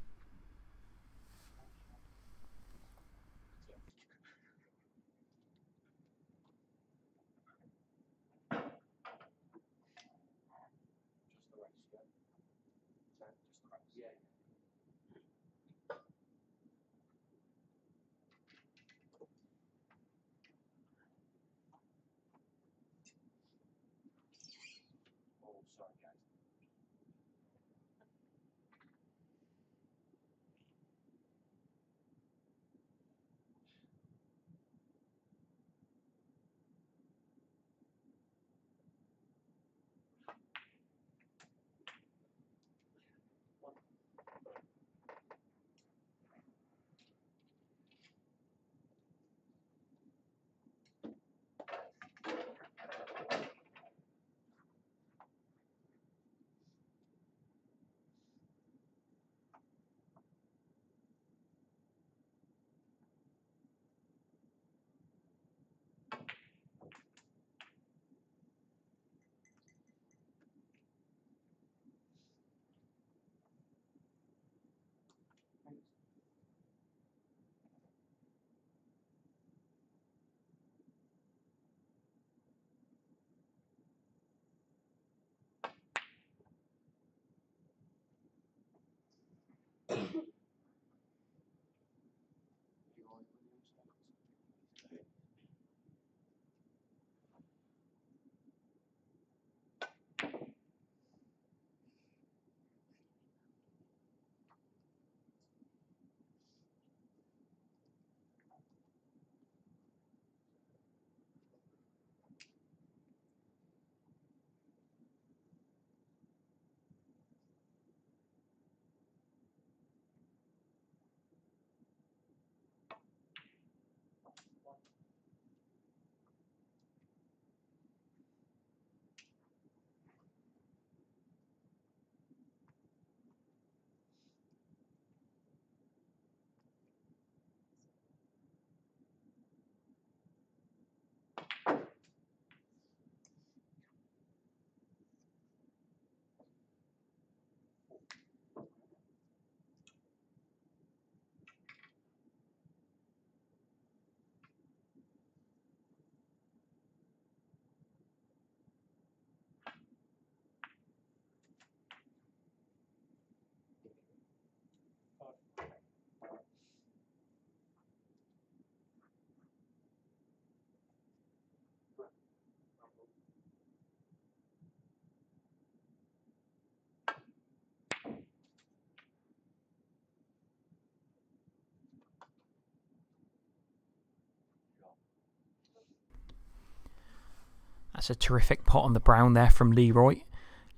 That's a terrific pot on the brown there from Leroy.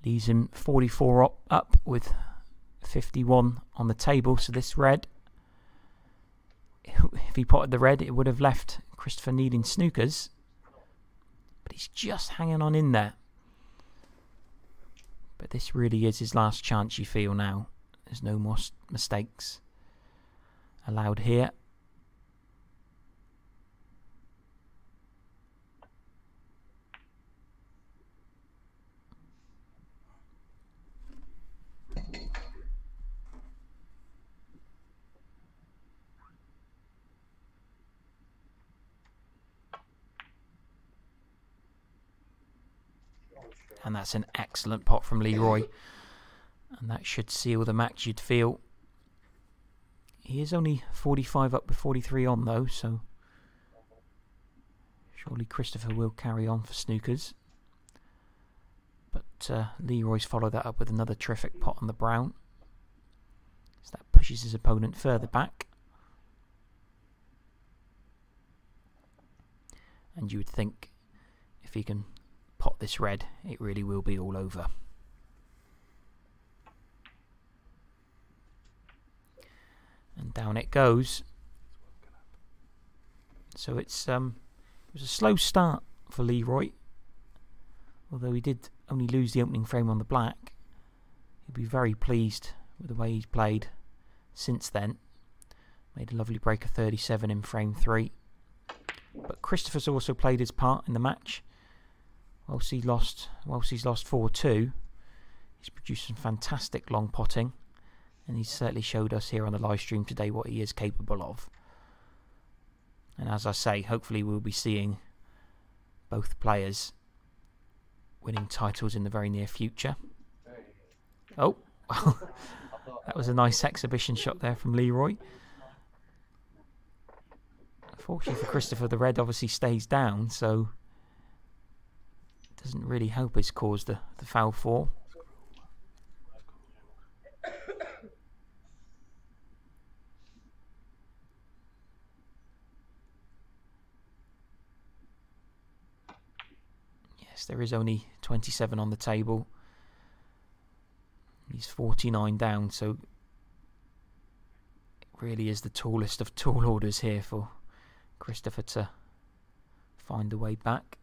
Leaves him 44 up with 51 on the table. So this red, if he potted the red, it would have left Christopher needing snookers. But he's just hanging on in there. But this really is his last chance, you feel now. There's no more mistakes allowed here. And that's an excellent pot from Leroy. And that should seal the match, you'd feel. He is only 45 up with 43 on though, so surely Christopher will carry on for snookers. But Leroy's followed that up with another terrific pot on the brown. So that pushes his opponent further back. And you would think if he can pot this red, it really will be all over. And down it goes. So it was a slow start for Leroy. Although he did only lose the opening frame on the black, he'll be very pleased with the way he's played since then. Made a lovely break of 37 in frame 3. But Christopher's also played his part in the match. Whilst he's lost 4-2, he's produced some fantastic long potting, and he's certainly showed us here on the live stream today what he is capable of. And as I say, hopefully we'll be seeing both players winning titles in the very near future. Oh, well, that was a nice exhibition shot there from Leroy. Unfortunately for Christopher, the red obviously stays down, so doesn't really help his cause, the foul 4. Yes, there is only 27 on the table. He's 49 down, so it really is the tallest of tall orders here for Christopher to find a way back.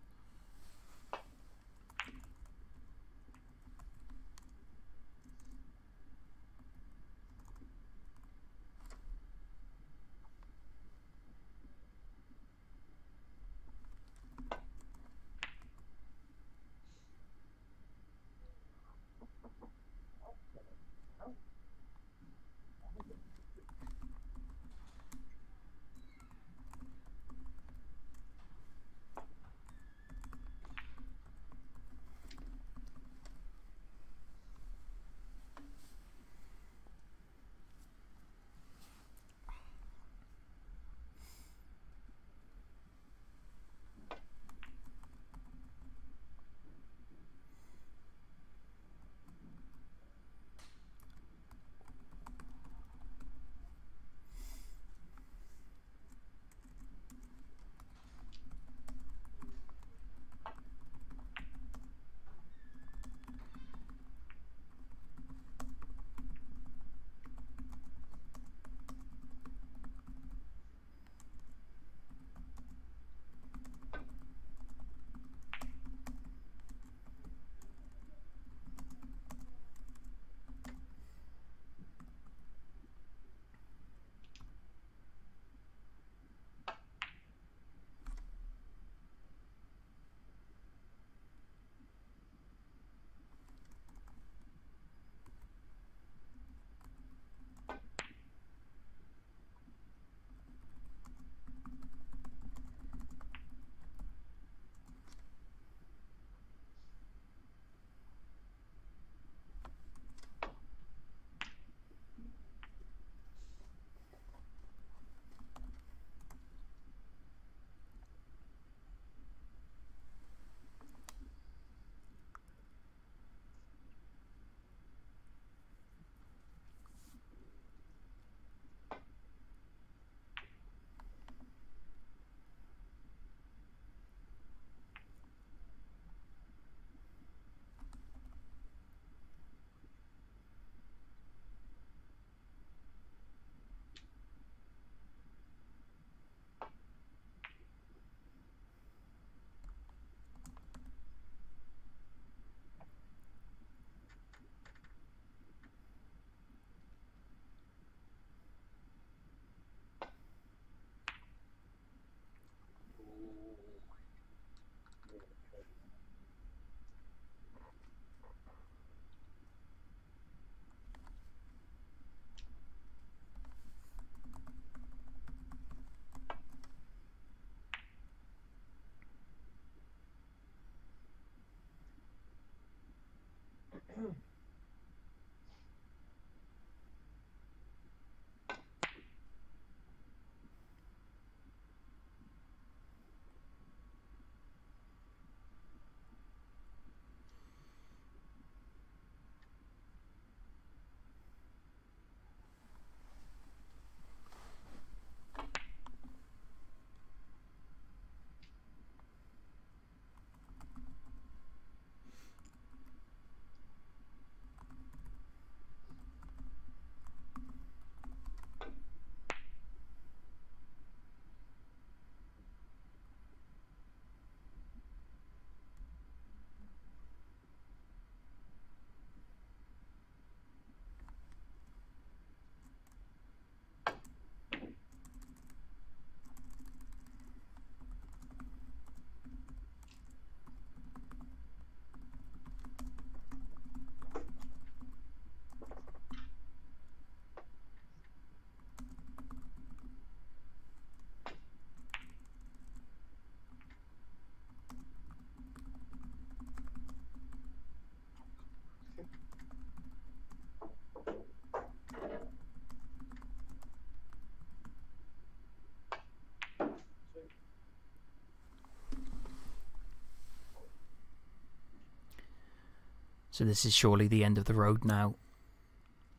So this is surely the end of the road now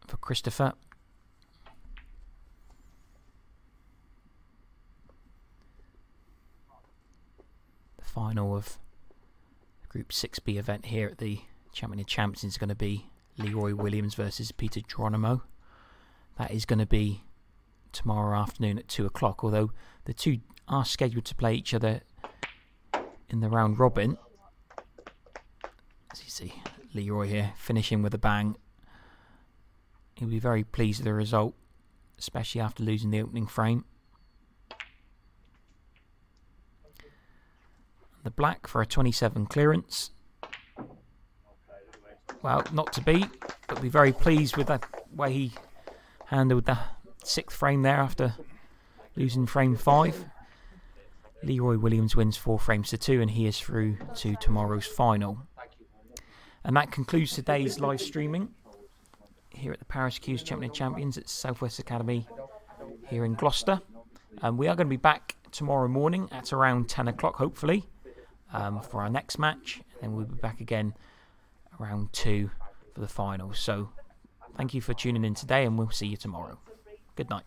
for Christopher. The final of the Group 6B event here at the Champion of Champions is going to be Leroy Williams versus Peter Geronimo. That is going to be tomorrow afternoon at 2 o'clock, although the two are scheduled to play each other in the round robin. As you see, Leroy here finishing with a bang. He'll be very pleased with the result, especially after losing the opening frame. The black for a 27 clearance. Well, not to beat, but be very pleased with the way he handled the 6th frame there after losing frame 5. Leroy Williams wins 4 frames to 2, and he is through to tomorrow's final. And that concludes today's live streaming here at the Parris Q's Champion of Champions at Southwest Academy here in Gloucester. We are going to be back tomorrow morning at around 10 o'clock, hopefully, for our next match. And we'll be back again around 2 for the final. So thank you for tuning in today, and we'll see you tomorrow. Good night.